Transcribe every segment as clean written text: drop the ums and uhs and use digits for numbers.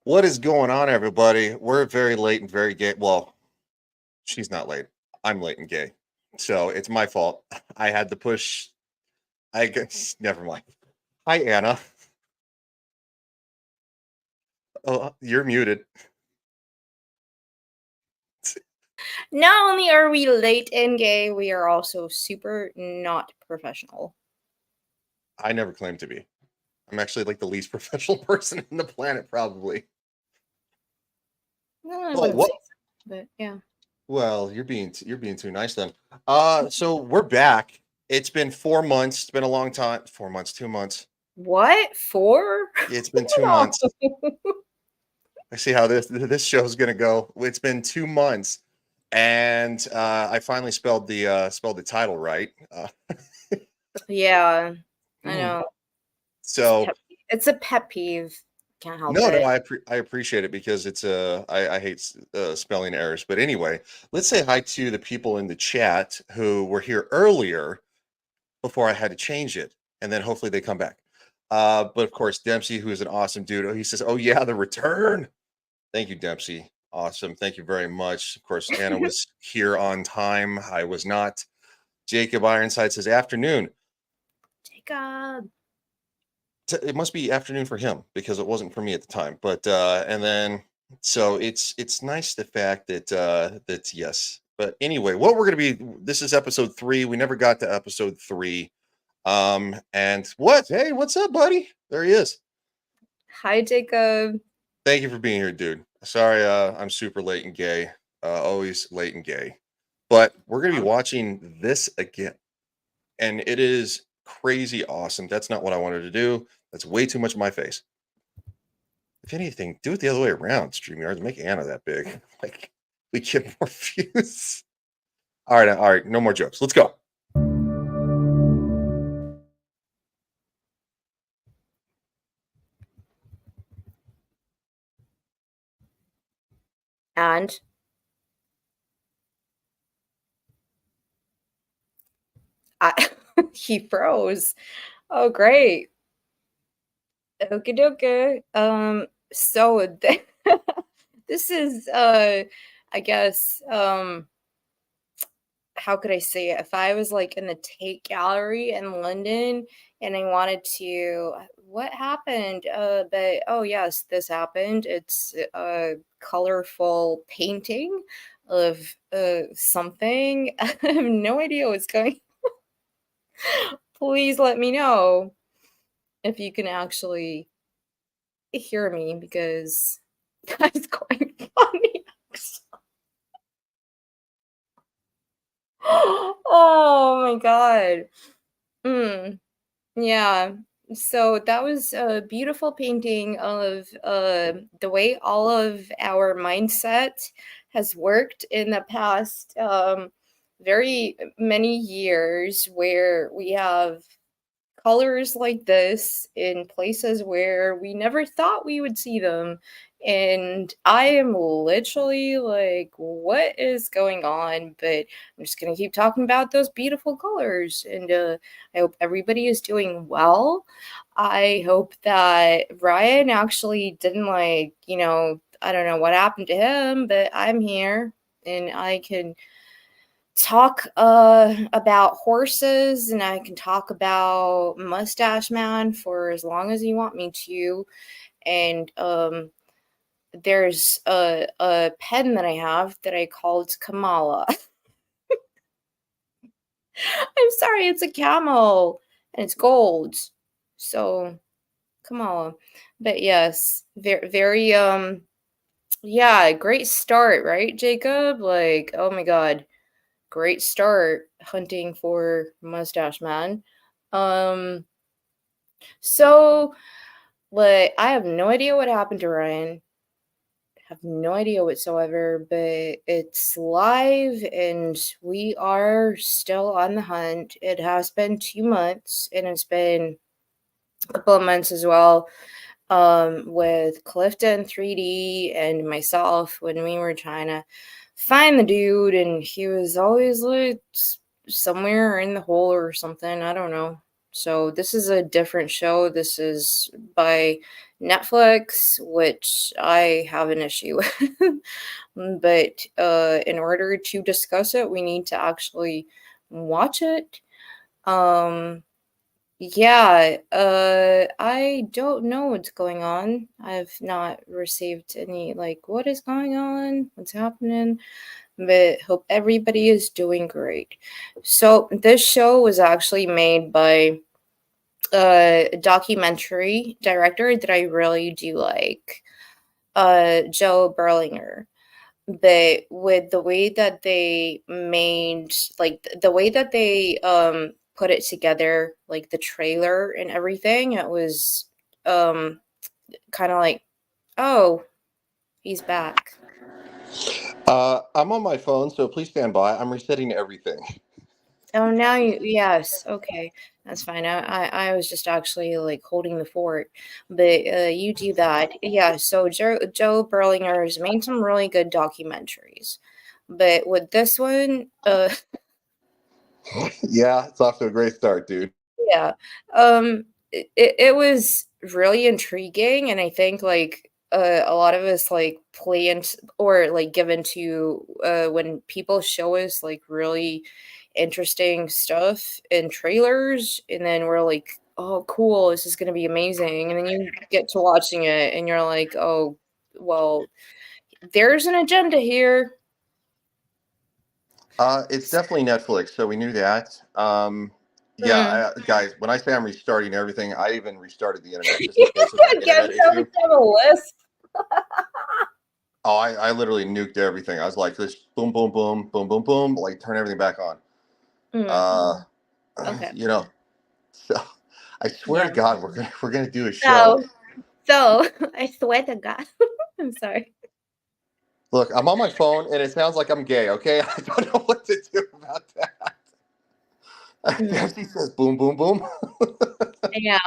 What is going on, everybody? We're very late and very gay. Well, she's not late. I'm late and gay. So it's my fault. I had to push. I guess, never mind. Hi, Anna. Oh, you're muted. Not only are we late and gay, we are also super not professional. I never claimed to be. I'm actually like the least professional person in the planet, probably. Well, I Oh, wouldn't say what? so, but yeah. Well, you're being too nice then. So we're back. It's been 4 months. It's been a long time. 4 months, 2 months. What? 4? It's been two No. months. I see how this show's gonna go. It's been 2 months, and I finally spelled the title right. Yeah, I know. So It's a pet peeve. Can't help no, it. I appreciate it because I hate spelling errors. But anyway, let's say hi to the people in the chat who were here earlier before I had to change it, and then hopefully they come back. But of course, Dempsey, who is an awesome dude, he says, "Oh yeah, the return." Thank you, Dempsey. Awesome. Thank you very much. Of course, Anna was here on time. I was not. Jacob Ironside says afternoon. Jacob. It must be afternoon for him because it wasn't for me at the time. But and then so it's nice the fact that that yes. But anyway, what we're gonna be this is episode 3. We never got to episode 3. And what? Hey, what's up, buddy? There he is. Hi, Jacob. Thank you for being here, dude. Sorry, I'm super late and gay. Always late and gay. But we're gonna be watching this again, and it is crazy awesome. That's not what I wanted to do. That's way too much in my face. If anything, do it the other way around. StreamYards, make Anna that big. Like we get more views. All right. No more jokes. Let's go. And I, he froze. Oh, great. Okie dokie. So this is, I guess, how could I say it? If I was like in the Tate Gallery in London and I wanted to, what happened? But oh yes, this happened. It's a colorful painting of something. I have no idea what's going. Please let me know if you can actually hear me because that's quite funny. Oh my god. Mm. Yeah. So that was a beautiful painting of the way all of our mindset has worked in the past very many years, where we have colors like this in places where we never thought we would see them. And I am literally like, what is going on? But I'm just going to keep talking about those beautiful colors. And I hope everybody is doing well. I hope that Ryan actually didn't, like, I don't know what happened to him, but I'm here and I can talk about horses, and I can talk about Mustache Man for as long as you want me to. And there's a pen that I have that I called Kamala. I'm sorry, it's a camel and it's gold. So Kamala. But yes, very very yeah, great start, right, Jacob? Like, oh my god. Great start hunting for Mustache Man. Um, so like I have no idea what happened to Ryan. Have no idea whatsoever, but it's live and we are still on the hunt. It has been 2 months and it's been a couple of months as well. With Clifton 3D and myself when we were trying to find the dude, and he was always like somewhere in the hole or something. I don't know. So this is a different show. This is by Netflix, which I have an issue with. But in order to discuss it, we need to actually watch it. Um, yeah, I don't know what's going on. I've not received any, like, what is going on? What's happening? But hope everybody is doing great. So this show was actually made by a documentary director that I really do like, Joe Berlinger. But with the way that they made, like, the way that they put it together, like the trailer and everything, it was um kind of like, oh, he's back. I'm on my phone, so please stand by. I'm resetting everything. Oh, now you, yes, okay, that's fine. I was just actually like holding the fort, but you do that, yeah. So Joe Berlinger has made some really good documentaries, but with this one, Yeah, it's off to a great start, dude. yeah, it was really intriguing, and I think like a lot of us like play into or like give into when people show us like really interesting stuff in trailers, and then we're like, oh, cool, this is gonna be amazing, and then you get to watching it, and you're like, oh, well, there's an agenda here. It's definitely Netflix, so we knew that. Mm. Yeah, guys, when I say I'm restarting everything, I even restarted the internet just in case of that Guess internet how we issue. have a list. Oh, I literally nuked everything. I was like, this boom, boom, boom, boom, boom, boom, like turn everything back on. Mm. Uh, Okay. you know, so I swear to Yeah. God, we're gonna do a show. So, so I swear to God. I'm sorry. Look, I'm on my phone and it sounds like I'm gay. Okay, I don't know what to do about that. Mm. Dempsey says, boom, boom, boom. Yeah.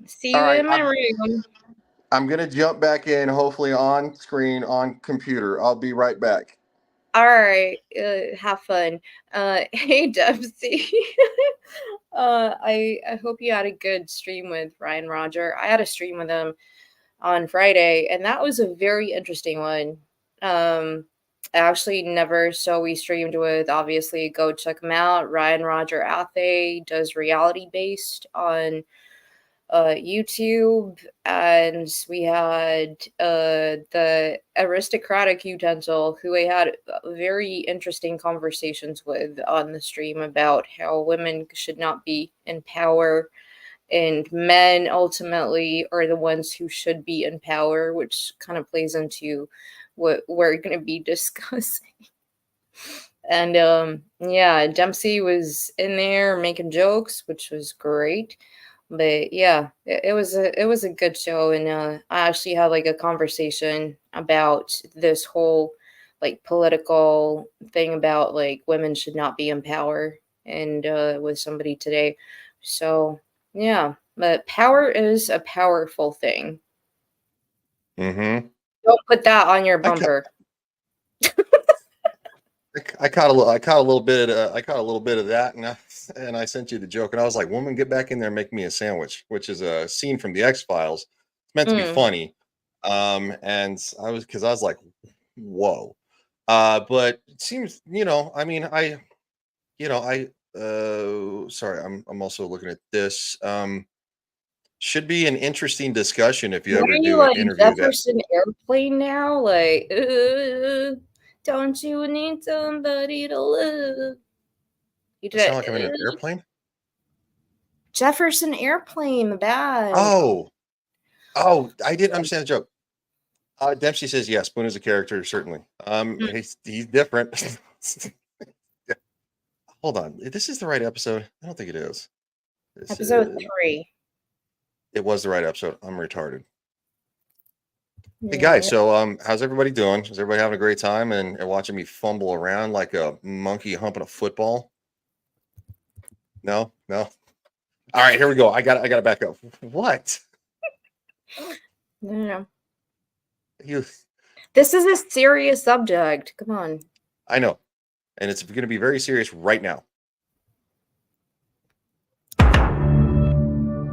See All you right, in my room. I'm gonna jump back in, hopefully on screen on computer. I'll be right back. All right. Have fun. Hey, Dempsey. I hope you had a good stream with Ryan Roger. I had a stream with him on Friday, and that was a very interesting one. I actually never, so we streamed with, obviously, go check him out. Ryan Roger Athe does reality based on YouTube, and we had the aristocratic utensil, who I had very interesting conversations with on the stream about how women should not be in power, and men ultimately are the ones who should be in power, which kind of plays into what we're going to be discussing. And yeah, Dempsey was in there making jokes, which was great. But yeah, it was a good show, and I actually had like a conversation about this whole like political thing about like women should not be in power, and with somebody today. So yeah, but power is a powerful thing. Mm-hmm. Don't put that on your I ca- bumper. I caught a little. I caught a little bit. I caught a little bit of that, and I sent you the joke, and I was like, "Woman, get back in there and make me a sandwich," which is a scene from the X Files. It's meant to be Mm. funny, and I was like, "Whoa," but it seems, I mean, sorry, I'm also looking at this. Should be an interesting discussion if you Why ever are you do an like interview that. Jefferson Airplane now? Like, don't you need somebody to love? You I sound did like I'm in an airplane. Jefferson Airplane, the band. Oh, I didn't understand the joke. Dempsey says yes. Boone is a character, certainly. Mm. He's different. Hold on, this is the right episode. I don't think it is. This Episode is. 3. It was the right episode. I'm retarded. Hey guys, Yeah. so how's everybody doing? Is everybody having a great time and watching me fumble around like a monkey humping a football? No, no. All right, here we go. I got to back up. What? No. You? This is a serious subject. Come on. I know, and it's going to be very serious right now.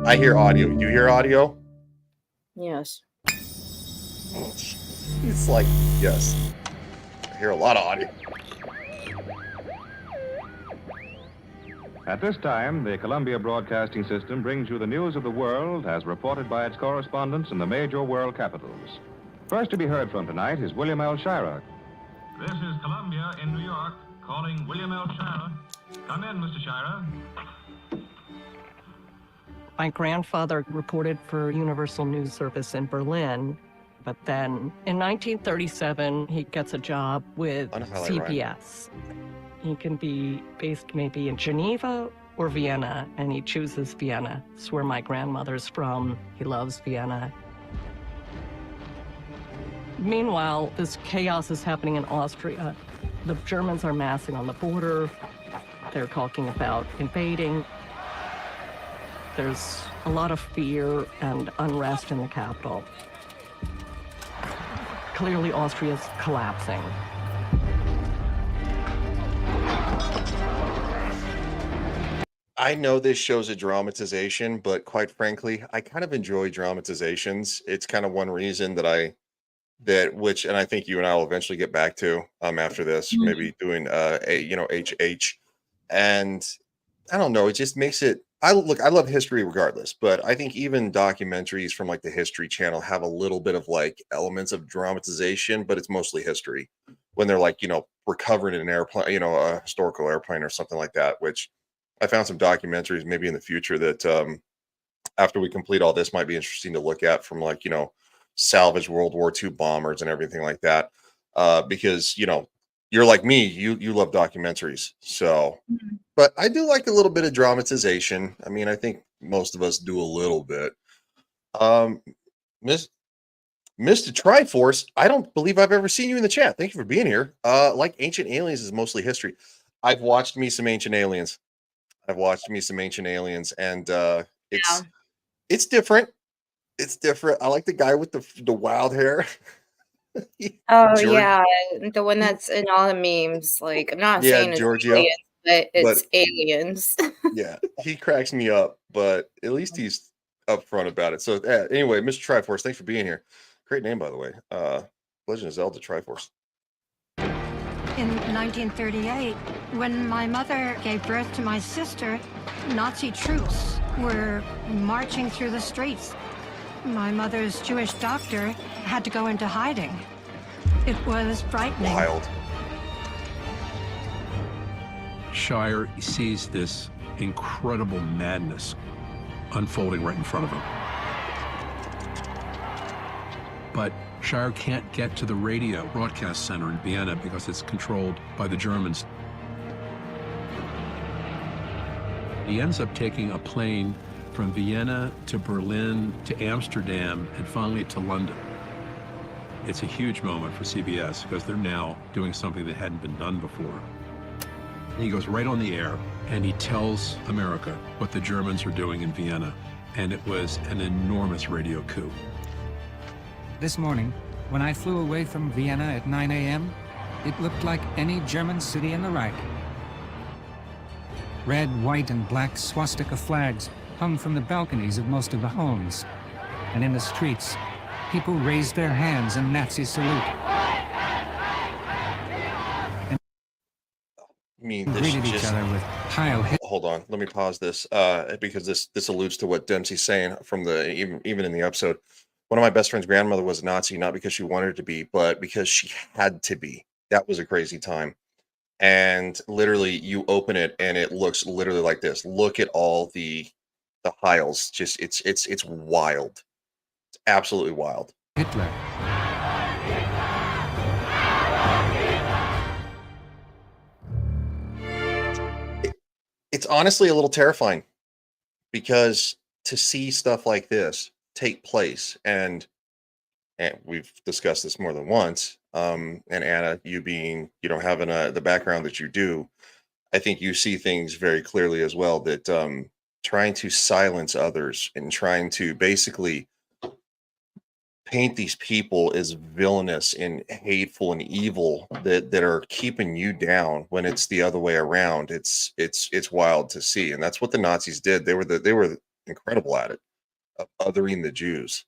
I hear audio. You hear audio? Yes. It's like, yes. I hear a lot of audio. At this time, the Columbia Broadcasting System brings you the news of the world as reported by its correspondents in the major world capitals. First to be heard from tonight is William L. Shira. This is Columbia in New York, calling William L. Shira. Come in, Mr. Shira. My grandfather reported for Universal News Service in Berlin, but then in 1937, he gets a job with CBS. He can be based maybe in Geneva or Vienna, and he chooses Vienna. It's where my grandmother's from. He loves Vienna. Meanwhile, this chaos is happening in Austria. The Germans are massing on the border. They're talking about invading. There's a lot of fear and unrest in the capital. Clearly, Austria's collapsing. I know this show's a dramatization, but quite frankly, I kind of enjoy dramatizations. It's kind of one reason that I and I think you and I will eventually get back to after this, maybe doing HH. And I don't know, it just makes it I love history regardless, but I think even documentaries from like the History Channel have a little bit of like elements of dramatization, but it's mostly history. When they're like, recovering an airplane, a historical airplane or something like that, which I found some documentaries maybe in the future that after we complete all this might be interesting to look at from like, salvage World War II bombers and everything like that. Because, you're like me, you love documentaries. So, but I do like a little bit of dramatization. I mean, I think most of us do a little bit. Um, Miss Mr. Triforce, I don't believe I've ever seen you in the chat. Thank you for being here. Like Ancient Aliens is mostly history. I've watched me some Ancient Aliens. And Yeah. it's different. It's different. I like the guy with the wild hair. Oh, George, yeah, the one that's in all the memes, like, I'm not yeah, saying it's Giorgio. aliens, but But it's aliens. yeah, he cracks me up. But at least he's upfront about it. So anyway, Mr. Triforce, thanks for being here. Great name, by the way. Legend of Zelda Triforce. In 1938, when my mother gave birth to my sister, Nazi troops were marching through the streets. My mother's Jewish doctor had to go into hiding. It was frightening. Wild. Shire sees this incredible madness unfolding right in front of him. But Shire can't get to the radio broadcast center in Vienna because it's controlled by the Germans. He ends up taking a plane from Vienna to Berlin to Amsterdam and finally to London. It's a huge moment for CBS because they're now doing something that hadn't been done before. He goes right on the air and he tells America what the Germans are doing in Vienna. And it was an enormous radio coup. This morning, when I flew away from Vienna at 9 a.m., it looked like any German city in the Reich. Red, white, and black swastika flags hung from the balconies of most of the homes. And in the streets, people raised their hands in Nazi salute. I mean, this Greeted each just other with Heil Hitler. hold on. Let me pause this because this alludes to what Dempsey's saying from the even in the episode. One of my best friend's grandmother was a Nazi, not because she wanted to be, but because she had to be. That was a crazy time. And literally, you open it and it looks literally like this. Look at all the Heils. Just it's wild. It's absolutely wild. Hitler. It's honestly a little terrifying because to see stuff like this take place, and we've discussed this more than once, and Anna, you being, having the background that you do, I think you see things very clearly as well, that trying to silence others and trying to basically paint these people as villainous and hateful and evil that are keeping you down when it's the other way around. It's wild to see, and that's what the Nazis did. They were incredible at it, of othering the Jews.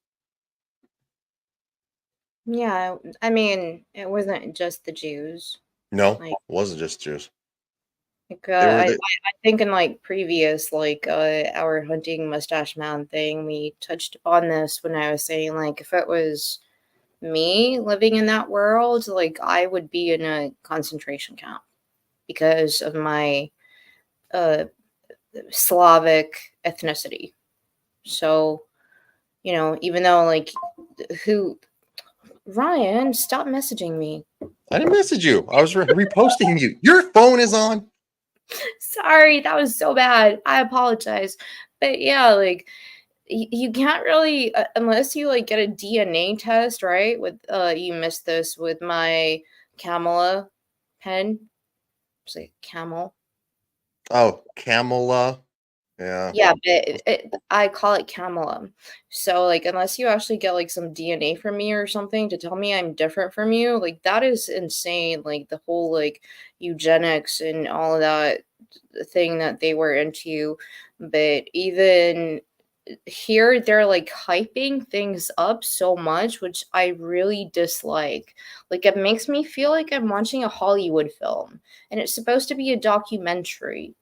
Yeah, I mean, it wasn't just the Jews. No, Like, it wasn't just Jews. like They were I think in like previous like our hunting mustache man thing, we touched upon this when I was saying like if it was me living in that world, like I would be in a concentration camp because of my uh Slavic ethnicity. So, you know, even though like who Ryan, stop messaging me. I didn't message you. I was reposting you. Your phone is on. Sorry, that was so bad. I apologize. But yeah, like you can't really unless you like get a DNA test, right? With you missed this with my Camilla pen. It's like camel. Oh, Camela. Yeah. Yeah, but I call it Camilla. So like unless you actually get like some DNA from me or something to tell me I'm different from you, like that is insane. Like the whole like eugenics and all of that thing that they were into. But even here they're like hyping things up so much, which I really dislike. Like it makes me feel like I'm watching a Hollywood film and it's supposed to be a documentary.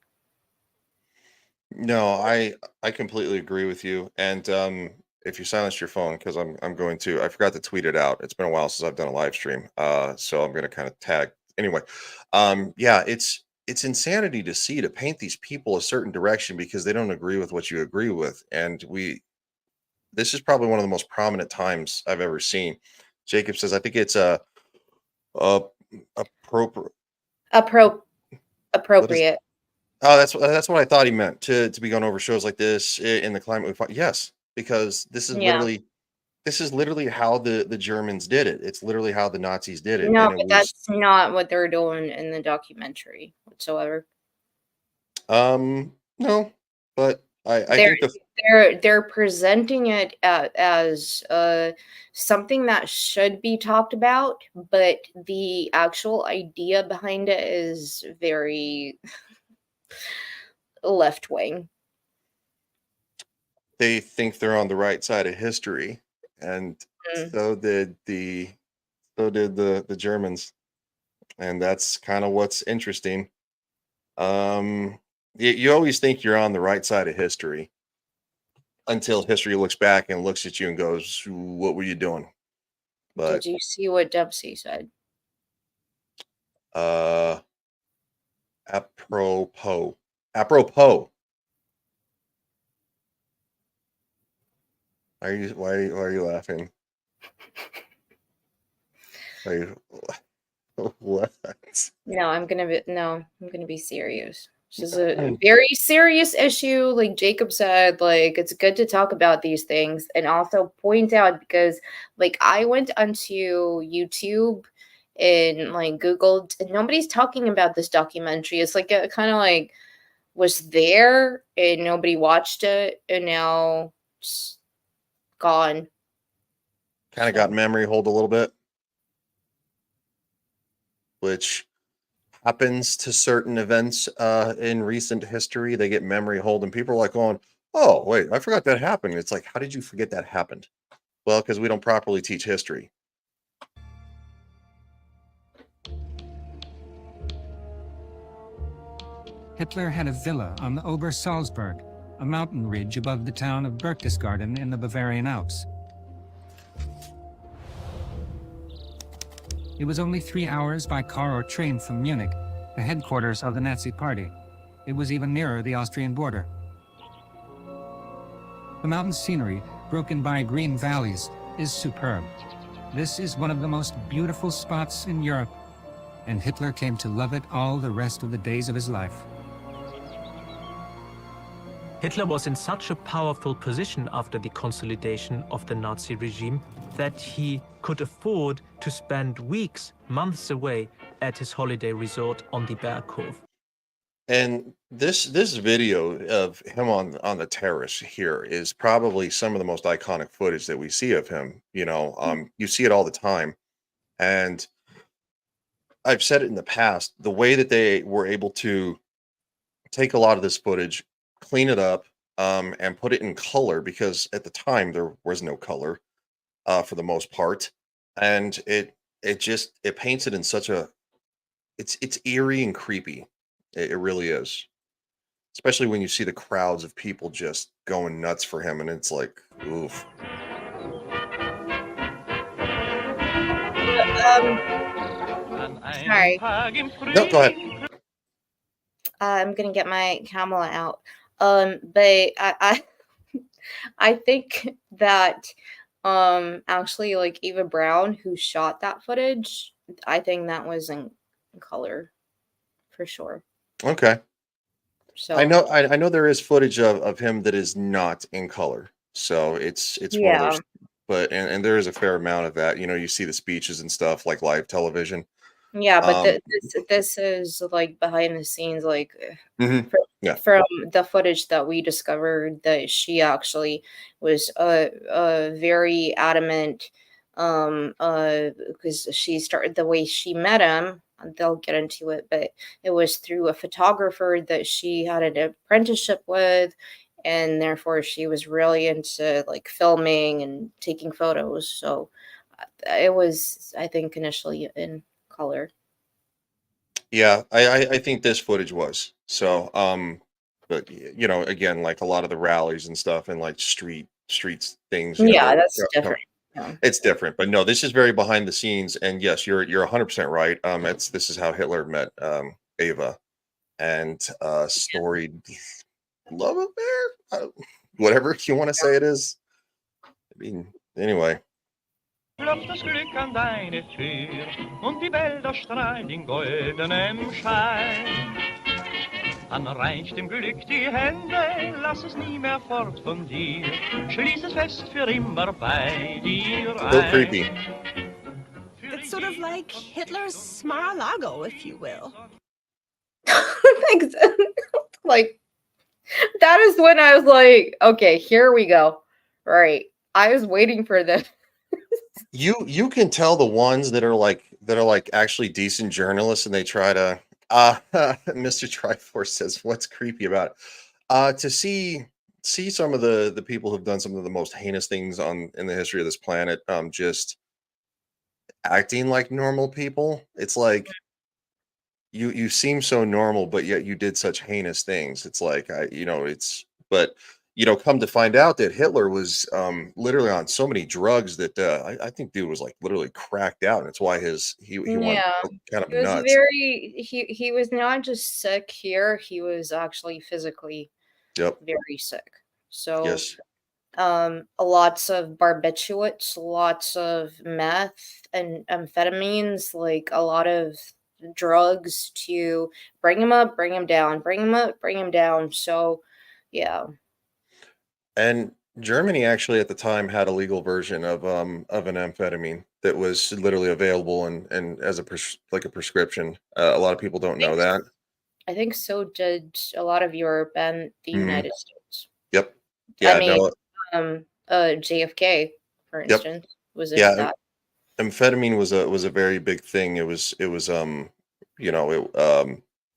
No, I completely agree with you. And if you silence your phone, because I'm going to, I forgot to tweet it out. It's been a while since I've done a live stream. So I'm gonna kind of tag anyway. Yeah, it's insanity to paint these people a certain direction because they don't agree with what you agree with. And this is probably one of the most prominent times I've ever seen. Jacob says, I think it's a appropriate. Appro- What is appropriate. Oh, that's what I thought he meant to be going over shows like this in the climate we find. Yes, because Yeah. this is literally how the Germans did it. It's literally how the Nazis did it, No, and it but was that's not what they're doing in the documentary whatsoever. no, but I They're think the they're presenting it as something that should be talked about, but the actual idea behind it is very left wing. they think they're on the right side of history, and Mm. so did the Germans, and that's kind of what's interesting. You always think you're on the right side of history until history looks back and looks at you and goes, "What were you doing?" Did But you see what Dempsey said? uh, apropos, apropos. Why are you laughing? Are you, what? I'm gonna be serious. This is a very serious issue. Like Jacob said, like it's good to talk about these things and also point out because like I went onto YouTube and like Googled and nobody's talking about this documentary. It's like it kind of like was there and nobody watched it and now it's gone. Kind of So got memory hold a little bit, which happens to certain events in recent history. They get memory hold, and people are like going, "Oh, wait, I forgot that happened." It's like, how did you forget that happened? Well, because we don't properly teach history. Hitler had a villa on the Obersalzberg, a mountain ridge above the town of Berchtesgaden in the Bavarian Alps. It was only 3 hours by car or train from Munich, the headquarters of the Nazi Party. It was even nearer the Austrian border. The mountain scenery, broken by green valleys, is superb. This is one of the most beautiful spots in Europe, and Hitler came to love it all the rest of the days of his life. Hitler was in such a powerful position after the consolidation of the Nazi regime that he could afford to spend weeks, months away at his holiday resort on the Berghof. And this video of him on the terrace here is probably some of the most iconic footage that we see of him. You see it all the time, and I've said it in the past. The way that they were able to take a lot of this footage, clean it up, and put it in color because at the time there was no color for the most part, and it paints it in such a it's eerie and creepy. It really is, especially when you see the crowds of people just going nuts for him, and it's like, oof. Sorry. No, go ahead. I'm gonna get my camera out. But I think that actually like Eva Brown, who shot that footage, I think that was in color for sure. Okay. So I know there is footage of him that is not in color. So it's one of yeah. those, but and there is a fair amount of that. You know, you see the speeches and stuff like live television. Yeah, but Um, this is like behind the scenes, like mhm, yeah. from the footage that we discovered that she actually was very adamant because she started the way she met him. They'll get into it, but it was through a photographer that she had an apprenticeship with, and therefore she was really into like filming and taking photos. So it was, I think, initially in color. Yeah, I think this footage was. So, but you know, again, like a lot of the rallies and stuff and like streets things, you know, Yeah, that's different. Yeah. it's different. But no, this is very behind the scenes. And yes, you're 100% right. This is how Hitler met Ava, and storied love affair, whatever you want to say it is. I mean, anyway. Klopft das Glück an deine Tür und die Welt erstrahlt in goldenem Schein. Dann reicht dem Glück die Hände, lass es nie mehr fort von dir, schließ es fest für immer bei dir So creepy. It's sort of like Hitler's Mar-a-Lago, if you will. Like, that is when I was like, okay, here we go. Right. I was waiting for this. You can tell the ones that are like actually decent journalists, and they try to Mr. Triforce says, what's creepy about it? To see some of the people who've done some of the most heinous things in the history of this planet just acting like normal people. It's like you seem so normal, but yet you did such heinous things. It's like but come to find out that Hitler was literally on so many drugs that I think dude was like literally cracked out, and it's why he went kind of He was nuts. he was not just sick here, he was actually physically very sick. So Yes. Lots of barbiturates, lots of meth and amphetamines, like a lot of drugs to bring him up, bring him down, bring him up, bring him down. So yeah. And Germany actually at the time had a legal version of an amphetamine that was literally available and as a like a prescription. A lot of people don't know that. I think so did a lot of Europe and the United States. Yep. Yeah. I mean, JFK, for instance, was into that. Amphetamine was a very big thing. It was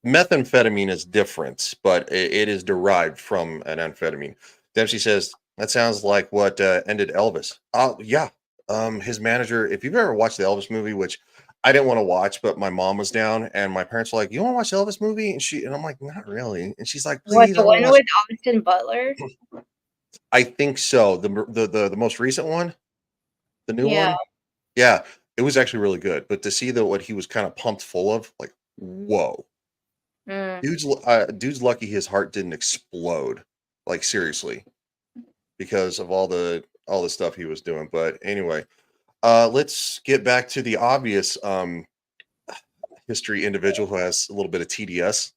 methamphetamine is different, but it is derived from an amphetamine. Dempsey says that sounds like what ended Elvis. Oh yeah. His manager, if you've ever watched the Elvis movie, which I didn't want to watch, but my mom was down and my parents were like, "You want to watch the Elvis movie?" And I'm like, "Not really." And she's like, "Please." What, the one with Austin Butler? I think so. The most recent one, the new one. Yeah, it was actually really good. But to see what he was kind of pumped full of, like, whoa. Dude's lucky his heart didn't explode. Like seriously. Because of all the stuff he was doing. But anyway, let's get back to the obvious history individual who has a little bit of TDS.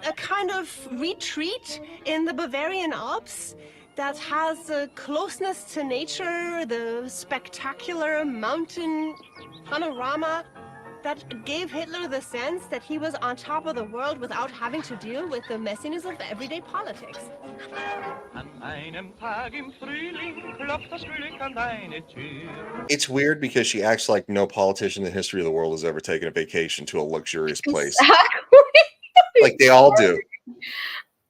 A kind of retreat in the Bavarian Alps that has a closeness to nature, the spectacular mountain panorama that gave Hitler the sense that he was on top of the world without having to deal with the messiness of everyday politics. It's weird because she acts like no politician in the history of the world has ever taken a vacation to a luxurious place. Exactly. Like they all do.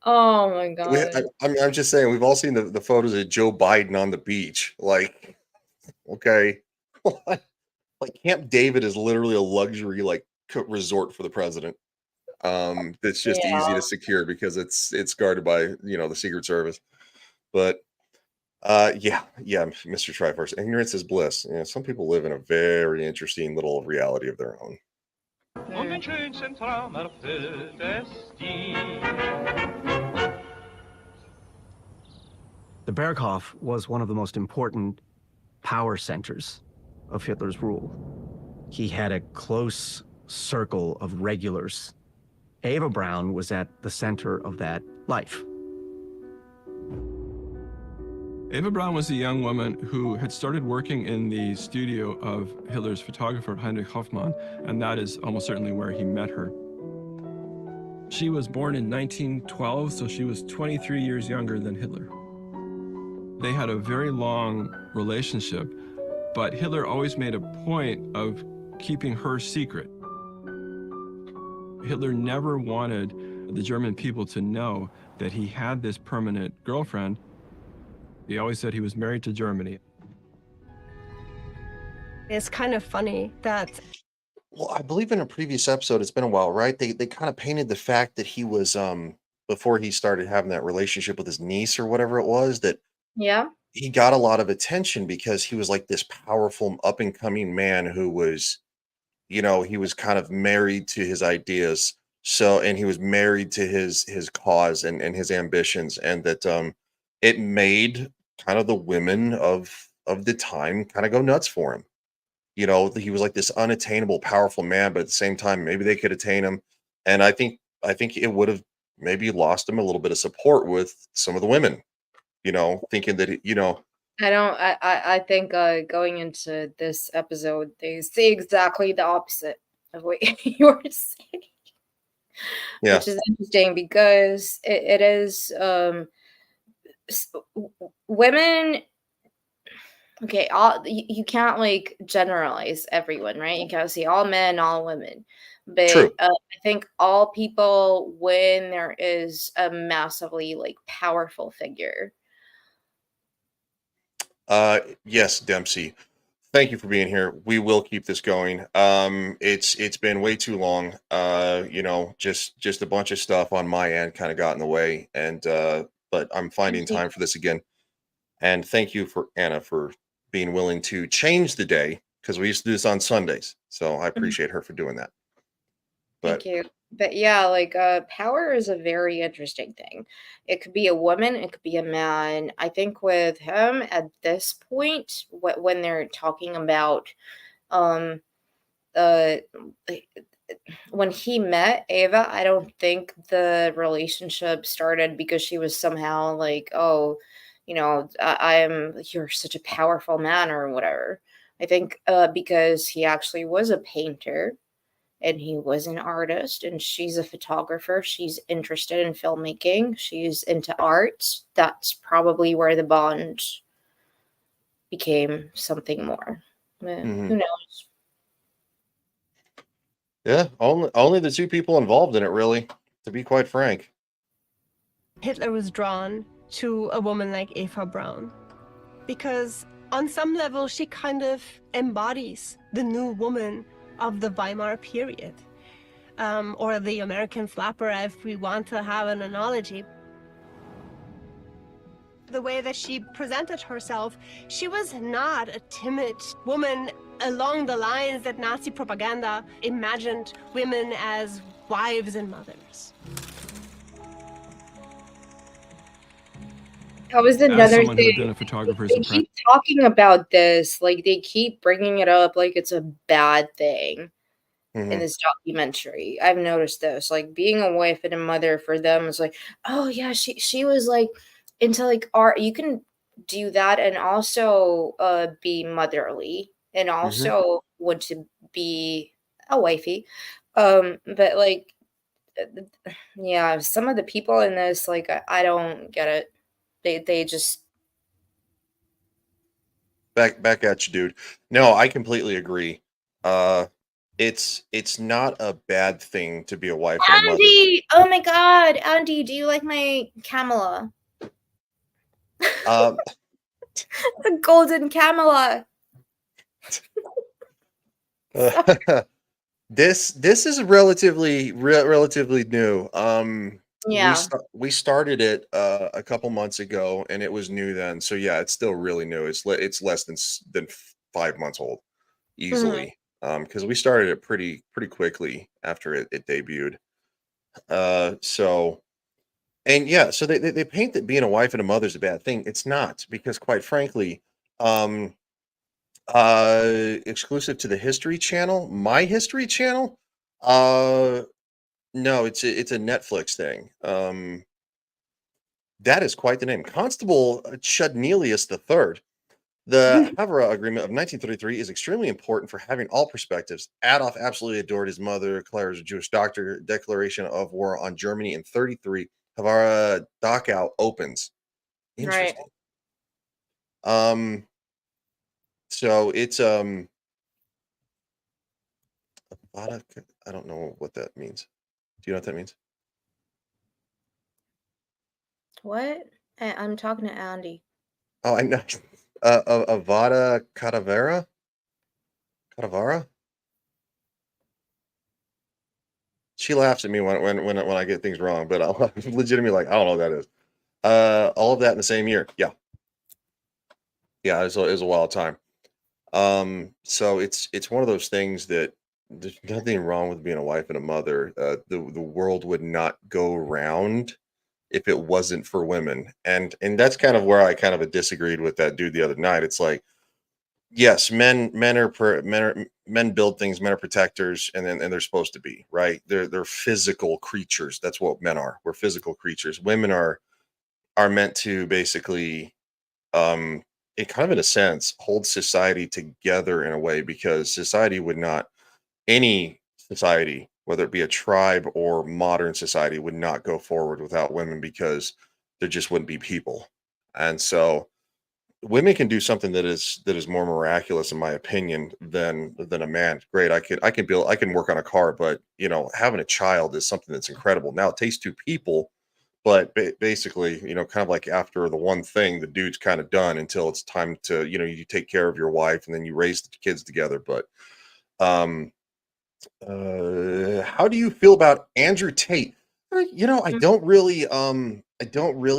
Oh my I, god. I'm just saying, we've all seen the photos of Joe Biden on the beach. Like, okay, like Camp David is literally a luxury like resort for the president. That's just easy Yeah. to secure because it's guarded by the Secret Service. But yeah, Mr. Triforce, ignorance is bliss. Some people live in a very interesting little reality of their own. Und den schönsten Traum erfüllt es dir. The Berghof was one of the most important power centers of Hitler's rule. He had a close circle of regulars. Eva Braun was at the center of that life. Eva Braun was a young woman who had started working in the studio of Hitler's photographer Heinrich Hoffmann, and that is almost certainly where he met her. She was born in 1912, so she was 23 years younger than Hitler. They had a very long relationship, but Hitler always made a point of keeping her secret. Hitler never wanted the German people to know that he had this permanent girlfriend. He always said he was married to Germany. It's kind of funny that. Well, I believe in a previous episode, it's been a while, right? They kind of painted the fact that he was before he started having that relationship with his niece or whatever it was, that Yeah. he got a lot of attention because he was like this powerful up and coming man who was, he was kind of married to his ideas. So, and he was married to his cause and his ambitions, and that it made kind of the women of the time kind of go nuts for him. He was like this unattainable, powerful man, but at the same time, maybe they could attain him. And I think it would have maybe lost him a little bit of support with some of the women, thinking that, I think going into this episode, they say exactly the opposite of what you were saying. yeah, Which is interesting because it is women. Okay, you can't like generalize everyone, right? You can't say all men, all women. But true. I think all people, when there is a massively like powerful figure. Yes, Dempsey. Thank you for being here. We will keep this going. It's been way too long. Just a bunch of stuff on my end kind of got in the way, and but I'm finding time for this again. And thank you for Anna for being willing to change the day, because we used to do this on Sundays. So I appreciate her for doing that. But Thank you. But yeah, like power is a very interesting thing. It could be a woman, it could be a man. I think with him at this point, when they're talking about um uh when he met Ava, I don't think the relationship started because she was somehow like, oh, you're such a powerful man or whatever. I think because he actually was a painter and he was an artist, and she's a photographer. She's interested in filmmaking. She's into art. That's probably where the bond became something more. Mhm. Who knows? yeah, only the two people involved in it, really, to be quite frank. Hitler was drawn to a woman like Eva Braun because on some level she kind of embodies the new woman of the Weimar period, or the American flapper, if we want to have an analogy. The way that she presented herself, she was not a timid woman along the lines that Nazi propaganda imagined women as wives and mothers. That was As another someone who had been thing. a photographer's They apprentice, keep talking about this, like they keep bringing it up like it's a bad thing in Mhm. this documentary. I've noticed this, like being a wife and a mother for them is like, oh yeah, she was like into like art. You can do that and also be motherly and also want to be a wifey. But like yeah, some of the people in this, like I don't get it. They just Back at you, dude. No, I completely agree. it's not a bad thing to be a wife and a mother. Andy! Oh my god, Andy, do you like my Camela? Um, The golden Camela. this is relatively new. Yeah. We started it a couple months ago, and it was new then. So yeah, it's still really new. It's less than 5 months old easily. Because we started it pretty quickly after it debuted. So and yeah, so they paint that being a wife and a mother is a bad thing. It's not, because quite frankly, um, exclusive to the History Channel, my History Channel, no, it's a Netflix thing. That is quite the name, Constable Chudnelius III. The Havre Agreement of 1933 is extremely important for having all perspectives. Adolf absolutely adored his mother. Claire is a Jewish doctor. Declaration of war on Germany in 33. Havre Dachau opens. Interesting. So it's I don't know what that means. Do you know what that means? What? I'm talking to Andy. Oh, I know. Avada Kedavra? Kedavra? She laughs at me when I get things wrong, but I'm legitimately like, I don't know what that is. All of that in the same year. Yeah. Yeah, it was a wild time. So it's one of those things that there's nothing wrong with being a wife and a mother. The world would not go round if it wasn't for women. And that's kind of where I kind of disagreed with that dude the other night. It's like, yes, men build things, men are protectors, and they're supposed to be, right? They're physical creatures. That's what men are. We're physical creatures. Women are meant to basically it kind of, in a sense, holds society together in a way, because society would not, any society, whether it be a tribe or modern society, would not go forward without women, because there just wouldn't be people. And so women can do something that is more miraculous, in my opinion, than a man. Great, I can work on a car, but having a child is something that's incredible. Now it takes two people, but basically, kind of like after the one thing, the dude's kind of done until it's time to, you take care of your wife and then you raise the kids together. But how do you feel about Andrew Tate? I don't really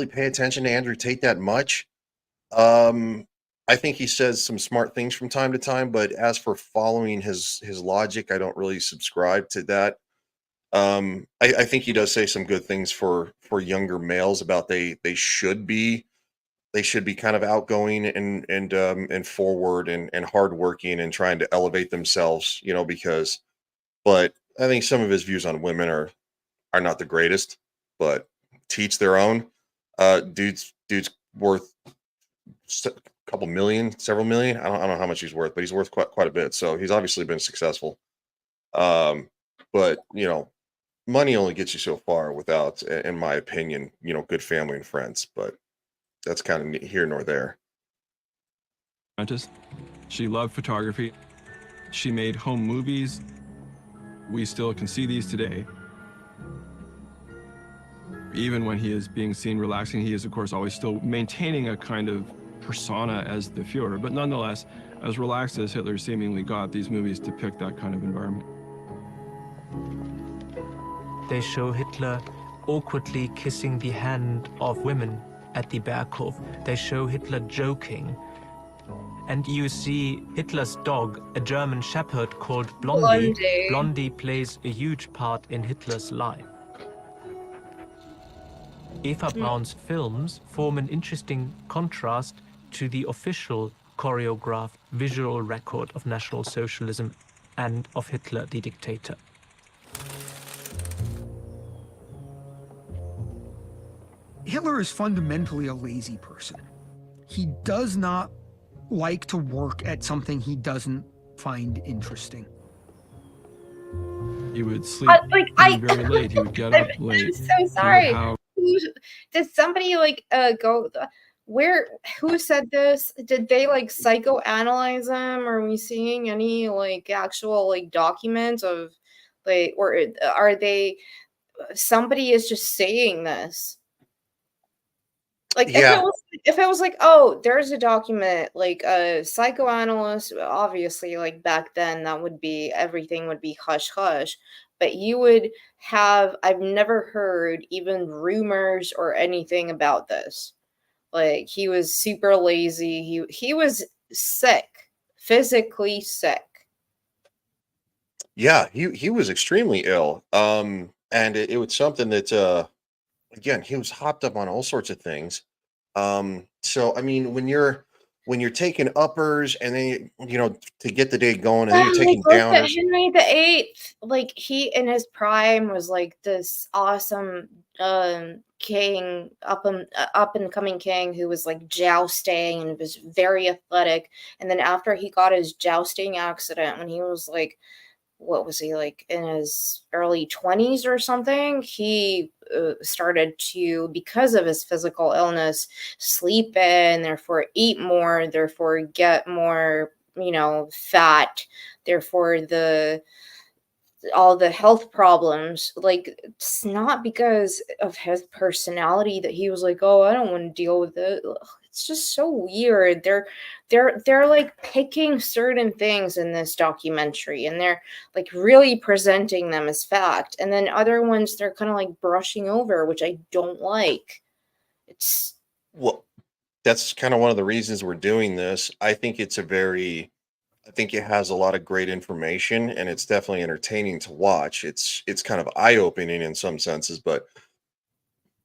pay attention to Andrew Tate that much. I think he says some smart things from time to time, but as for following his logic, I don't really subscribe to that. I think he does say some good things for younger males about they should be kind of outgoing and forward and hardworking and trying to elevate themselves, because, but I think some of his views on women are not the greatest, but teach their own. Dude's worth a couple million, several million. I don't know how much he's worth, but he's worth quite a bit. So he's obviously been successful. But money only gets you so far without, in my opinion, good family and friends. But that's kind of here nor there. She loved photography. She made home movies. We still can see these today. Even when he is being seen relaxing, he is, of course, always still maintaining a kind of persona as the Führer. But nonetheless, as relaxed as Hitler seemingly got, these movies depict that kind of environment. They show Hitler awkwardly kissing the hand of women at the Berghof. They show Hitler joking. And you see Hitler's dog, a German shepherd called Blondie. Blondie plays a huge part in Hitler's life. Eva Braun's films form an interesting contrast to the official choreographed visual record of National Socialism and of Hitler the dictator. Hitler is fundamentally a lazy person. He does not like to work at something he doesn't find interesting. He would sleep very late. He would get up late. I'm so sorry. Does somebody go? who said this? Did they like psychoanalyze them? Are we seeing any like actual like documents of like, or are they, somebody is just saying this? Like Yeah. if it was like, oh, there's a document, like a psychoanalyst, obviously like back then that would be, everything would be hush hush, but you would have, I've never heard even rumors or anything about this. Like he was super lazy. He was sick, physically sick. Yeah, he was extremely ill. And it was something that again, he was hopped up on all sorts of things. So I mean, when you're taking uppers and then to get the day going, and then Yeah, you're like taking look at downers. Henry VIII. Like he in his prime was like this awesome king, up and coming king who was like jousting and was very athletic. And then after he got his jousting accident when he was like, what was he, like in his early 20s or something, he started to, because of his physical illness, sleep in, therefore eat more, therefore get more, fat, therefore all the health problems. Like it's not because of his personality that he was like, oh, I don't want to deal with it. Ugh, it's just so weird. They're like picking certain things in this documentary and they're like really presenting them as fact, and then other ones they're kind of like brushing over, which I don't like. It's Well, that's kind of one of the reasons we're doing this. I think it has a lot of great information, and it's definitely entertaining to watch. It's kind of eye-opening in some senses, but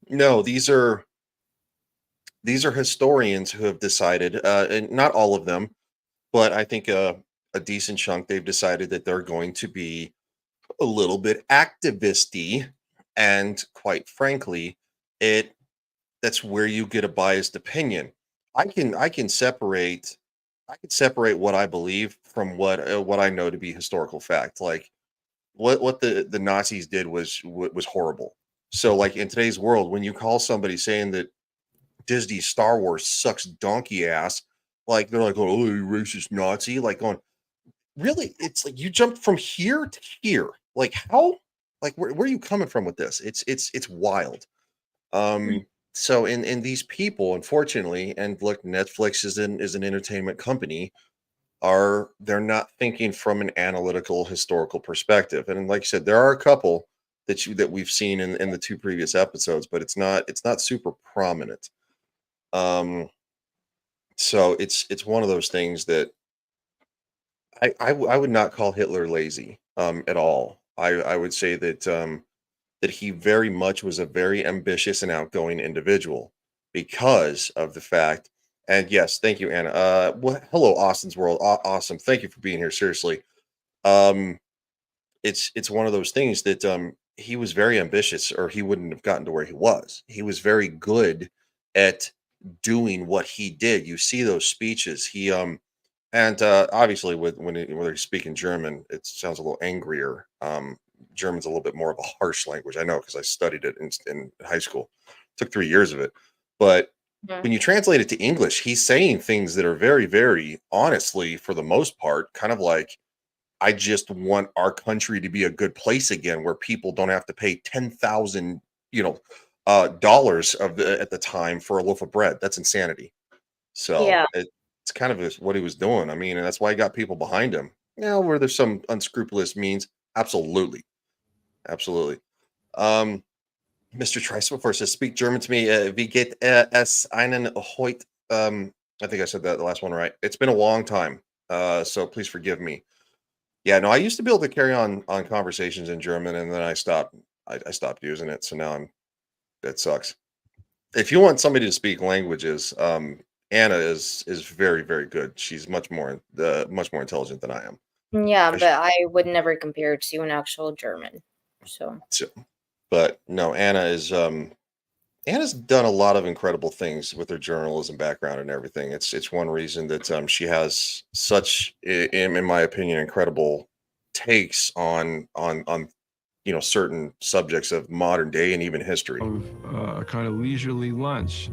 no, these are historians who have decided, and not all of them, but I think a decent chunk, they've decided that they're going to be a little bit activisty, and quite frankly, it that's where you get a biased opinion. I can separate what I believe from what I know to be historical fact. Like what the Nazis did was horrible. So like in today's world, when you call somebody saying that Disney Star Wars sucks donkey ass, like they're like, oh, you racist Nazi, like going, really? It's like you jumped from here to here. Like how? Like where are you coming from with this? It's wild. So in these people, unfortunately, and look, Netflix is an entertainment company, are they're not thinking from an analytical historical perspective. And like I said, there are a couple that we've seen in the two previous episodes, but it's not super prominent. Um, so it's one of those things that I would not call Hitler lazy at all. I would say that he very much was a very ambitious and outgoing individual because of the fact. And yes, thank you, Anna. Well, hello, Austin's World. Awesome. Thank you for being here. Seriously. Um, it's one of those things that he was very ambitious, or he wouldn't have gotten to where he was. He was very good at doing what he did. You see those speeches. He and obviously when he's speaking German, it sounds a little angrier. German's a little bit more of a harsh language. I know because I studied it in high school. Took 3 years of it, but yeah. when you translate it to English, he's saying things that are very, very honestly, for the most part, kind of like, I just want our country to be a good place again, where people don't have to pay 10,000, dollars at the time for a loaf of bread. That's insanity. So Yeah. it's kind of what he was doing. I mean, and that's why he got people behind him. Now, where there's some unscrupulous means, absolutely, absolutely. Um, Mr. Trice says, "Speak German to me. Wie geht es einen heute?" I think I said that the last one right. It's been a long time, so please forgive me. Yeah, no, I used to be able to carry on conversations in German, and then I stopped. I stopped using it, so now that sucks. If you want somebody to speak languages, Anna is very, very good. She's much more intelligent than I am. Yeah, I but I would never compare to an actual German. So So, but no, Anna's done a lot of incredible things with her journalism background and everything. It's one reason that she has such, in my opinion, incredible takes on certain subjects of modern day and even history. Of a kind of leisurely lunch.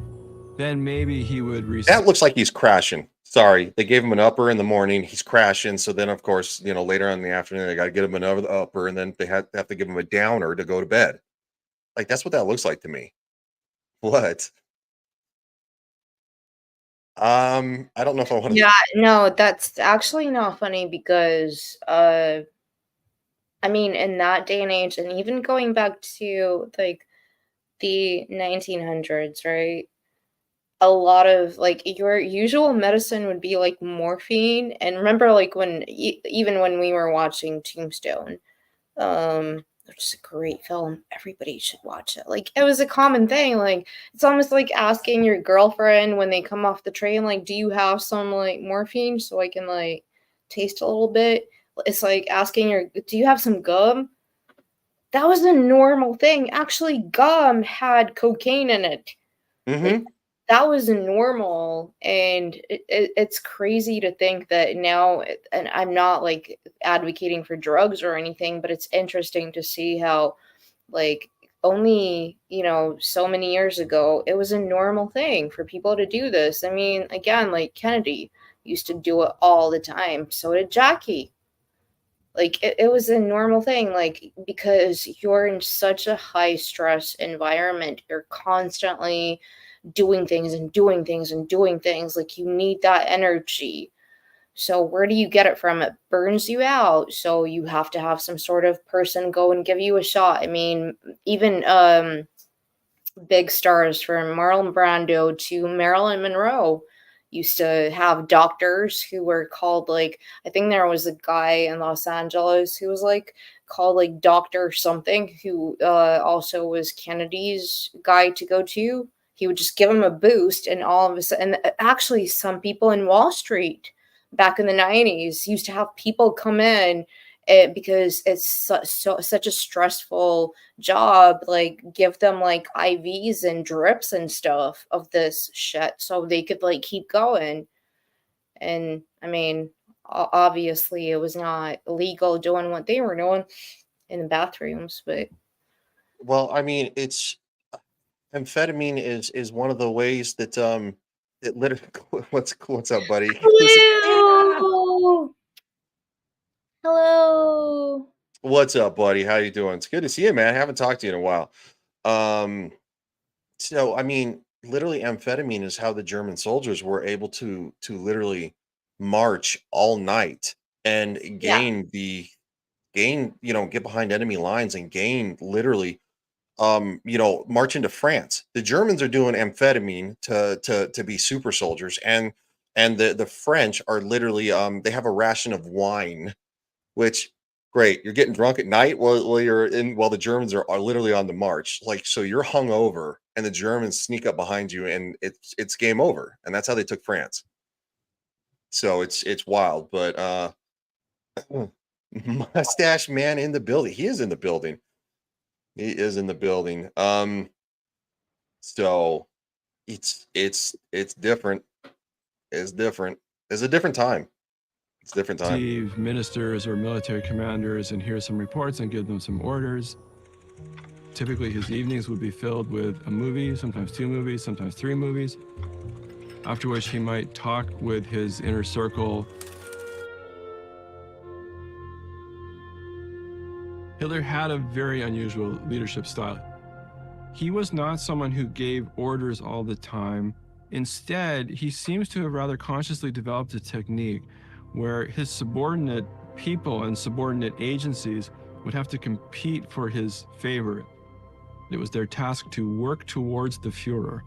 then maybe he would That looks like he's crashing. Sorry, they gave him an upper in the morning. He's crashing. So then, of course, later on in the afternoon, they got to get him another upper, and then they have to give him a downer to go to bed. Like, that's what that looks like to me. What? I don't know if I want to. Yeah, no, that's actually not funny because I mean, in that day and age, and even going back to like the 1900s, right? A lot of like your usual medicine would be like morphine. And remember, like when even when we were watching Tombstone, which is a great film, everybody should watch it. Like it was a common thing. Like it's almost like asking your girlfriend when they come off the train, like, do you have some like morphine so I can like taste a little bit? It's like asking do you have some gum? That was a normal thing. Actually, gum had cocaine in it. Like, that was normal, and it's crazy to think that now, and I'm not like advocating for drugs or anything, but it's interesting to see how, like, only so many years ago, it was a normal thing for people to do this. I mean, again, like Kennedy used to do it all the time. So did Jackie. Like it was a normal thing, like because you're in such a high stress environment, you're constantly doing things and doing things and doing things, like you need that energy. So where do you get it from? It burns you out, so you have to have some sort of person go and give you a shot. I mean, even big stars from Marlon Brando to Marilyn Monroe used to have doctors who were called, like, I think there was a guy in Los Angeles who was like called like Doctor something, who also was Kennedy's guy to go to. He would just give him a boost, and all of a sudden, and actually some people in Wall Street back in the 90s used to have people come in because it's such a stressful job, like give them like IVs and drips and stuff of this shit so they could like keep going. And I mean, obviously it was not illegal doing what they were doing in the bathrooms, but Well, I mean, it's amphetamine is one of the ways that it literally. What's up, buddy? hello. Hello. What's up, buddy? How you doing? It's good to see you, man. I haven't talked to you in a while. Um, so I mean, literally, amphetamine is how the German soldiers were able to literally march all night and Yeah. get behind enemy lines and gain literally march into France. The Germans are doing amphetamine to be super soldiers, and the French are literally they have a ration of wine, which great. You're getting drunk at night while the Germans are literally on the march. Like, so you're hungover and the Germans sneak up behind you and it's game over. And that's how they took France. So it's wild, but mustache man in the building. He is in the building. He is in the building. So it's different. It's different. It's a different time. It's a different time. Receive ministers or military commanders and hear some reports and give them some orders. Typically, his evenings would be filled with a movie, sometimes 2 movies, sometimes 3 movies, after which he might talk with his inner circle. Hitler had a very unusual leadership style. He was not someone who gave orders all the time. Instead, he seems to have rather consciously developed a technique where his subordinate people and subordinate agencies would have to compete for his favor. It was their task to work towards the Führer.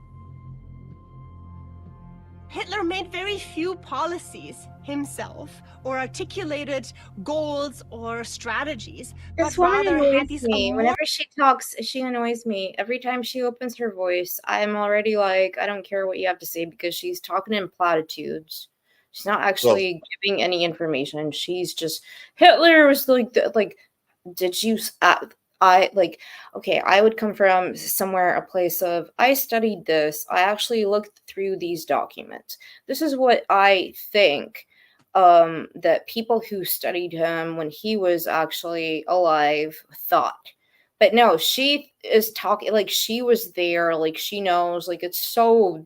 Hitler made very few policies himself or articulated goals or strategies, This but woman rather had annoys these me. Whenever she talks, she annoys me. Every time she opens her voice, I'm already like, I don't care what you have to say because she's talking in platitudes. She's not actually giving any information. She's just Hitler was like, did you? I like, okay, I would come from somewhere, a place of, I studied this. I actually looked through these documents. This is what I think that people who studied him when he was actually alive thought. But no, she is talking like she was there, like she knows, like it's so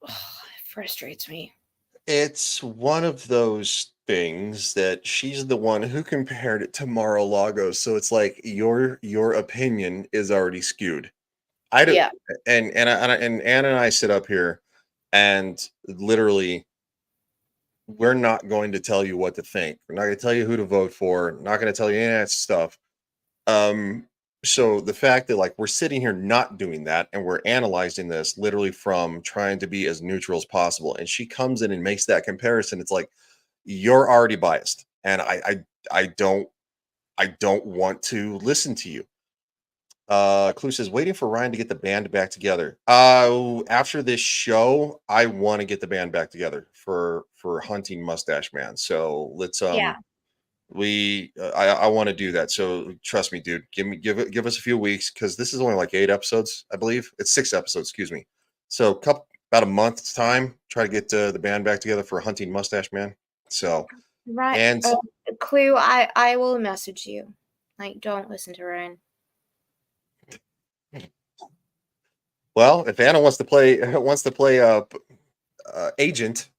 It frustrates me. It's one of those things that she's the one who compared it to Mar-a-Lago, so it's like your opinion is already skewed. I don't, Yeah. and Anna and I sit up here, and literally, we're not going to tell you what to think. We're not going to tell you who to vote for. Not going to tell you any of that stuff. Um, so the fact that like we're sitting here not doing that and we're analyzing this literally from trying to be as neutral as possible, and she comes in and makes that comparison, it's like you're already biased, and I don't want to listen to you. Clue says waiting for Ryan to get the band back together. After this show, I want to get the band back together for Hunting Mustache Man. So let's Yeah. I want to do that. So trust me, dude. Give us a few weeks because this is only like 8 episodes, I believe. It's 6 episodes, excuse me. So about a month's time, try to get the band back together for Hunting Mustache Man. So Right. and Clue, I will message you. Like, don't listen to Ryan. well, if Anna wants to play agent,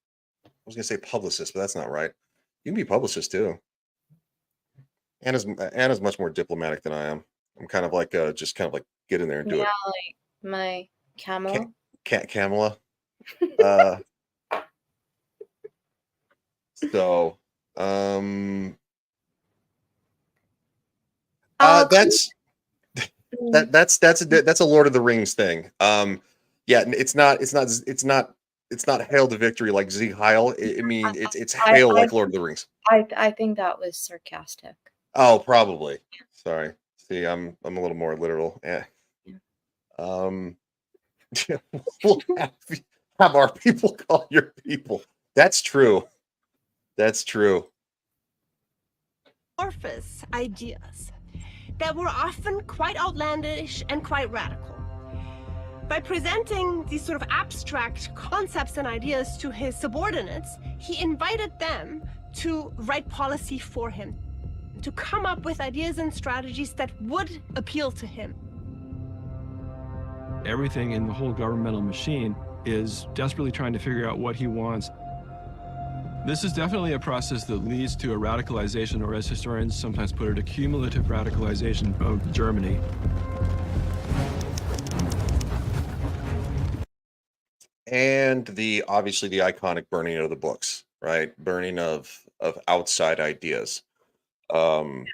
I was gonna say publicist, but that's not right. You can be publicist too. Anna's much more diplomatic than I am. I'm kind of like just kind of like get in there and do Yeah, it. like my camel. Kamala. Uh, so that's that's a Lord of the Rings thing. Yeah, it's not Hail to Victory like Zeke Heil. I mean, it's Hail like Lord of the Rings. I think that was sarcastic. Oh, probably. Sorry. See, I'm a little more literal. Yeah. We'll have our people call your people. That's true. That's true. Amorphous ideas that were often quite outlandish and quite radical. By presenting these sort of abstract concepts and ideas to his subordinates, he invited them to write policy for him, to come up with ideas and strategies that would appeal to him. Everything in the whole governmental machine is desperately trying to figure out what he wants. This is definitely a process that leads to a radicalization, or as historians sometimes put it, a cumulative radicalization of Germany. And obviously the iconic burning of the books, right? Burning of outside ideas. And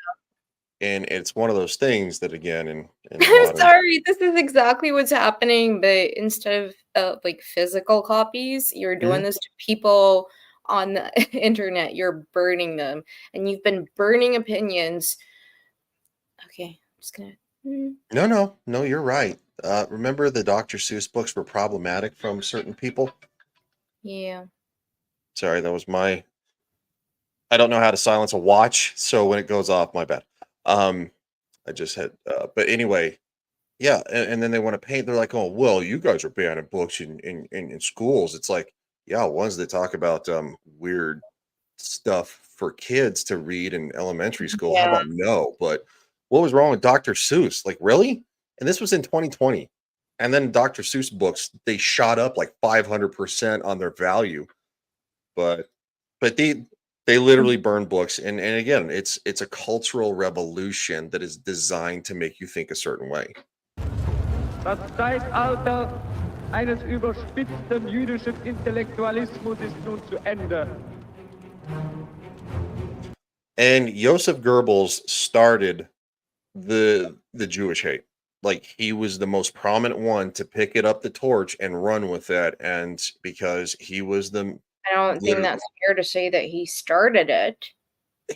it's one of those things that again in I'm sorry, this is exactly what's happening, but instead of like physical copies, you're doing this to people on the internet. You're burning them, and you've been burning opinions. Okay, I'm just gonna. No, you're right. Remember the Dr. Seuss books were problematic from certain people? Yeah. Sorry, that was my. I don't know how to silence a watch, so when it goes off, my bad. I just had, but anyway, yeah, and then they want to paint. They're like, "Oh, well, you guys are banning books in schools." It's like, yeah, ones that talk about weird stuff for kids to read in elementary school. How about no? But what was wrong with Dr. Seuss? Like, really? And this was in 2020. And then Dr. Seuss books, they shot up like 500% on their value. But they literally burn books. And again, it's a cultural revolution that is designed to make you think a certain way. Das Zeitalter eines überspitzten jüdischen Intellektualismus ist nun zu Ende. And Joseph Goebbels started the Jewish hate. Like, he was the most prominent one to pick it up the torch and run with it. And because he was the I don't think that's fair to say that he started it.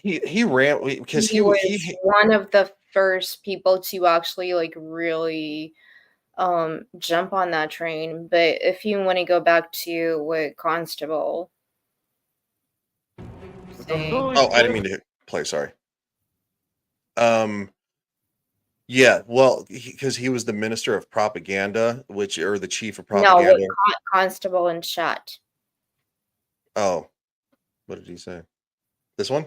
He ran because he was one of the first people to actually like really jump on that train. But if you want to go back to what Constable saying, oh, I didn't mean to hit play, sorry. Yeah, well, because he was the minister of propaganda, or the chief of propaganda. No, Constable in chat. Oh, what did he say? This one?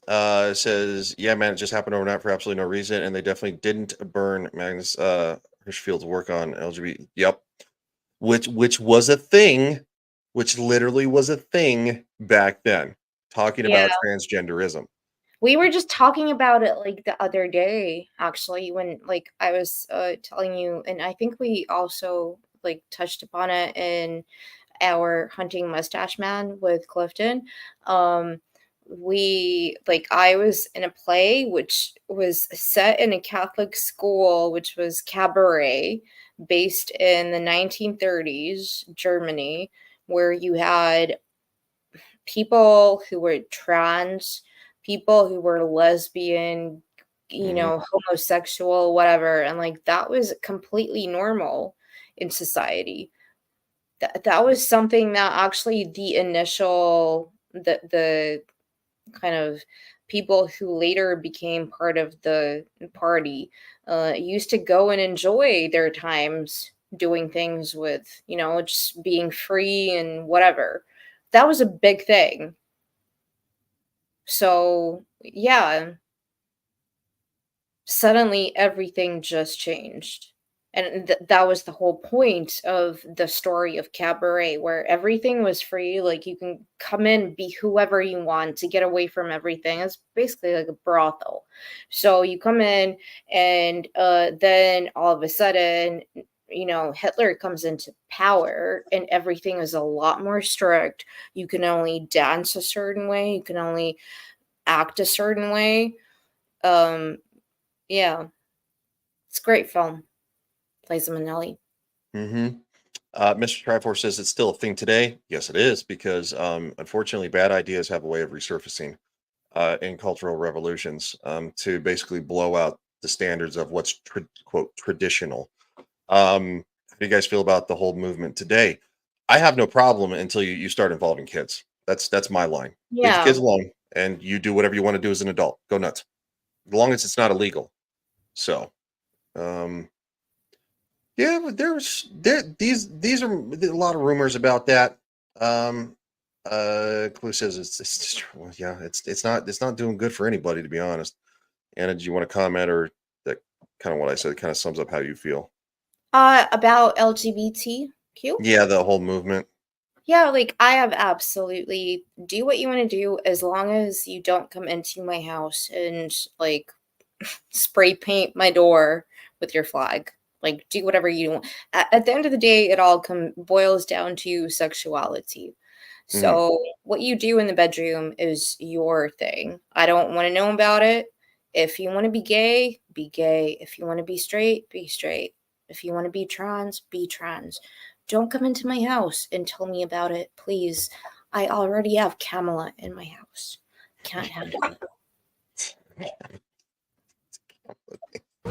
Says, yeah, man, it just happened overnight for absolutely no reason, and they definitely didn't burn Magnus Hirschfield's work on LGBT. Yep. Which was a thing, which literally was a thing back then, talking Yeah. about transgenderism. We were just talking about it like the other day, actually, when like I was telling you, and I think we also like touched upon it in our Hunting Mustache Man with Clifton. I was in a play which was set in a Catholic school, which was Cabaret, based in the 1930s Germany, where you had people who were trans, people who were lesbian, homosexual, whatever, and like that was completely normal in society. That was something that actually the kind of people who later became part of the party used to go and enjoy their times doing things with, just being free and whatever. That was a big thing. So, yeah, suddenly everything just changed. And that was the whole point of the story of Cabaret, where everything was free. Like, you can come in, be whoever you want to get away from everything. It's basically like a brothel. So you come in, and then all of a sudden, Hitler comes into power, and everything is a lot more strict. You can only dance a certain way. You can only act a certain way. Yeah, it's a great film. Liza Minnelli. Mr. Triforce says it's still a thing today. Yes, it is, because unfortunately, bad ideas have a way of resurfacing in cultural revolutions to basically blow out the standards of what's quote traditional. How do you guys feel about the whole movement today? I have no problem until you start involving kids. That's my line. Leave the kids Yeah. alone, and you do whatever you want to do as an adult. Go nuts, as long as it's not illegal. So, yeah, but these are a lot of rumors about that. Clue says it's well, yeah, it's not doing good for anybody, to be honest. Anna, do you want to comment, or that kind of what I said kind of sums up how you feel? About LGBTQ? Yeah, the whole movement. Yeah, like I have absolutely do what you want to do as long as you don't come into my house and like spray paint my door with your flag. Like do whatever you want. At the end of the day, it all boils down to sexuality. So what you do in the bedroom is your thing. I don't want to know about it. If you want to be gay, be gay. If you want to be straight, be straight. If you want to be trans, be trans. Don't come into my house and tell me about it, please. I already have Camelot in my house. Can't handle it.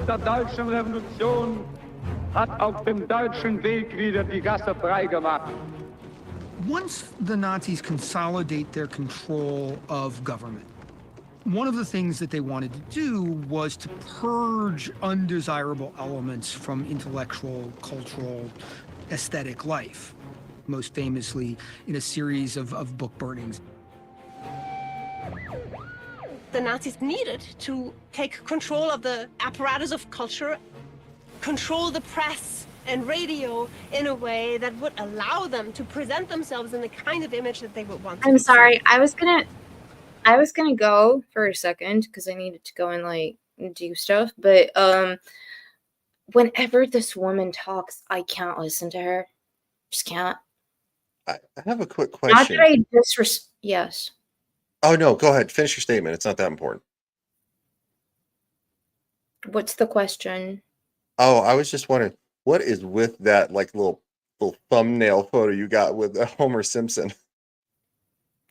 Der deutschen Revolution hat auf dem deutschen Weg wieder die Gasse frei gemacht. Once the Nazis consolidate their control of government, one of the things that they wanted to do was to purge undesirable elements from intellectual, cultural, aesthetic life, most famously in a series of book burnings. The Nazis needed to take control of the apparatus of culture, control the press and radio in a way that would allow them to present themselves in the kind of image that they would want to I'm be sorry. I was gonna go for a second because I needed to go and like do stuff, but whenever this woman talks, I can't listen to her. Just can't. I have a quick Not question. that I yes. Oh no, go ahead. Finish your statement. It's not that important. What's the question? Oh, I was just wondering, what is with that like little thumbnail photo you got with Homer Simpson?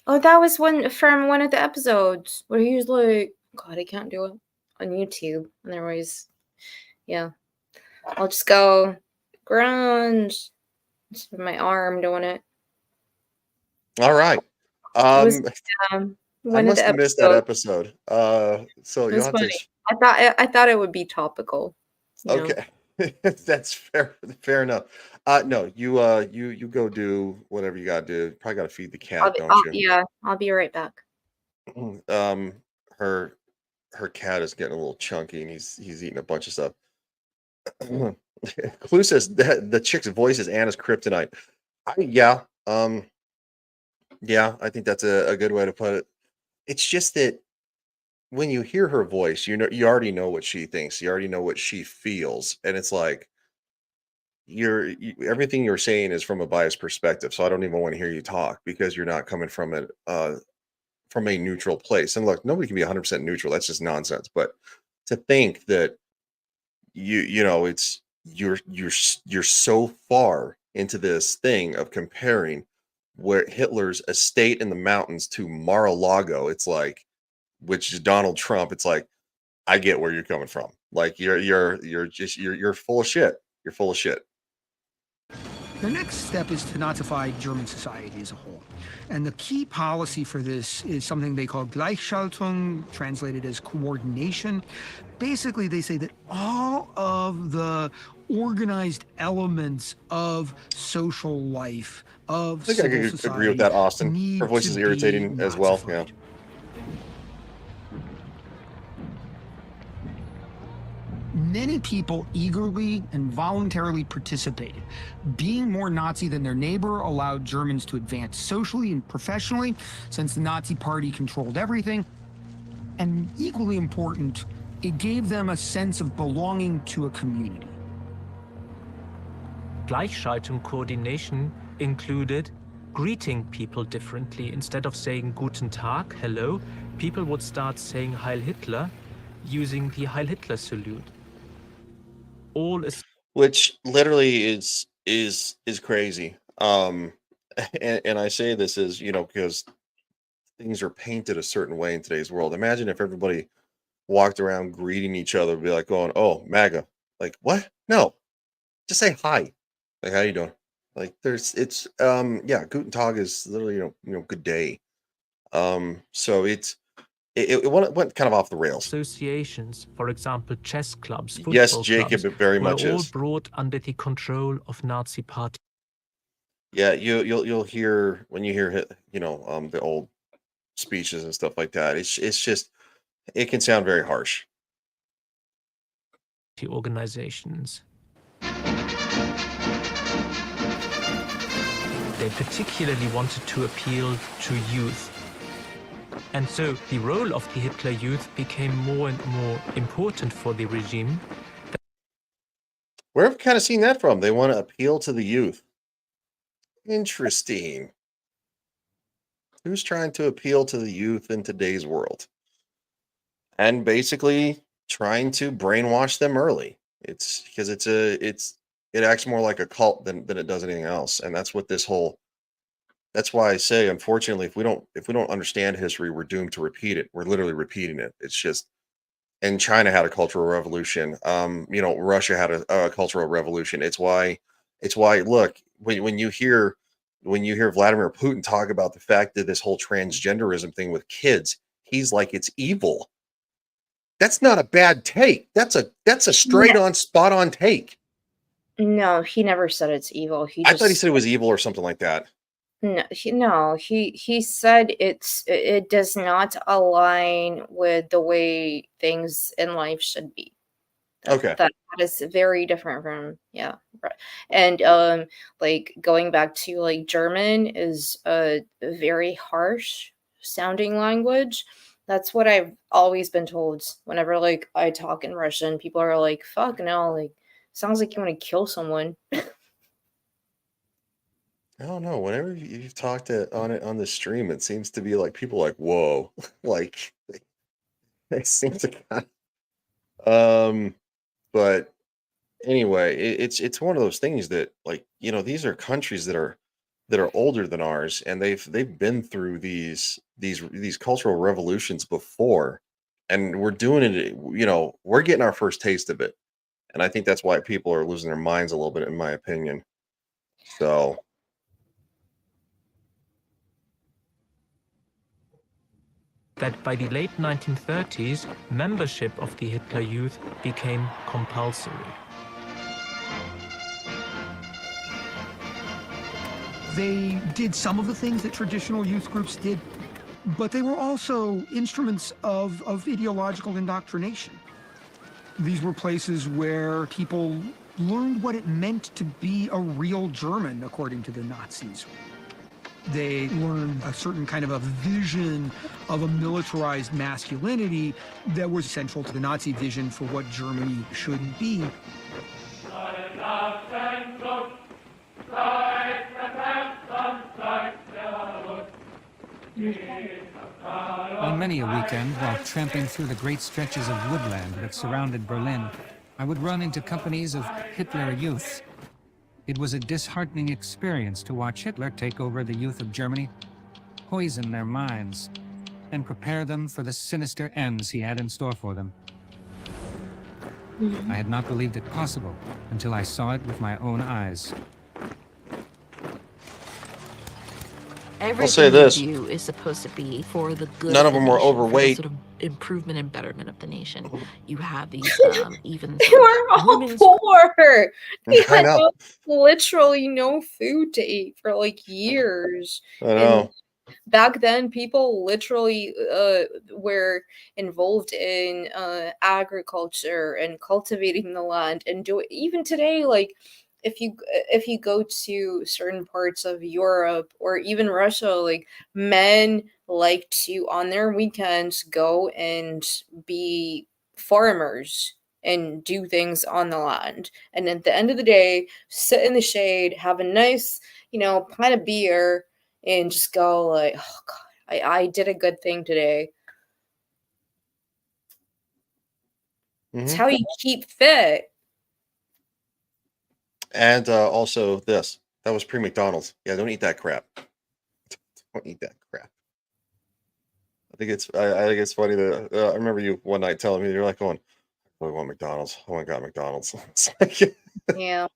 Oh, that was one from one of the episodes where he was like, God, I can't do it on YouTube. And there was, yeah. I'll just go grunge. Just with my arm doing it. All right. It was I one of must the have missed that episodes. episode. So It you'll was have funny. to. I thought it would be topical. You know? Okay. That's fair enough. No, you go do whatever you gotta do. Probably gotta feed the cat, don't you? Yeah, I'll be right back. Her cat is getting a little chunky and he's eating a bunch of stuff. Clue says the chick's voice is Anna's kryptonite. Yeah, yeah, I think that's a good way to put it. It's just that when you hear her voice, you already know what she thinks. You already know what she feels, and it's like everything you're saying is from a biased perspective. So I don't even want to hear you talk because you're not coming from a neutral place. And look, nobody can be 100% neutral. That's just nonsense. But to think that it's you're so far into this thing of comparing where Hitler's estate in the mountains to Mar-a-Lago, it's like, which is Donald Trump. It's like, I get where you're coming from. Like you're full of shit. You're full of shit. The next step is to Nazify German society as a whole. And the key policy for this is something they call Gleichschaltung, translated as coordination. Basically, they say that all of the organized elements of social life, of I think I civil could society, agree with that, Austin. need Her voice to is be irritating as well. Yeah. Nazified. Many people eagerly and voluntarily participated. Being more Nazi than their neighbor allowed Germans to advance socially and professionally, since the Nazi Party controlled everything. And equally important, it gave them a sense of belonging to a community. Gleichschaltung coordination included greeting people differently. Instead of saying Guten Tag, hello, people would start saying Heil Hitler using the Heil Hitler salute. Which literally is crazy. And I say this is, because things are painted a certain way in today's world. Imagine if everybody walked around greeting each other, be like going, "Oh, MAGA." Like, what? No. Just say hi. Like, how you doing? Like yeah, Guten Tag is literally, good day. So it went kind of off the rails. Associations, for example, chess clubs, football Yes, Jacob, clubs, it very were much all is. brought under the control of Nazi party. Yeah, you'll hear when you hear the old speeches and stuff like that. It's just it can sound very harsh. Organizations. They particularly wanted to appeal to youth. And so the role of the Hitler Youth became more and more important for the regime. Where have we kind of seen that from? They want to appeal to the youth. Interesting. Who's trying to appeal to the youth in today's world? And basically trying to brainwash them early. It's because it acts more like a cult than it does anything else. And that's what that's why I say, unfortunately, if we don't understand history, we're doomed to repeat it. We're literally repeating it. It's just, and China had a cultural revolution. Russia had a cultural revolution. It's why look, when you hear Vladimir Putin talk about the fact that this whole transgenderism thing with kids, he's like, it's evil. That's not a bad take. That's a straight on, spot on take. No, he never said it's evil. I thought he said it was evil or something like that. No, he said it does not align with the way things in life should be. Okay. That is very different from, yeah, right. And like going back to like German is a very harsh sounding language. That's what I've always been told whenever like I talk in Russian. People are like, "Fuck no, like sounds like you want to kill someone." I don't know. Whenever you've talked on the stream, it seems to be like people like, whoa, like they seem to kind of, but anyway, it's one of those things that, like, these are countries that are older than ours, and they've been through these cultural revolutions before, and we're doing it. We're getting our first taste of it, and I think that's why people are losing their minds a little bit, in my opinion. So. That by the late 1930s, membership of the Hitler Youth became compulsory. They did some of the things that traditional youth groups did, but they were also instruments of ideological indoctrination. These were places where people learned what it meant to be a real German, according to the Nazis. They learned a certain kind of a vision of a militarized masculinity that was central to the Nazi vision for what Germany should be. On many a weekend, while tramping through the great stretches of woodland that surrounded Berlin, I would run into companies of Hitler Youth. It was a disheartening experience to watch Hitler take over the youth of Germany, poison their minds, and prepare them for the sinister ends he had in store for them. I had not believed it possible until I saw it with my own eyes. I'll say this. Everything you do is supposed to be for the good. None of of the them were nation, for the overweight. sort of improvement and betterment of the nation. You have these even They were all women's poor. They I had know. literally no food to eat for like years. I know. Back then, people literally were involved in agriculture and cultivating the land and do it. Even today, like if you go to certain parts of Europe or even Russia, like men like to on their weekends go and be farmers and do things on the land. And at the end of the day, sit in the shade, have a nice, pint of beer, and just go like, oh God, I did a good thing today. It's how you keep fit. And also this. That was pre-McDonald's. Yeah, don't eat that crap. Don't eat that crap. I think it's funny that I remember you one night telling me, you're like going, I really want McDonald's. Oh my God, McDonald's. It's like, Yeah.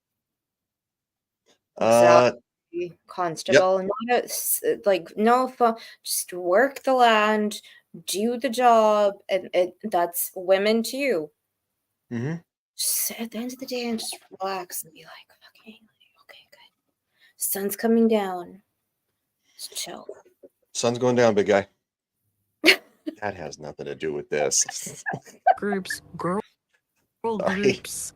uh, Exactly. Constable. No fun. Just work the land, do the job, and that's women too. mhm. Just at the end of the day and just relax and be like, okay, good. Sun's coming down. Just chill. Sun's going down, big guy. That has nothing to do with this. groups, girl Sorry. groups.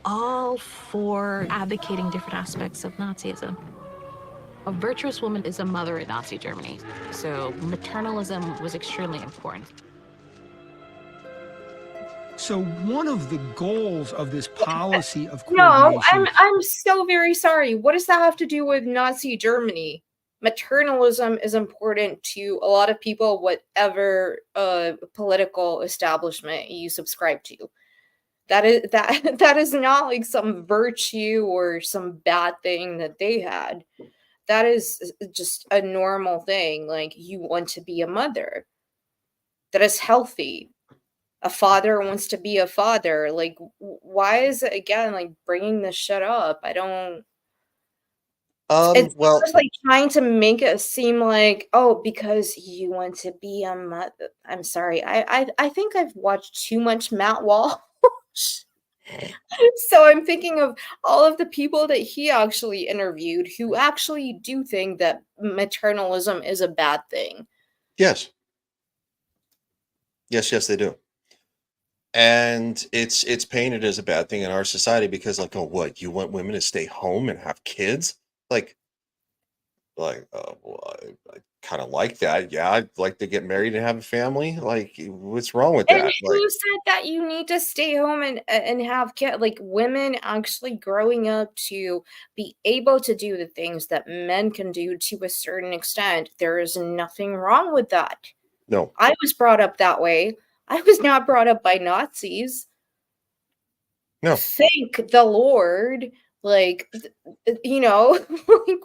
All for advocating different aspects of Nazism. A virtuous woman is a mother in Nazi Germany, so maternalism was extremely important. So one of the goals of this policy of No, coordination... I'm so very sorry. What does that have to do with Nazi Germany? Maternalism is important to a lot of people, whatever political establishment you subscribe to. That is not like some virtue or some bad thing that they had. That is just a normal thing. Like, you want to be a mother. That is healthy. A father wants to be a father. Like, why is it, again, like, bringing this shit up? I don't... It's Well, just like trying to make it seem like, oh, because you want to be a mother. I'm sorry. I think I've watched too much Matt Walsh. So I'm thinking of all of the people that he actually interviewed who actually do think that maternalism is a bad thing. yes. Yes, they do. And it's painted as a bad thing in our society because, like, oh, what, you want women to stay home and have kids? Like, well, I kind of like that. Yeah, I'd like to get married and have a family. Like, what's wrong with And that? Like, who said that you need to stay home and have kids? Like, women actually growing up to be able to do the things that men can do to a certain extent. There is nothing wrong with that. no. I was brought up that way. I was not brought up by Nazis. No. Thank the Lord. Like, like,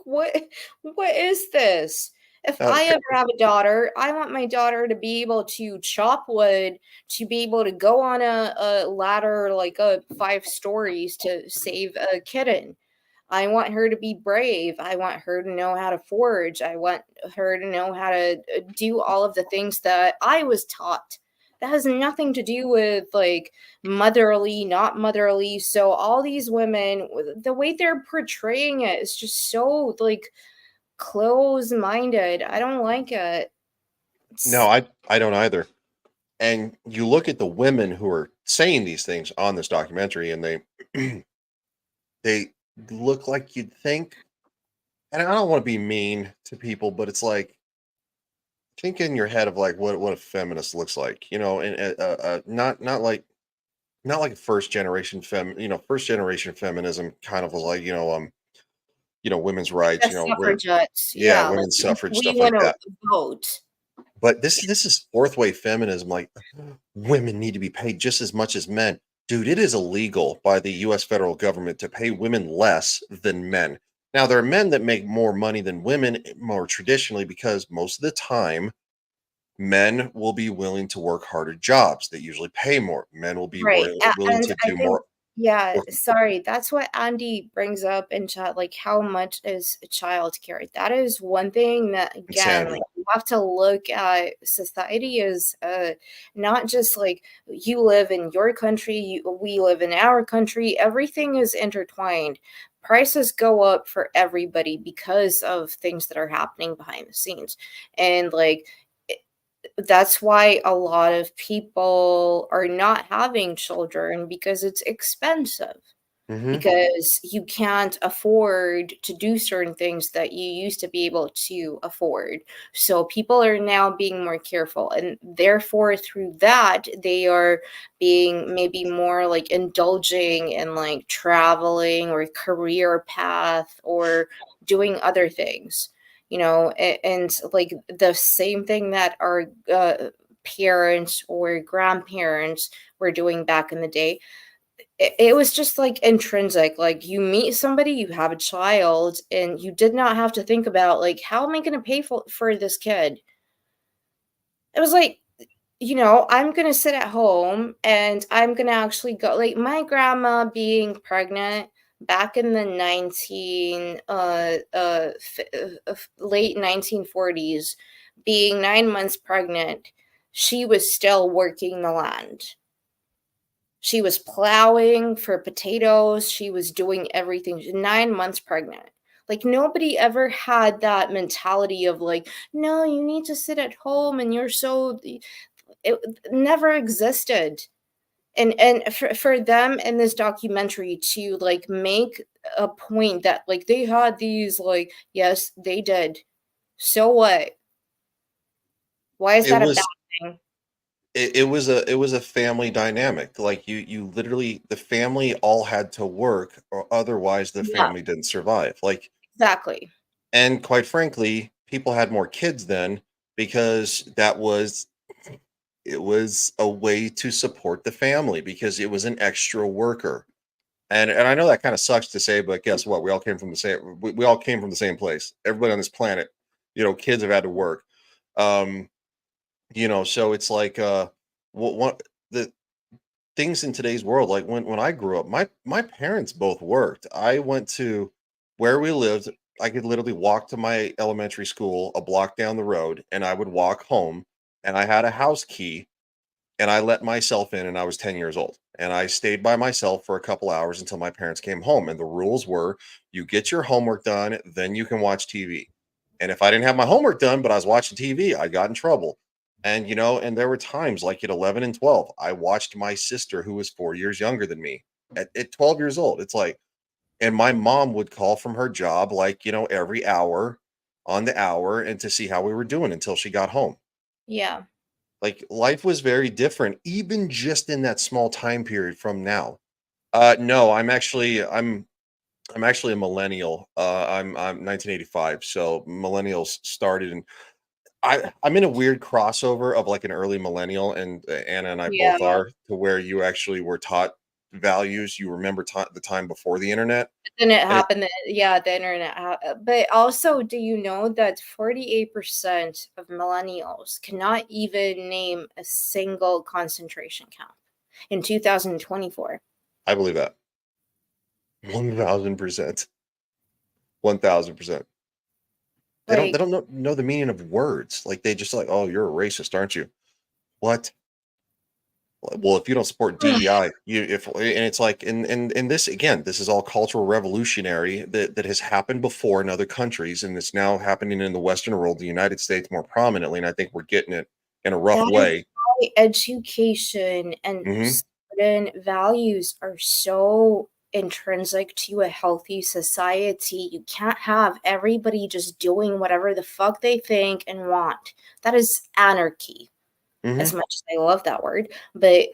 what is this? If I ever have a daughter, I want my daughter to be able to chop wood, to be able to go on a ladder like 5 stories to save a kitten. I want her to be brave. I want her to know how to forge. I want her to know how to do all of the things that I was taught. That has nothing to do with like motherly, not motherly. So all these women, the way they're portraying it is just so like close-minded. I don't like it. No, I don't either. And you look at the women who are saying these things on this documentary, and they look like you'd think. And I don't want to be mean to people, but it's like think in your head of like what a feminist looks like, and not like a first generation first generation feminism kind of was like, women's rights, The suffragettes, yeah, yeah, like women's suffrage, we stuff want like to that. vote. But this is fourth wave feminism, like women need to be paid just as much as men. Dude, it is illegal by the US federal government to pay women less than men. Now, there are men that make more money than women more traditionally because most of the time men will be willing to work harder jobs that usually pay more. Men will be Right, willing and to I do think more yeah, work. sorry, that's what Andy brings up in chat, like, how much is childcare? That is one thing that, again, Insanity. like, you have to look at society as, not just, like, you live in your country, we live in our country, everything is intertwined. Prices go up for everybody because of things that are happening behind the scenes, and, like, that's why a lot of people are not having children because it's expensive. Mhm. Because you can't afford to do certain things that you used to be able to afford. So people are now being more careful, and therefore through that they are being maybe more like indulging in like traveling or career path or doing other things, and like the same thing that our parents or grandparents were doing back in the day. It was just like intrinsic. Like you meet somebody, you have a child, and you did not have to think about like, how am I going to pay for this kid? It was like, I'm going to sit at home and I'm going to actually go. Like my grandma being pregnant back in the late 1940s, being 9 months pregnant, she was still working the land. She was plowing for potatoes, she was doing everything. 9 months pregnant. Like, nobody ever had that mentality of, like, "No, you need to sit at home and you're so" it never existed. And for them in this documentary to, like, make a point that, like, they had these, like yes, they did. So what? Why is It that a bad was thing? it was a family dynamic. Like you literally the family all had to work or otherwise the Yeah. family didn't survive. Like Exactly. and quite frankly, people had more kids then because it was a way to support the family because it was an extra worker. And I know that kind of sucks to say, but guess what? We all came from the same place. Everybody on this planet, kids have had to work. Um, so it's like what the things in today's world, like when I grew up, my parents both worked. I went to where we lived. I could literally walk to my elementary school a block down the road, and I would walk home, and I had a house key, and I let myself in, and I was 10 years old. And I stayed by myself for a couple hours until my parents came home. And the rules were you get your homework done, then you can watch TV. And if I didn't have my homework done, but I was watching TV, I got in trouble. And there were times like at 11 and 12, I watched my sister, who was 4 years younger than me, at 12 years old. It's like, and my mom would call from her job, like, every hour on the hour and to see how we were doing until she got home. Yeah. Like life was very different, even just in that small time period from now. No, I'm actually a millennial. I'm 1985, so millennials started, and I'm in a weird crossover of like an early millennial, and Anna and I Yeah. both are, to where you actually were taught values. You remember the time before the internet, Then it and happened that yeah, the internet but also, do you know that 48% of millennials cannot even name a single concentration camp in 2024? I believe that 1000%, 1000%. They Like don't know the meaning of words. Like they just like, oh, you're a racist, aren't you? What? Well, if you don't support DEI, and it's like, and this again, this is all cultural revolutionary that has happened before in other countries, and it's now happening in the Western world, the United States more prominently, and I think we're getting it in a rough that is way. why education and certain values are so intrinsic to a healthy society. You can't have everybody just doing whatever the fuck they think and want. That is anarchy. As much as I love that word, but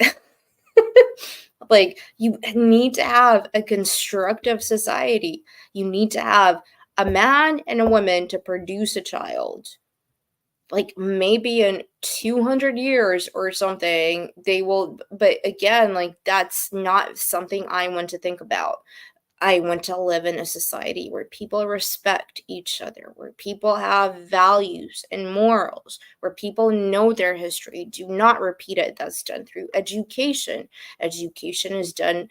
like, you need to have a constructive society. You need to have a man and a woman to produce a child. Like, maybe in 200 years or something, they will, but again, like, that's not something I want to think about. I want to live in a society where people respect each other, where people have values and morals, where people know their history, do not repeat it. That's done through education. Education is done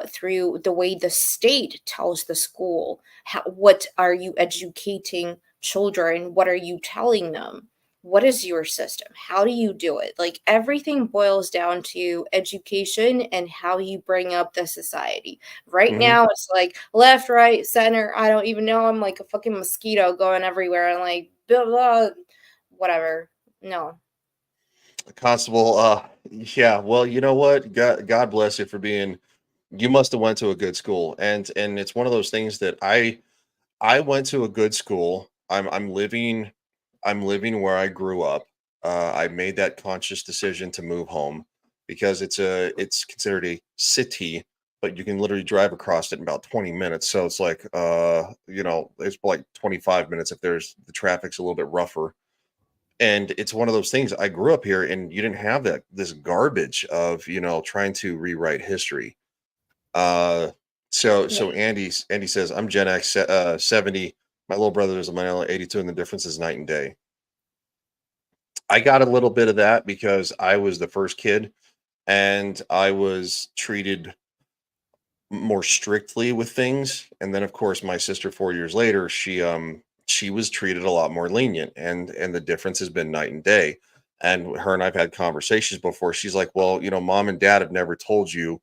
through the way the state tells the school, what are you educating children? What are you telling them? What is your system? How do you do it? Like, everything boils down to education and how you bring up the society. Right now, it's like left, right, center. I don't even know. I'm like a fucking mosquito going everywhere and like blah, blah, whatever. No. Constable, yeah, well, you know what? God bless you for being. You must have went to a good school, and it's one of those things that I went to a good school. I'm living where I grew up. I made that conscious decision to move home because it's considered a city, but you can literally drive across it in about 20 minutes. So it's like it's like 25 minutes if the traffic's a little bit rougher. And it's one of those things. I grew up here and you didn't have this garbage of, trying to rewrite history. So Andy says, I'm Gen X 70. My little brother is a millennial 82, and the difference is night and day. I got a little bit of that because I was the first kid and I was treated more strictly with things. And then of course my sister 4 years later, she was treated a lot more lenient, and the difference has been night and day. And her and I've had conversations before. She's like, well, mom and dad have never told you,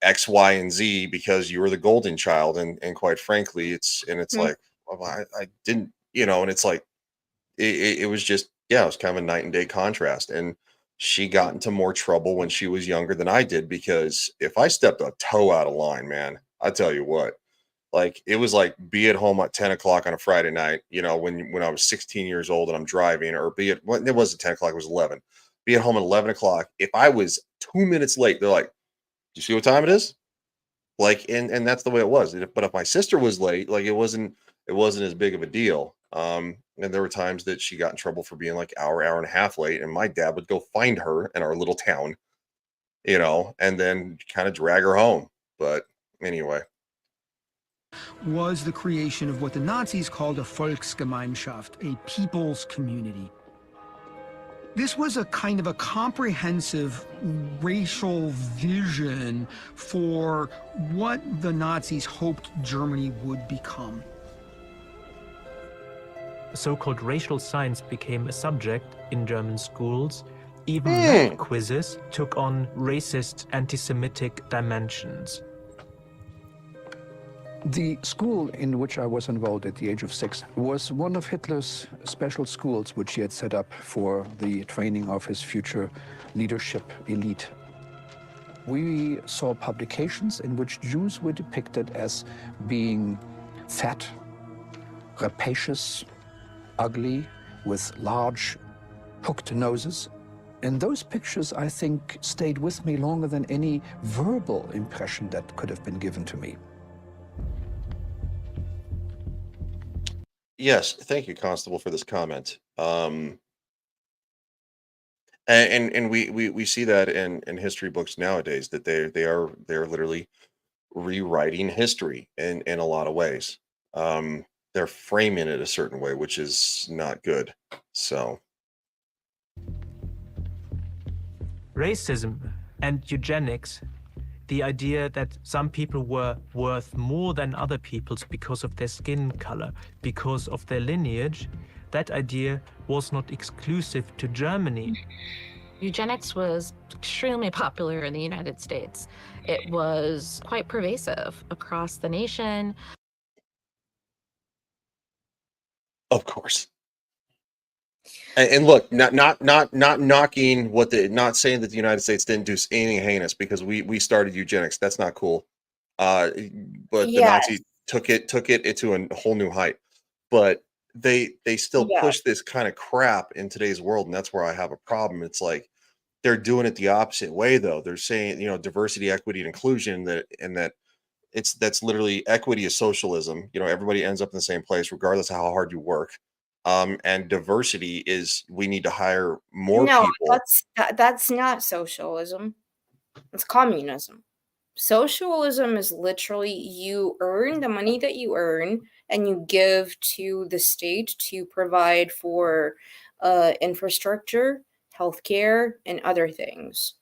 X, Y, and Z because you were the golden child. And quite frankly, it's like, well, I didn't, and it's like, it was just, yeah, it was kind of a night and day contrast. And she got into more trouble when she was younger than I did, because if I stepped a toe out of line, man, I tell you what, like, it was like, be at home at 10 o'clock on a Friday night, when I was 16 years old and I'm driving, or be it, well, it wasn't 10 o'clock, it was 11. Be at home at 11 o'clock. If I was 2 minutes late, they're like, do you see what time it is? Like, and that's the way it was. But if my sister was late, like, it wasn't as big of a deal. And there were times that she got in trouble for being like hour and a half late, and my dad would go find her in our little town, and then kind of drag her home. But anyway, was the creation of what the Nazis called a Volksgemeinschaft, a people's community. This was a kind of a comprehensive racial vision for what the Nazis hoped Germany would become. So-called racial science became a subject in German schools. Even math quizzes took on racist, anti-Semitic dimensions. The school in which I was enrolled at the age of 6 was one of Hitler's special schools which he had set up for the training of his future leadership elite. We saw publications in which Jews were depicted as being fat, rapacious, ugly, with large hooked noses. And those pictures, I think, stayed with me longer than any verbal impression that could have been given to me. yes, thank you, Constable, for this comment. And we see that in history books nowadays, that they're literally rewriting history in a lot of ways. They're framing it a certain way, which is not good. So Racism and eugenics, the idea that some people were worth more than other peoples because of their skin color, because of their lineage, that idea was not exclusive to Germany. Eugenics was extremely popular in the United States. It was quite pervasive across the nation. of course. And look, not knocking what not saying that the United States didn't do anything heinous, because we started eugenics. That's not cool. But the Yes. Nazi took it into a whole new height. But they still Yeah. push this kind of crap in today's world, and that's where I have a problem. It's like they're doing it the opposite way, though. They're saying, diversity, equity, and inclusion, that that's literally equity is socialism. Everybody ends up in the same place regardless of how hard you work. And diversity is we need to hire more No, people. that's not socialism. It's communism. Socialism is literally you earn the money that you earn and you give to the state to provide for infrastructure, healthcare, and other things.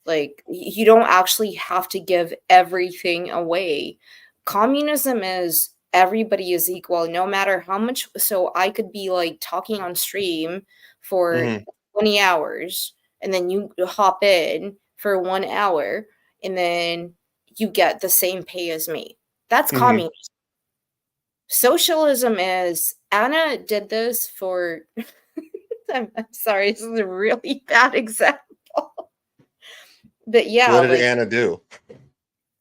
Like, you don't actually have to give everything away. Communism is everybody is equal, no matter how much. So I could be like talking on stream for Mhm. 20 hours, and then you hop in for 1 hour, and then you get the same pay as me. That's Mhm. communism. Socialism is Anna did this for I'm sorry, this is a really bad example. But yeah, What did like Anna do?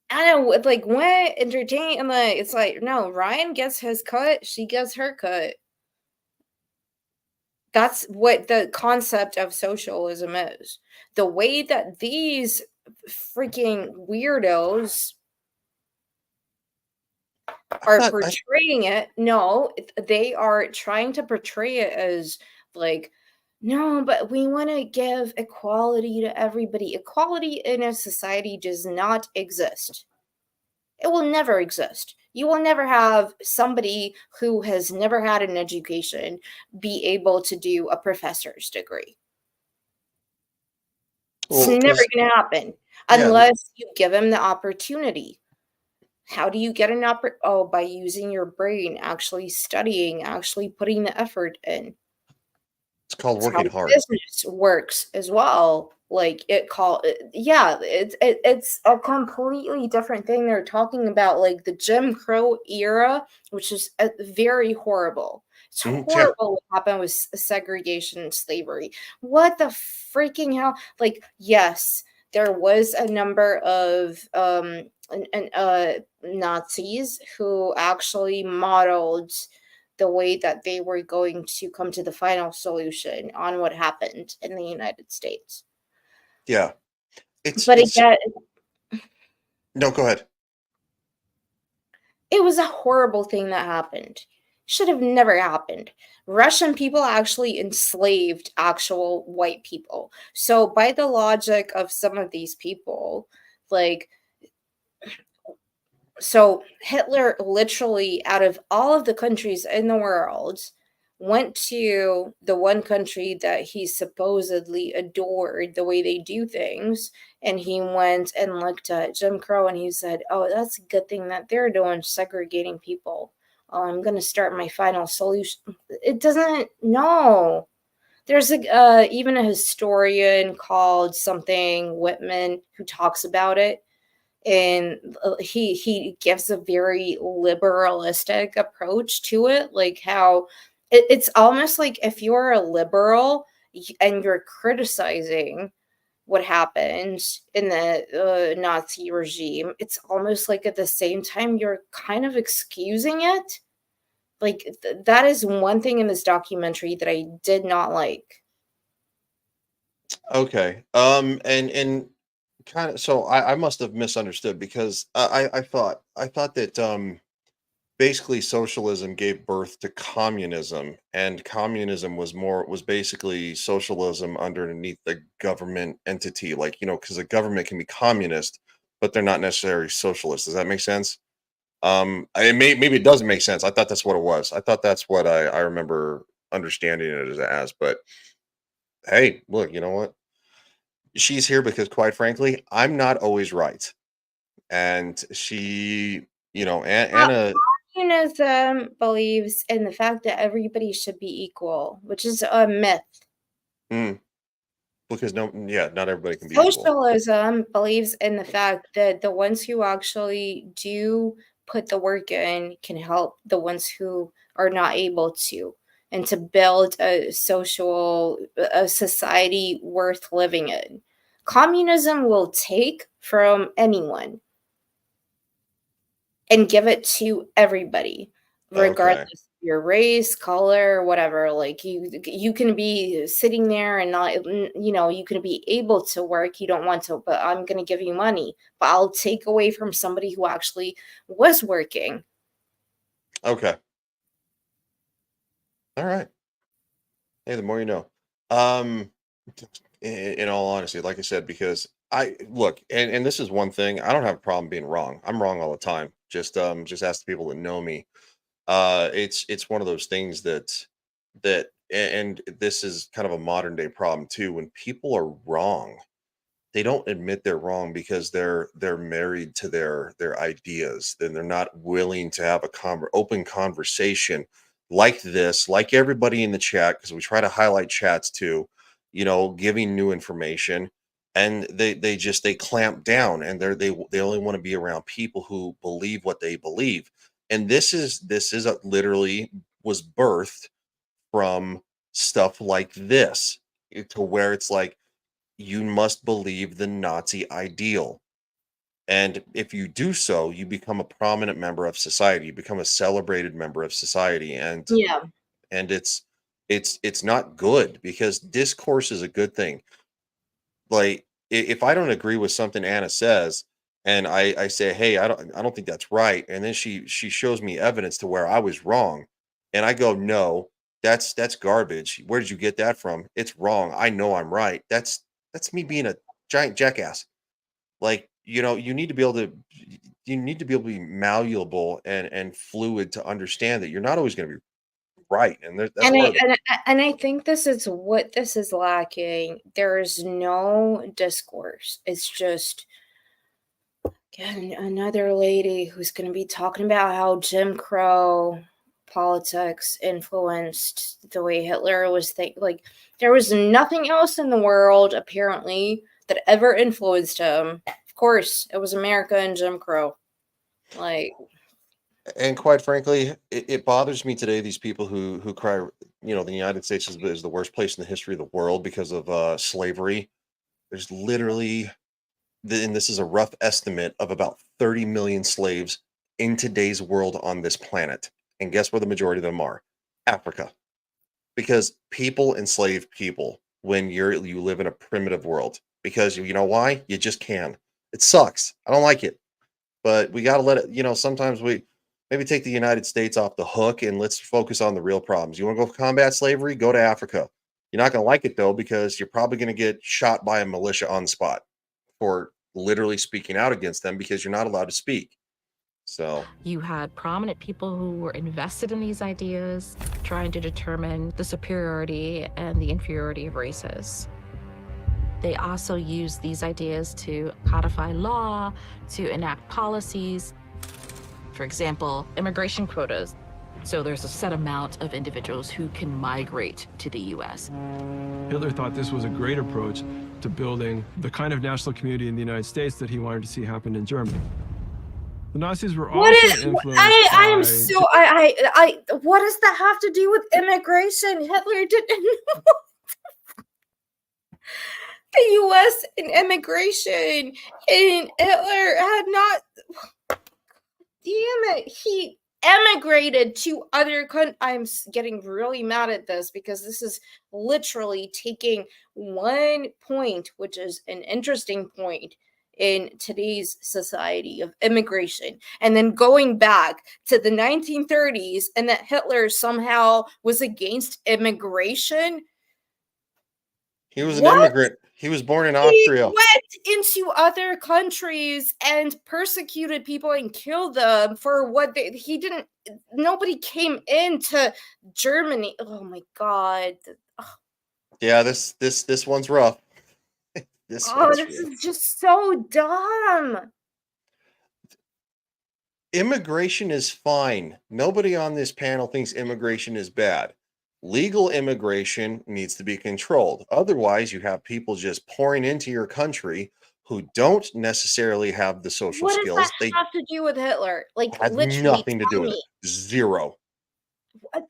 I don't know, like when entertain like it's like no, Ryan gets his cut, she gets her cut. That's what the concept of socialism is. The way that these freaking weirdos are I portraying it, no, they are trying to portray it as like, no, but we want to give equality to everybody. Equality in a society does not exist. It will never exist. You will never have somebody who has never had an education be able to do a professor's degree. It's Well, never 'cause going to happen yeah, unless you give them the opportunity. How do you get an oh, by using your brain, actually studying, actually putting the effort in. it's called It's how working hard. business works as well. Like yeah, it's a completely different thing. They're talking about like the Jim Crow era, which is very horrible. It's Yeah. horrible what happened with segregation and slavery. What the freaking hell? Like, yes, there was a number of Nazis who actually modeled the way that they were going to come to the final solution on what happened in the United States. Yeah. It's But it's again, No, go ahead. it was a horrible thing that happened. Should have never happened. Russian people actually enslaved actual white people. So by the logic of some of these people, like so Hitler literally out of all of the countries in the world went to the one country that he supposedly adored the way they do things, and he went and looked at Jim Crow and he said, oh, that's a good thing that they're doing, segregating people. Oh, I'm going to start my final solution. It doesn't, no. There's even a historian called something Whitman who talks about it, and he gives a very liberalistic approach to it, like how it's almost like if you're a liberal and you're criticizing what happened in the Nazi regime, it's almost like at the same time you're kind of excusing it. Like that is one thing in this documentary that I did not like. Okay. And kind of, so I must have misunderstood, because I thought that basically socialism gave birth to communism, and communism was basically socialism underneath the government entity, like, because a government can be communist, but they're not necessarily socialist. Does that make sense? Maybe it doesn't make sense. I thought that's what it was. I thought that's what I remember understanding it as. But hey, look, you know what? She's here because, quite frankly, I'm not always right. And she, Anna. Communism believes in the fact that everybody should be equal, which is a myth. Mm, because yeah, not everybody can be equal. Socialism believes in the fact that the ones who actually do put the work in can help the ones who are not able to. and to build a society worth living in. Communism will take from anyone and give it to everybody, regardless Okay. of your race, color, whatever. Like you can be sitting there and not, you can be able to work. You don't want to, but I'm going to give you money, but I'll take away from somebody who actually was working. Okay. All right. Hey, the more you know. Um, in all honesty, like I said, because I look, and this is one thing, I don't have a problem being wrong. I'm wrong all the time. Just ask the people that know me. It's one of those things and this is kind of a modern day problem too. When people are wrong, they don't admit they're wrong because they're married to their ideas. Then they're not willing to have a open conversation like this, like everybody in the chat, because we try to highlight chats too, giving new information. And they clamp down, and they only want to be around people who believe what they believe. And this is literally was birthed from stuff like this, to where it's like, you must believe the Nazi ideal. And if you do so, you become a prominent member of society. You become a celebrated member of society. Yeah. And it's not good, because discourse is a good thing. Like, if I don't agree with something Anna says, and I say, hey, I don't think that's right, and then she shows me evidence to where I was wrong, and I go, no, that's garbage. Where did you get that from? It's wrong. I know I'm right. That's me being a giant jackass. Like, you need to be able to be malleable and fluid to understand that you're not always going to be right, and that's And part I of it. and I and I think this is what this is lacking. There's no discourse. It's just, again, another lady who's going to be talking about how Jim Crow politics influenced the way Hitler was like, there was nothing else in the world apparently that ever influenced him. Of course, it was America and Jim Crow. Like, And quite frankly, it bothers me today, these people who cry, the United States is the worst place in the history of the world because of slavery. There's literally, and this is a rough estimate, of about 30 million slaves in today's world on this planet. And guess where the majority of them are? Africa. Because people enslave people when you live in a primitive world. Because you know why? You just can. It sucks. I don't like it. But we got to let it, sometimes we maybe take the United States off the hook, and let's focus on the real problems. You want to go combat slavery? Go to Africa. You're not going to like it, though, because you're probably going to get shot by a militia on the spot for literally speaking out against them, because you're not allowed to speak. So You had prominent people who were invested in these ideas, trying to determine the superiority and the inferiority of races. They also used these ideas to codify law, to enact policies. For example, immigration quotas. So there's a set amount of individuals who can migrate to the US. Hitler thought this was a great approach to building the kind of national community in the United States that he wanted to see happen in Germany. The Nazis were also influenced I am by... so what does that have to do with immigration? Hitler didn't the US and immigration, and Hitler had not, damn it, he emigrated to other countries. I'm getting really mad at this, because this is literally taking one point, which is an interesting point in today's society of immigration, and then going back to the 1930s, and that Hitler somehow was against immigration. he was an What? immigrant. He was born in He Austria. went into other countries and persecuted people and killed them for what he didn't. Nobody came into Germany. Oh my god. Yeah, this one's rough. This Oh, one's this rough. is just so dumb. Immigration is fine. Nobody on this panel thinks immigration is bad. Legal immigration needs to be controlled. Otherwise, you have people just pouring into your country who don't necessarily have the social What does skills. that They have to do with Hitler? Like, had literally, nothing to tell do with it. me. Zero. What?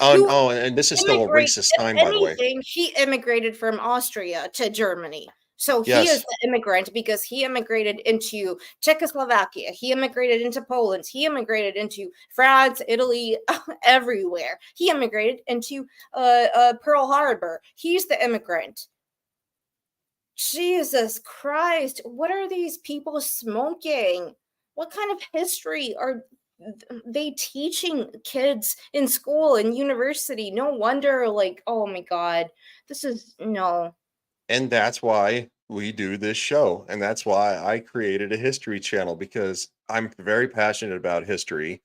Oh, and this is still a Immigrate, racist if time, by the way. anything, he immigrated from Austria to Germany. So he is Yes. the immigrant because he immigrated into Czechoslovakia. He immigrated into Poland. He immigrated into France, Italy, everywhere. He immigrated into Pearl Harbor. He's the immigrant. Jesus Christ. What are these people smoking? What kind of history are they teaching kids in school and university? No wonder, like, oh my God, this is no. And that's why we do this show. And that's why I created a history channel, because I'm very passionate about history.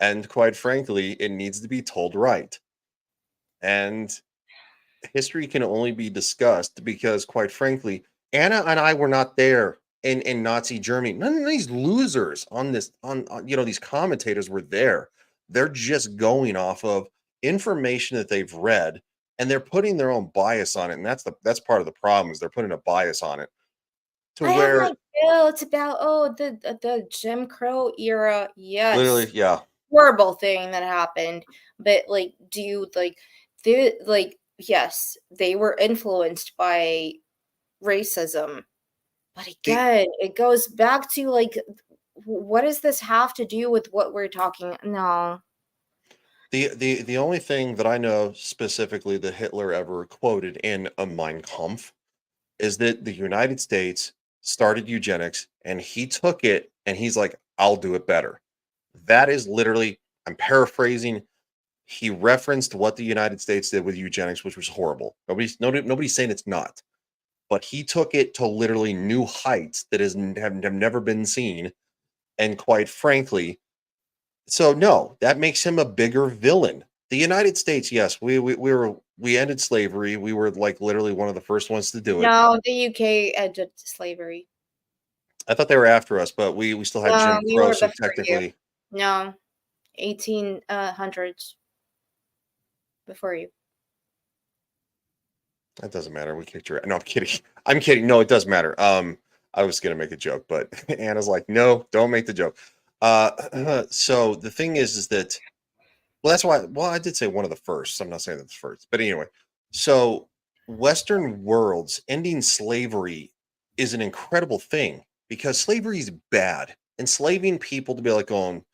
And quite frankly, it needs to be told right. And history can only be discussed because, quite frankly, Anna and I were not there in Nazi Germany. None of these losers on this, these commentators were there. They're just going off of information that they've read, and they're putting their own bias on it. And that's part of the problem, is they're putting a bias on it to I have where my guilt about the Jim Crow era. Yes, literally, yeah. horrible thing that happened. But like, dude, yes, they were influenced by racism. But again, it goes back to like, what does this have to do with what we're talking? No. The only thing that I know specifically that Hitler ever quoted in a Mein Kampf is that the United States started eugenics, and he took it and he's like, I'll do it better. That is literally, I'm paraphrasing. He referenced what the United States did with eugenics, which was horrible. Nobody's saying it's not. But he took it to literally new heights that have never been seen. And quite frankly, so no, that makes him a bigger villain. The United States, yes, we ended slavery. We were like literally one of the first ones to do it. No, the UK ended slavery. I thought they were after us, but we still had Jim we Crow, were so before you. technically. No, 1800s before you. That doesn't matter. We kicked your. No, I'm kidding. I'm kidding. No, it does matter. I was gonna make a joke, but Anna's like, no, don't make the joke. So the thing is that, well, that's why. Well, I did say one of the first. I'm not saying that's first, but anyway. So Western worlds ending slavery is an incredible thing, because slavery is bad. Enslaving people to be like going,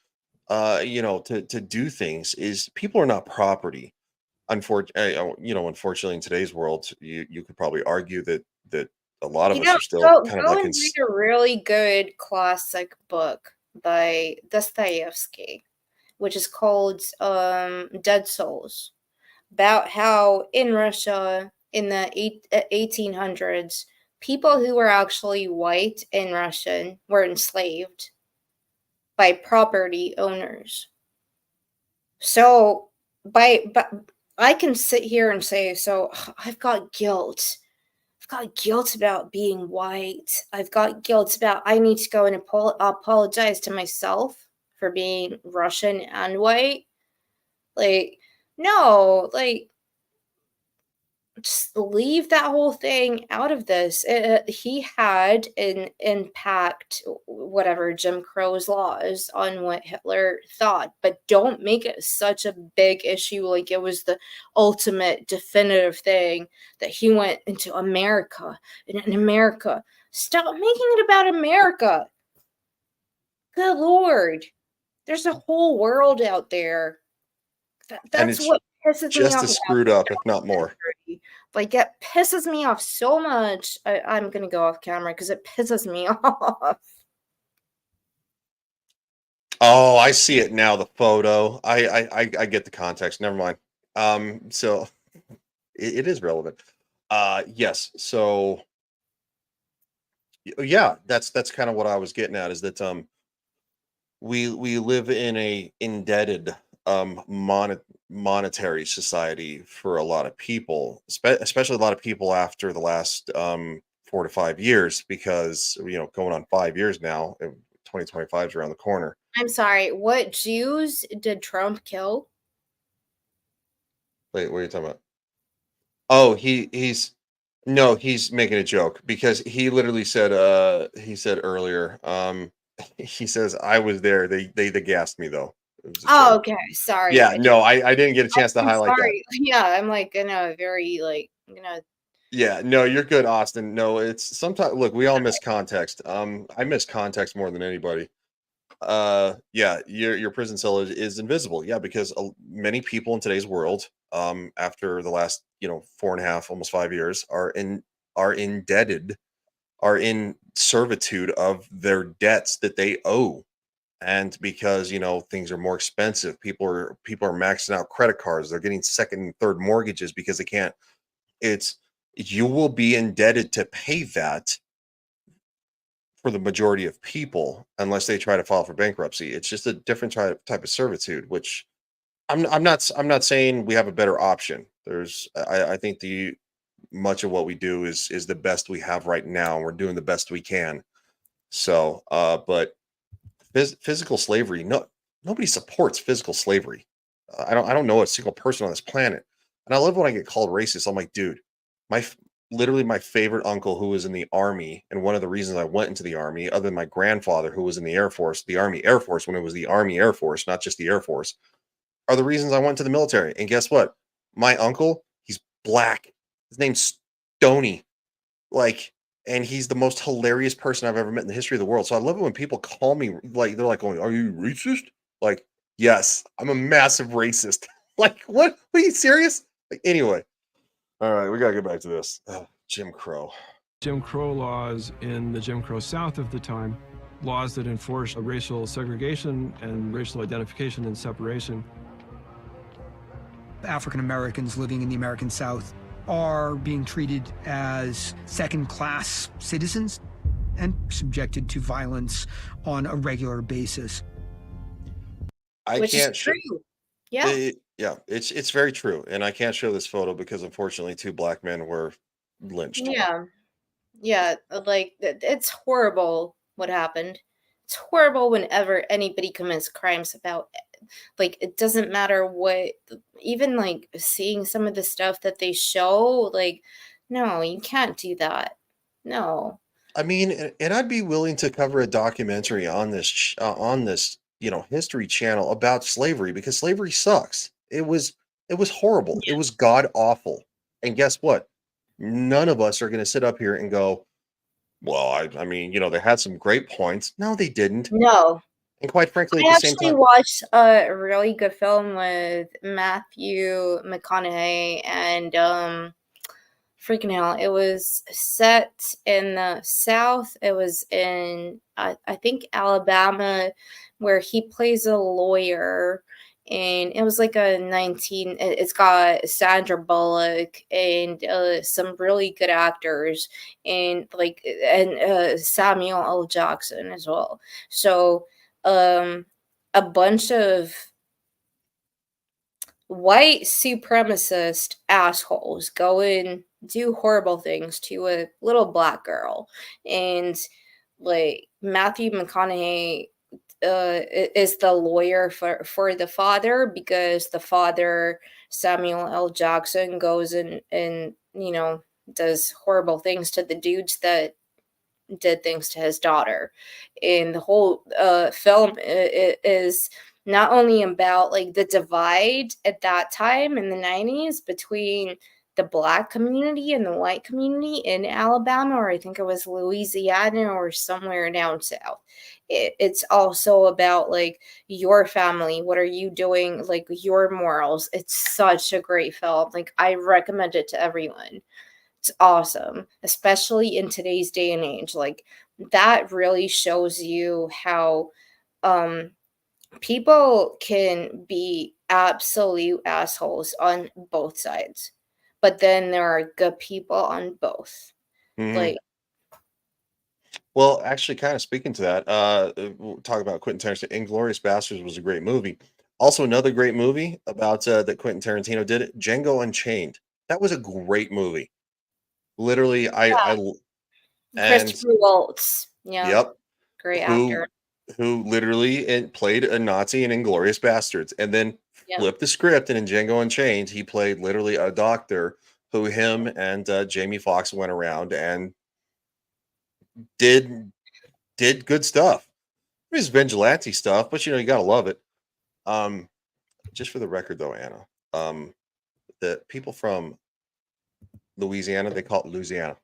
to do things, is people are not property. Unfortunately, in today's world, you could probably argue that a lot of us are still kind of go like and read a really good classic book by Dostoevsky, which is called Dead Souls, about how in Russia in the 1800s, people who were actually white and Russian were enslaved by property owners. So but I can sit here and say, so I've got guilt. I've got guilt about being white. I've got guilt about I need to go and apologize to myself for being Russian and white. Like, no, like, just leave that whole thing out of this. He had an impact, whatever, Jim Crow's laws on what Hitler thought, but don't make it such a big issue like it was the ultimate definitive thing that he went into America. And in America, stop making it about America. Good Lord. There's a whole world out there. That's what pisses me just off. as screwed up, if not more. Like, it pisses me off so much. I'm gonna go off camera because it pisses me off. Oh, I see it now. The photo. I get the context. Never mind. So it is relevant. Yes. So yeah, that's kind of what I was getting at, is that we live in a indebted monetary society for a lot of people, especially a lot of people after the last 4 to 5 years, because going on 5 years now. 2025 is around the corner. I'm sorry, what Jews did Trump kill? Wait, what are you talking about? Oh, he's making a joke, because he literally said he said earlier, he says, I was there, they gassed me though. It was a Oh, joke. okay. Sorry. Yeah, no, I didn't get a chance to I'm highlight that. sorry. Yeah, I'm like in a very like Yeah, no, you're good, Austin. No, it's sometimes look, we all miss context. I miss context more than anybody. Yeah, your prison cell is invisible. Yeah, because many people in today's world, after the last 4.5, almost 5 years, are indebted, are in servitude of their debts that they owe. And because things are more expensive, people are maxing out credit cards. They're getting second and third mortgages because they can't. It's You will be indebted to pay that for the majority of people unless they try to file for bankruptcy. It's just a different type of servitude, which I'm not saying we have a better option. I think the much of what we do is the best we have right now, and we're doing the best we can. So, but physical slavery, nobody supports physical slavery. I don't know a single person on this planet, and I love when I get called racist. I'm like, dude, my literally my favorite uncle who was in the army, and one of the reasons I went into the army, other than my grandfather who was in the Air Force, the Army Air Force, when it was the Army Air Force, not just the Air Force, are the reasons I went to the military. And guess what? My uncle, he's black. His name's Stony. Like, and he's the most hilarious person I've ever met in the history of the world. So I love it when people call me like they're like going, "Are you racist?" Like, yes, I'm a massive racist. Like, what? Are you serious? Like, anyway, all right, we gotta get back to this. Jim Crow. Jim Crow laws in the Jim Crow South of the time, laws that enforced racial segregation and racial identification and separation. African Americans living in the American South are being treated as second-class citizens and subjected to violence on a regular basis. Which is true. Yeah. Yeah, it's very true, and I can't show this photo because unfortunately 2 black men were lynched. Yeah. Yeah, like it's horrible what happened. It's horrible whenever anybody commits crimes about like it doesn't matter what, even like seeing some of the stuff that they show, like no, you can't do that. No. I mean, and I'd be willing to cover a documentary on this History Channel about slavery because slavery sucks. It was horrible. It was god awful. And guess what? None of us are going to sit up here and go, well, I mean, they had some great points. No, they didn't. No. And quite frankly, at I the same actually time, watched a really good film with Matthew McConaughey and freaking hell, it was set in the South. It was in I think Alabama, where he plays a lawyer, and it was like it's got Sandra Bullock and some really good actors, and Samuel L. Jackson as well. So a bunch of white supremacist assholes go and do horrible things to a little black girl, and like Matthew McConaughey is the lawyer for the father, because the father, Samuel L. Jackson, goes and does horrible things to the dudes that did things to his daughter. And the whole film is not only about like the divide at that time in the 90s between the black community and the white community in Alabama, or I think it was Louisiana or somewhere down south. It's also about like your family. What are you doing? Like your morals. It's such a great film. Like I recommend it to everyone. It's awesome, especially in today's day and age. Like that really shows you how people can be absolute assholes on both sides, but then there are good people on both. Mhm. Like, well, actually, kind of speaking to that, we'll talk about Quentin Tarantino. Inglorious Bastards was a great movie. Also, another great movie about that Quentin Tarantino did, Django Unchained. That was a great movie. Literally, and Christopher Waltz. Yeah. yep, Great who actor. literally played a Nazi in Inglorious Bastards, and then Yep. flipped the script, and in Django Unchained, he played literally a doctor who him and Jamie Foxx went around and did good stuff. It was vigilante stuff, but you gotta love it. Just for the record, though, Anna, the people from Louisiana, they call it Louisiana.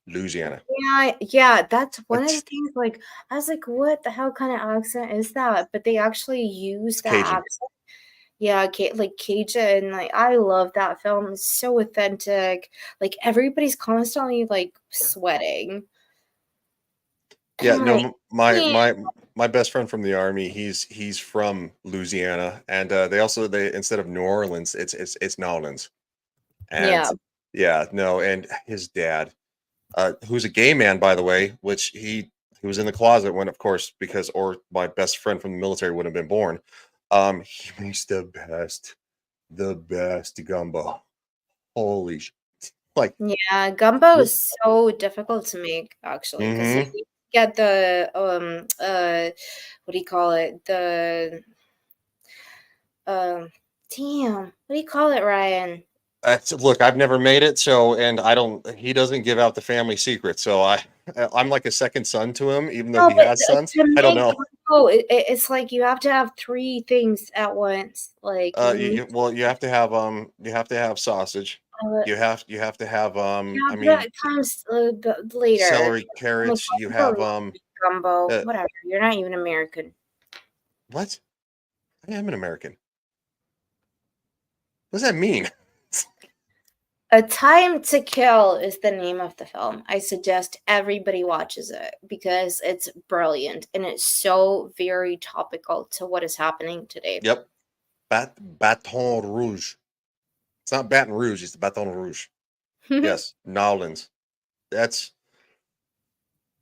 Louisiana. Yeah, that's one of the things. Like, I was like, what the hell kind of accent is that? But they actually use that Cajun. accent. Yeah, like Cajun. Like, I love that film. It's so authentic. Like, everybody's constantly like sweating. Yeah, And, no, like, my best friend from the army, he's from Louisiana, and they instead of New Orleans, it's New Orleans. And yeah. no, and his dad, who's a gay man, by the way, which he was in the closet when, of course, or my best friend from the military wouldn't have been born. He makes the best gumbo. Holy like Yeah, gumbo is so difficult to make, actually, because like, Mhm. you get the what do you call it? Damn, what do you call it, Ryan? Look, I've never made it, so and I don't. He doesn't give out the family secret, so I'm like a second son to him, even though No, he but has sons. to I don't make know. gumbo, it's like you have to have 3 things at once. Like, you need You have to have sausage. uh, You have to have yeah, I but mean that comes later. celery, I mean, carrots. You gumbo, have gumbo, uh, whatever. You're not even American. what? I am an American. What does that mean? A Time to Kill is the name of the film. I suggest everybody watches it because it's brilliant and it's so very topical to what is happening today. Yep. Baton Rouge. It's not Baton Rouge, it's Baton Rouge. Yes, Nowlands. That's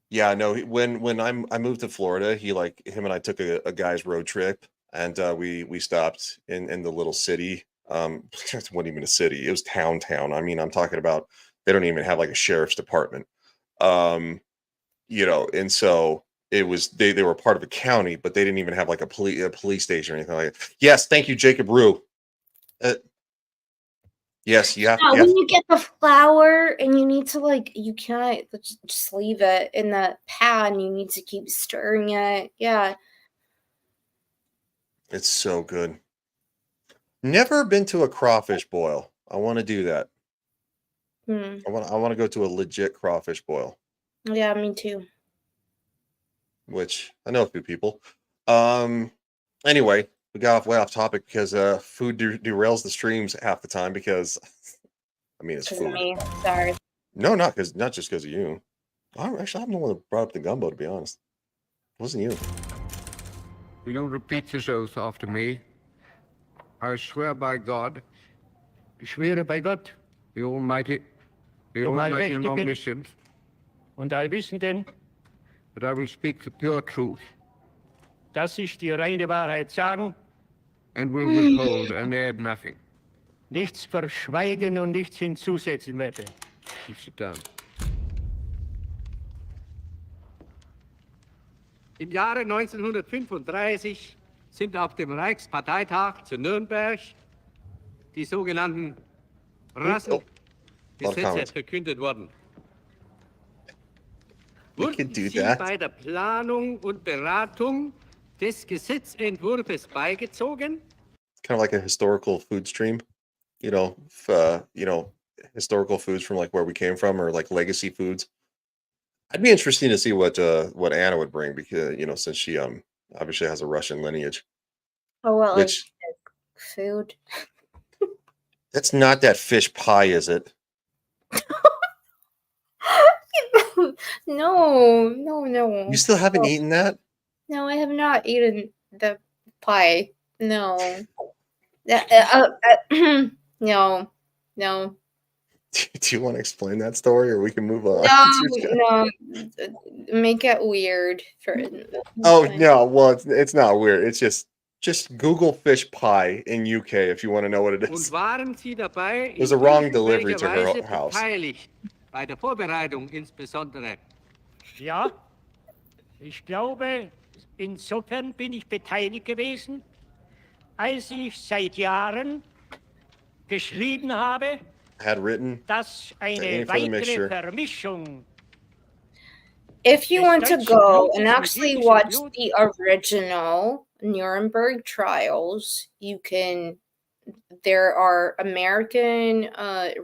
yeah, no, when I moved to Florida, him and I took a guy's road trip, and we stopped in the little city. It wasn't even a city, it was town. I mean, I'm talking about they don't even have like a sheriff's department. Um, and so it was they were part of a county, but they didn't even have like a police station or anything like that. Yes, thank you, Jacob Rue. Yes, you have Yeah, when you get the flour and you need to you can't just leave it in the pan. You need to keep stirring it. Yeah. It's so good. Never been to a crawfish boil. I want to do that. I want to go to a legit crawfish boil, Yeah, me too. which I know a few people. Anyway, we got way off topic because food derails the streams half the time because I mean it's Because of food. me. Sorry. No, not just because of you. I'm the one that brought up the gumbo, to be honest. It wasn't you. You don't repeat this oath after me. I swear by God. Ich schwöre bei Gott. The Almighty. The Almighty and Omniscient. Und Allwissenden. That I will speak the pure truth. Dass ich die reine Wahrheit sagen. And will withhold and add nothing. Nichts verschweigen und nichts hinzusetzen werde. You sit down. Im Jahre 1935 sind auf dem Reichsparteitag zu Nürnberg die sogenannten Rassengesetze verkündet worden. Wurden Sie bei der Planung und Beratung des Gesetzentwurfs beigezogen? Kind of like a historical food stream, historical foods from like where we came from or like legacy foods. I'd be interested to see what Anna would bring because since she obviously has a Russian lineage. Oh well, which like food. That's not that fish pie, is it? No. You still haven't eaten that? No, I have not eaten the pie. No. No. Do you want to explain that story, or we can move on? No. Make it weird for. Oh no! Well, it's not weird. It's just Google fish pie in UK if you want to know what it is. Und waren Sie dabei? There's a wrong delivery to her house. Beteiligt, bei der Vorbereitung insbesondere. Ja, ich glaube, insofern bin ich beteiligt gewesen, als ich seit Jahren geschrieben habe, dass eine weitere Vermischung. If you want to go and actually watch the original Nuremberg trials, there are American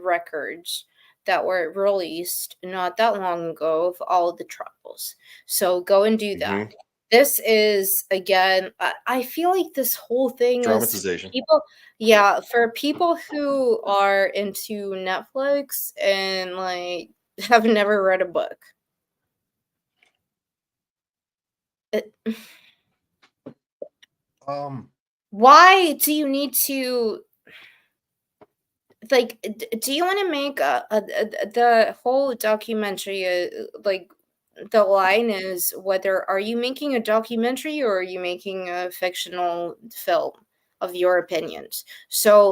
records that were released not that long ago of all of the trials. So go and do that. This is, again, I feel like this whole thing is Dramatization. people, yeah, for people who are into Netflix and like have never read a book. Why do you need to, like, do you want to make the whole documentary like, the line is, whether are you making a documentary or are you making a fictional film of your opinions? So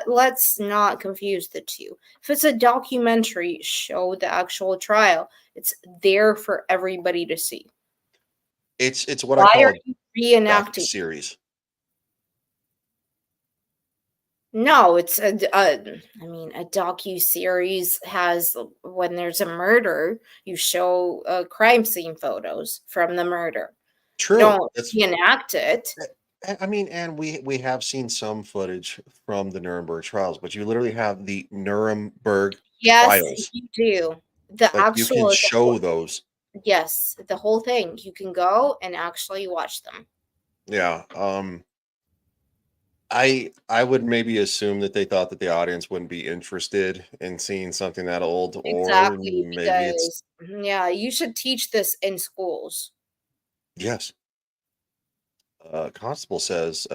let's not confuse the two. If it's a documentary, show the actual trial. It's there for everybody to see. It's what Why I call are you reenacting series. No, it's I mean, a docu-series has, when there's a murder, you show crime scene photos from the murder. True. You don't reenact it. I mean, and we have seen some footage from the Nuremberg trials, but you literally have the Nuremberg Yes, trials. you do. The Like, you can actual show those. Yes, the whole thing. You can go and actually watch them. Yeah. I would maybe assume that they thought that the audience wouldn't be interested in seeing something that old, or Exactly, maybe it's because yeah, you should teach this in schools. yes. Constable says,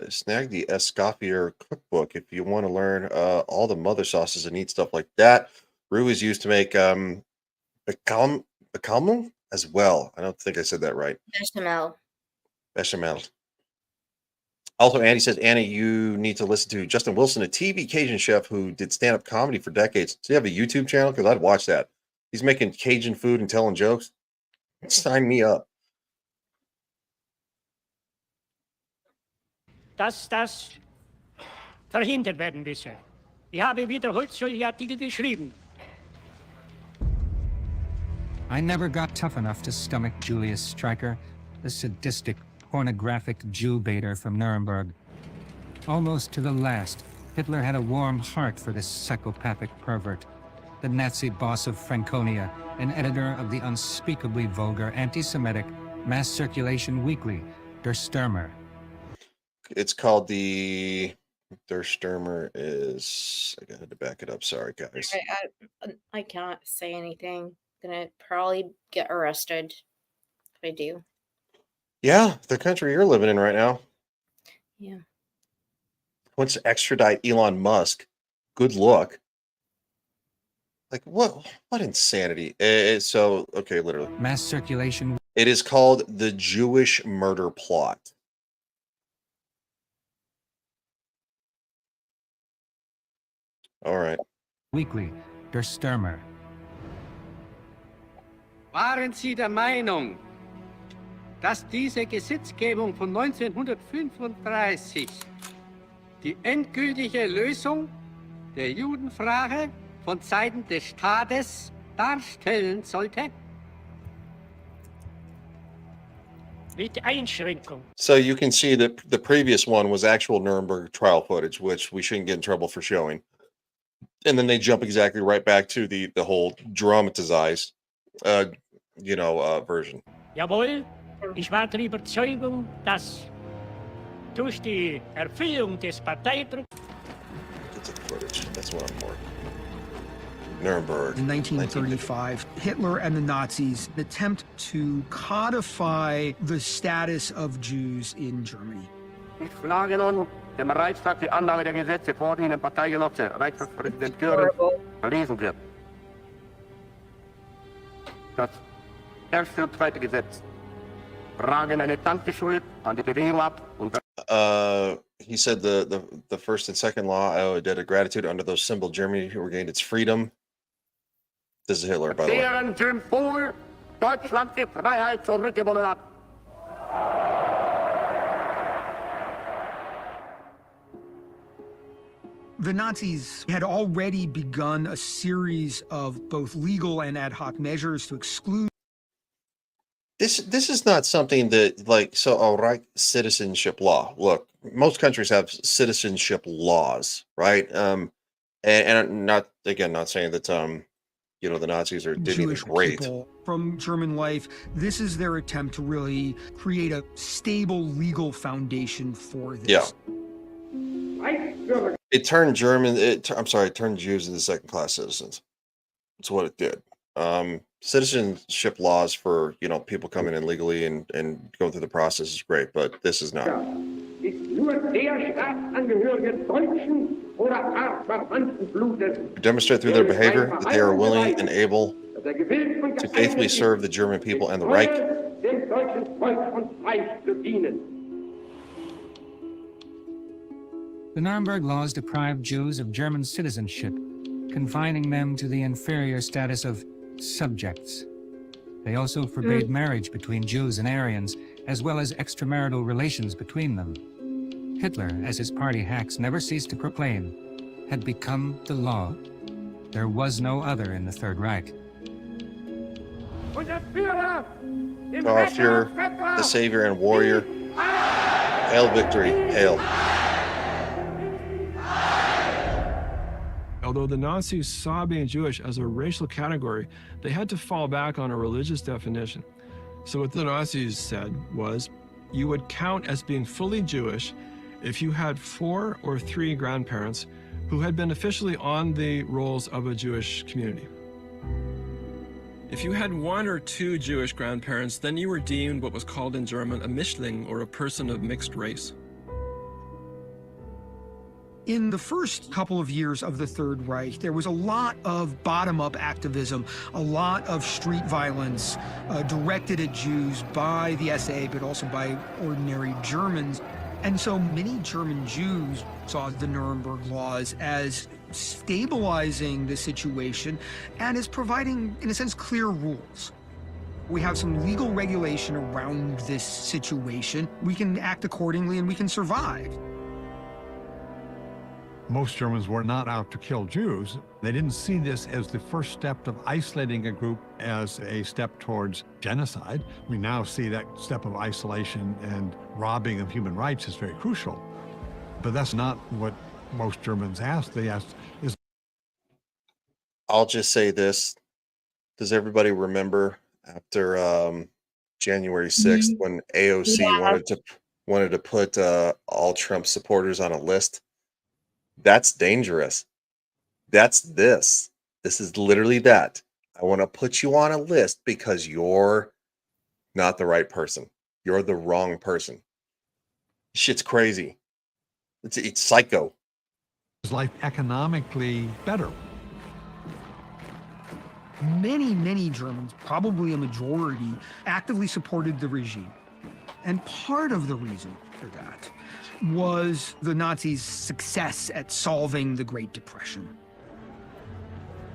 snag the Escoffier cookbook if you want to learn all the mother sauces and eat stuff like that. Roux is used to make bechamel as well. I don't think I said that right. Bechamel. Bechamel. Also, Andy says, Anna, you need to listen to Justin Wilson, a TV Cajun chef who did stand-up comedy for decades. Does he have a YouTube channel? Because I'd watch that. He's making Cajun food and telling jokes. Sign me up. Dass das verhindert werden müsse. Ich habe wiederholt solche Artikel geschrieben. I never got tough enough to stomach Julius Streicher, the sadistic, pornographic Jew-baiter from Nuremberg. Almost to the last, Hitler had a warm heart for this psychopathic pervert, the Nazi boss of Franconia, and editor of the unspeakably vulgar anti-Semitic mass circulation weekly, Der Stürmer. It's called the Der Stürmer is. I had to back it up. Sorry, guys. I can't say anything. Gonna probably get arrested if I do. Yeah, the country you're living in right now. Yeah. Wants to extradite Elon Musk. Good luck. Like, what insanity. So, okay, literally. Mass circulation. It is called the Jewish murder plot. All right. Weekly, Der Stürmer. Waren Sie der Meinung, dass diese Gesetzgebung von 1935 die endgültige Lösung der Judenfrage von Seiten des Staates darstellen sollte? Mit Einschränkung. So you can see that the previous one was actual Nuremberg trial footage, which we shouldn't get in trouble for showing. And then they jump exactly right back to the whole dramatized, version. Jawohl, ich war der Überzeugung, dass durch die Erfüllung des Parteidrucks. That's the footage. That's what I'm for. Nuremberg. In 1935, Hitler and the Nazis attempt to codify the status of Jews in Germany. Ich schlage nun dem Reichstag die Annahme der Gesetze vor, die Ihnen Parteigenosse Reichstagspräsident Göring verlesen wird. Das erste und zweite Gesetz tragen eine Dankeschuld an die Bewegung ab und he said the first and second law owe a debt of gratitude under those symbols. Germany regained its freedom. This is Hitler, by the way. deren Symbol Deutschland die Freiheit zurückgewonnen hat. The Nazis had already begun a series of both legal and ad hoc measures to exclude. This is not something that, like, so, all right, citizenship law. Look, most countries have citizenship laws, right? And not, again, not saying that the Nazis did anything Jewish great. people from German life, this is their attempt to really create a stable legal foundation for this. Yeah. It turned it turned Jews into second-class citizens. That's what it did. Citizenship laws for, people coming in legally and going through the process is great, but this is not. Ist nur der Staatsangehörige deutschen oder artverwandten Blutes, Demonstrate through their behavior that they are willing and able to faithfully serve the German people and the Reich. dem deutschen Volk und Reich zu dienen. The Nuremberg laws deprived Jews of German citizenship, confining them to the inferior status of subjects. They also forbade marriage between Jews and Aryans, as well as extramarital relations between them. Hitler, as his party hacks never ceased to proclaim, had become the law. There was no other in the Third Reich. Unser Führer, im Our Führer, the savior and warrior. Hail victory, hail. Although the Nazis saw being Jewish as a racial category, they had to fall back on a religious definition. So what the Nazis said was, you would count as being fully Jewish if you had 4 or 3 grandparents who had been officially on the rolls of a Jewish community. If you had 1 or 2 Jewish grandparents, then you were deemed what was called in German a Mischling, or a person of mixed race. In the first couple of years of the Third Reich, there was a lot of bottom-up activism, a lot of street violence directed at Jews by the SA, but also by ordinary Germans. And so many German Jews saw the Nuremberg laws as stabilizing the situation and as providing, in a sense, clear rules. We have some legal regulation around this situation. We can act accordingly and we can survive. Most Germans were not out to kill Jews. They didn't see this as the first step of isolating a group as a step towards genocide. We now see that step of isolation and robbing of human rights is very crucial. But that's not what most Germans asked. They asked, I'll just say this. Does everybody remember after January 6th when AOC wanted to put all Trump supporters on a list? That's dangerous. That's this. This is literally that. I want to put you on a list because you're not the right person. You're the wrong person. Shit's crazy. It's psycho. is life economically better? Many Germans, probably a majority, actively supported the regime. And part of the reason for that was the Nazis' success at solving the Great Depression.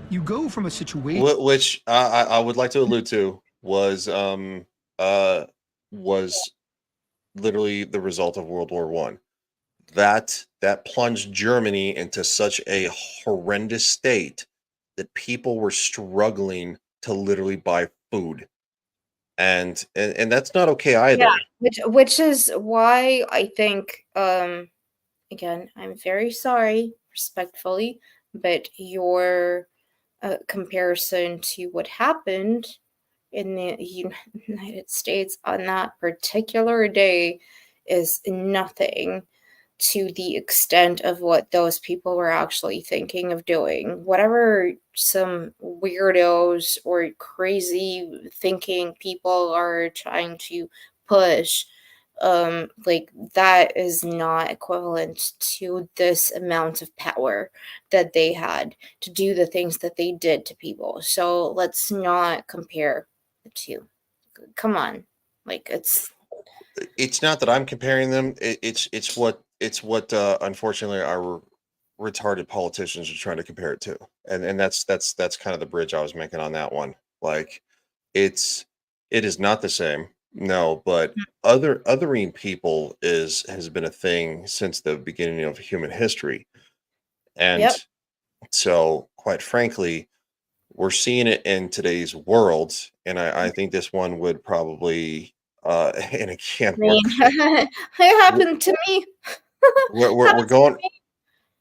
You go from a situation which I would like to allude to was literally the result of World War I. That plunged Germany into such a horrendous state that people were struggling to literally buy food. And that's not okay either. Yeah, which is why I think again, I'm very sorry, respectfully, but your comparison to what happened in the United States on that particular day is nothing to the extent of what those people were actually thinking of doing. Whatever some weirdos or crazy thinking people are trying to push, like that is not equivalent to this amount of power that they had to do the things that they did to people. So let's not compare the two. Come on. Like it's not that I'm comparing them. It's what unfortunately our retarded politicians are trying to compare it to, and that's kind of the bridge I was making on that one. Like it is not the same, no, but othering people has been a thing since the beginning of human history, and so quite frankly, we're seeing it in today's world, and I think this one would probably and again mean, it happened to me. we're Happened to going me.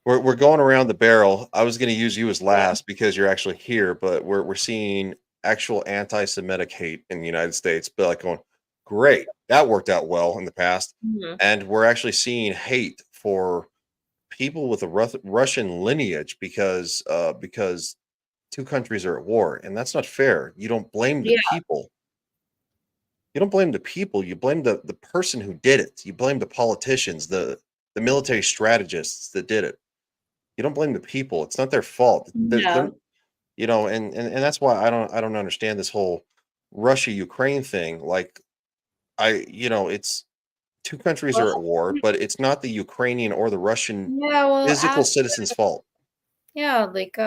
we're going around the barrel. I was going to use you as last because you're actually here, but we're seeing actual anti-Semitic hate in the United States. But like going, great, that worked out well in the past, Mhm. and we're actually seeing hate for people with a Russian lineage because two countries are at war, and that's not fair. You don't blame the Yeah. people. You don't blame the people. You blame the person who did it. You blame the politicians, the military strategists that did it. You don't blame the people. It's not their fault. They're Yeah. and that's why I don't understand this whole Russia Ukraine thing. Like it's two countries are at Well, war, but it's not the Ukrainian or the Russian yeah, well, physical citizens' fault. yeah, like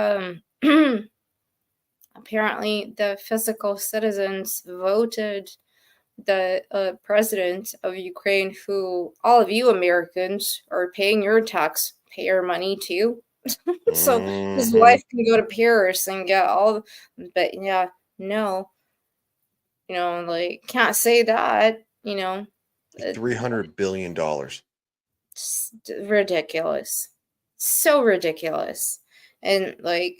apparently the physical citizens voted the president of Ukraine, who all of you Americans are paying your taxpayer money to. So his Mhm. wife can go to Paris and get all, but yeah, no, like can't say that, $300 billion. ridiculous, so ridiculous, and like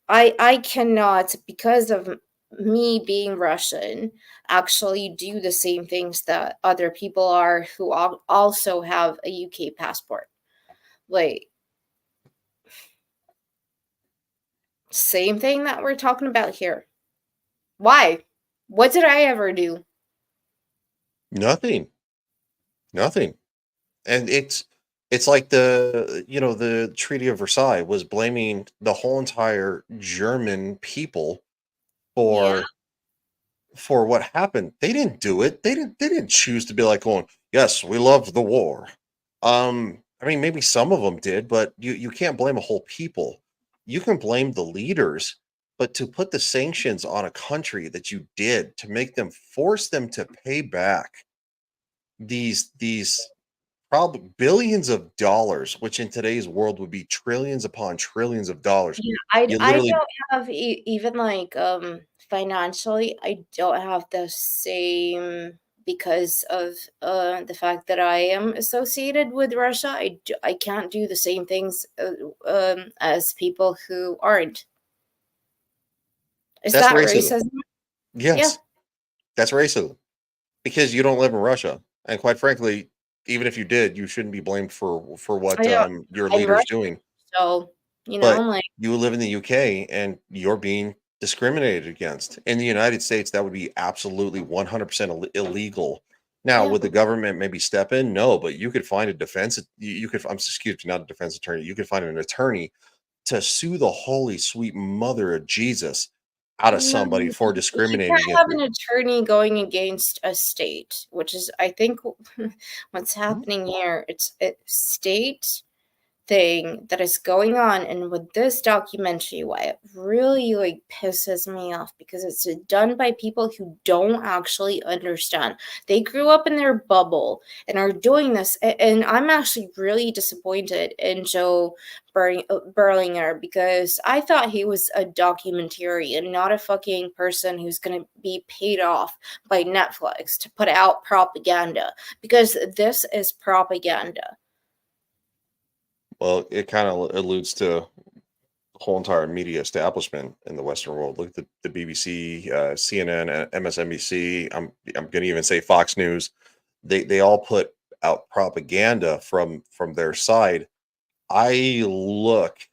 I cannot, because of me being Russian, actually do the same things that other people are who also have a UK passport. Like, same thing that we're talking about here. Why? What did I ever do? Nothing. Nothing. And it's like the Treaty of Versailles was blaming the whole entire German people Yeah. for what happened. They didn't do it. They didn't choose to be like going, "Yes, we love the war." I mean, maybe some of them did, but you can't blame a whole people. You can blame the leaders, but to put the sanctions on a country that you did to make them force them to pay back these probably billions of dollars, which in today's world would be trillions upon trillions of dollars. Yeah, I You I literally don't have even like financially, I don't have the same, because of the fact that I am associated with Russia. I can't do the same things as people who aren't. Is that's that racism. racism? Yeah. Yes, that's racism because you don't live in Russia. And quite frankly, even if you did, you shouldn't be blamed for I what know. your I'm leader's Russian, doing. so But like you live in the UK and you're being discriminated against. In the United States, that would be absolutely 100% illegal. Now, yeah. would the government maybe step in? No, but you could find a defense. You could, excuse me, not a defense attorney. You could find an attorney to sue the holy sweet mother of Jesus out of No, somebody for you discriminating can't against have an you. attorney going against a state, which is, I think, what's happening here. It's a state thing that is going on, and with this documentary, why it really like pisses me off, because it's done by people who don't actually understand. They grew up in their bubble and are doing this, and I'm actually really disappointed in Joe Berlinger, because I thought he was a documentarian, not a fucking person who's gonna be paid off by Netflix to put out propaganda, because this is propaganda. Well, it kind of alludes to the whole entire media establishment in the Western world. Look at the BBC, CNN, MSNBC. I'm going to even say Fox News. They all put out propaganda from their side. I look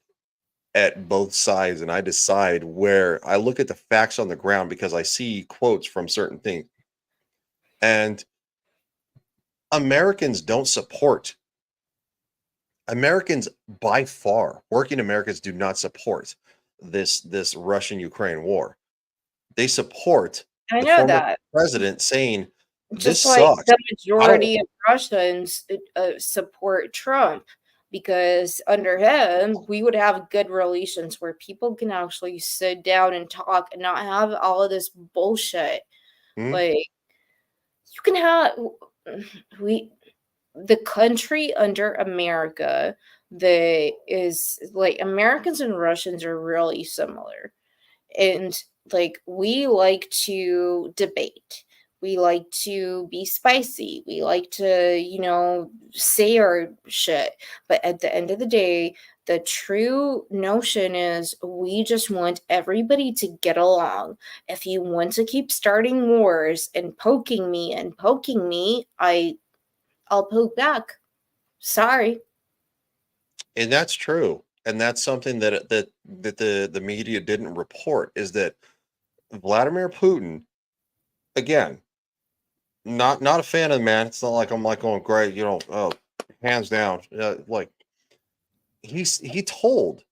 at both sides and I decide where I look at the facts on the ground because I see quotes from certain things. And Americans don't support Americans by far, working Americans do not support this Russian-Ukraine war. They support I the know former that. president saying, "This Just like sucks. the I don't." majority of Russians support Trump, because under him, we would have good relations where people can actually sit down and talk and not have all of this bullshit. Mhm. Like, you can have we the country under America that is like, Americans and Russians are really similar. And like, we like to debate. We like to be spicy. We like to, say our shit. But at the end of the day, the true notion is we just want everybody to get along. If you want to keep starting wars and poking me, I'll poke back. Sorry. And that's true. And that's something that the media didn't report, is that Vladimir Putin, again, not a fan of the man. It's not like I'm like going great, oh, hands down. Like he told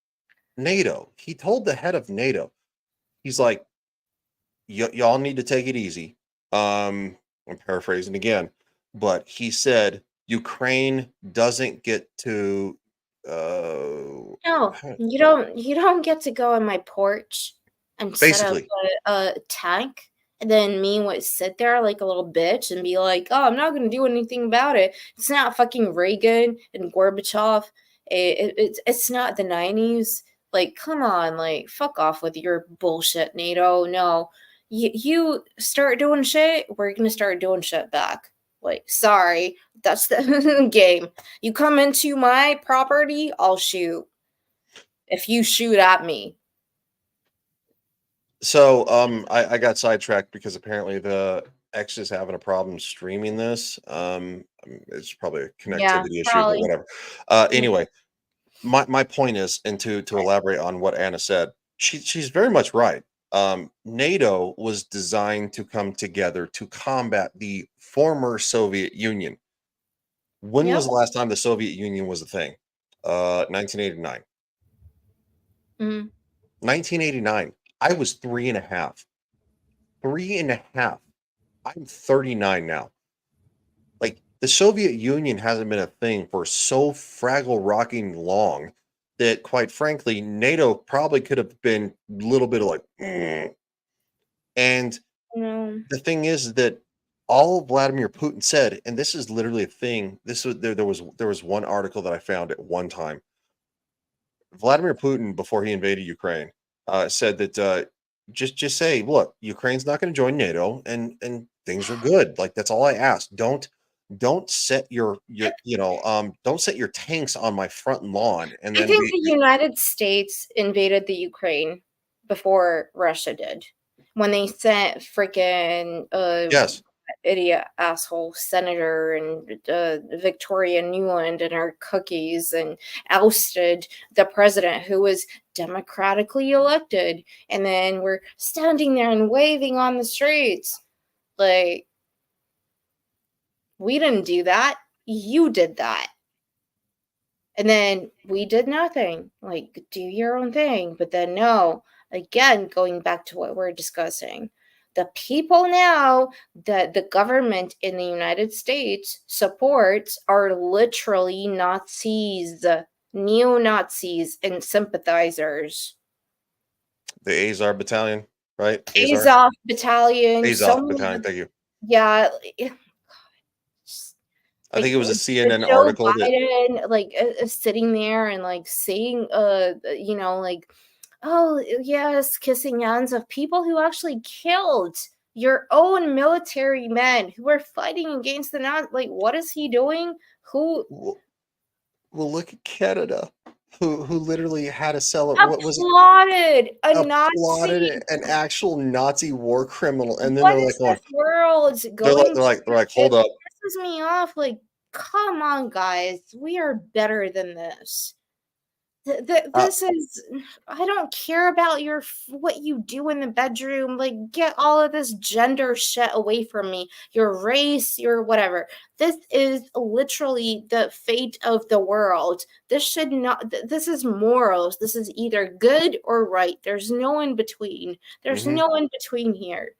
NATO, he told the head of NATO, he's like, y'all need to take it easy. I'm paraphrasing again, but he said Ukraine doesn't get to No, you don't get to go on my porch and set up basically. a tank, and then me would sit there like a little bitch and be like, "Oh, I'm not gonna do anything about it." It's not fucking Reagan and Gorbachev. It's not the 90s. Like, come on, like, fuck off with your bullshit, NATO. No, you start doing shit, we're gonna start doing shit back. Like, sorry, that's the game. You come into my property, I'll shoot. If you shoot at me. So I got sidetracked because apparently the X is having a problem streaming this. It's probably a Yeah, connectivity issue, but probably. whatever. Yeah. Anyway, my point is, and to elaborate on what Anna said, she's very much right. NATO was designed to come together to combat the former Soviet Union. When Yep. was the last time the Soviet Union was a thing? 1989. Mhm. 1989. I was 3.5. 3.5. I'm 39 now. Like, the Soviet Union hasn't been a thing for so fraggle rocking long that, quite frankly, NATO probably could have been a little bit of like, "Mm." And No. the thing is that all Vladimir Putin said, and this is literally a thing. This was there was one article that I found at one time. Vladimir Putin, before he invaded Ukraine, said that just say, look, Ukraine's not going to join NATO, and things are good. Like, that's all I ask. Don't set your don't set your tanks on my front lawn and I then think be the United States invaded the Ukraine before Russia did. When they sent freaking yes. idiot asshole senator and Victoria Nuland and her cookies and ousted the president who was democratically elected, and then we're standing there and waving on the streets. Like, we didn't do that. You did that. And then we did nothing. Like, do your own thing. But then, no, again, going back to what we're discussing, the people now that the government in the United States supports are literally Nazis, neo-Nazis, and sympathizers. The Azov battalion, right? Azov battalion. So Azov battalion. Thank you. yeah. I think it was a CNN Joe article that Biden, like, sitting there and like saying, like, oh yes, kissing hands of people who actually killed your own military men who were fighting against the Nazis. Like, what is he doing? Who? Well, look at Canada, who literally had to sell it. What was it? Applauded a Applauded Nazi. an actual Nazi war criminal, and then What they're is like going, this world they're going? like, hold up. It pisses me off. Like, come on, guys, we are better than this. This is, I don't care about what you do in the bedroom. Like, get all of this gender shit away from me. Your race, your whatever. This is literally the fate of the world. This should not, this is morals. This is either good or right. There's no in between. There's no in between here.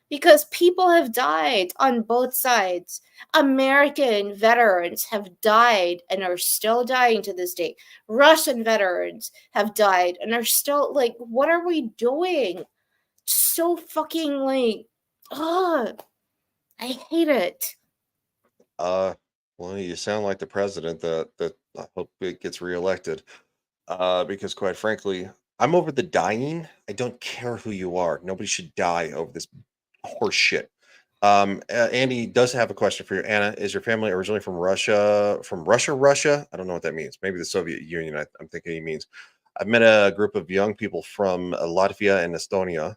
Because people have died on both sides. American veterans have died and are still dying to this day. Russian veterans have died and are still, like, what are we doing? So fucking, like, I hate it. Well, you sound like the president that I hope it gets reelected. Because quite frankly, I'm over the dying. I don't care who you are. Nobody should die over this horse shit. Andy does have a question for you. Anna, is your family originally from Russia? From Russia, Russia? I don't know what that means. Maybe the Soviet Union. I'm thinking he means. I've met a group of young people from Latvia and Estonia.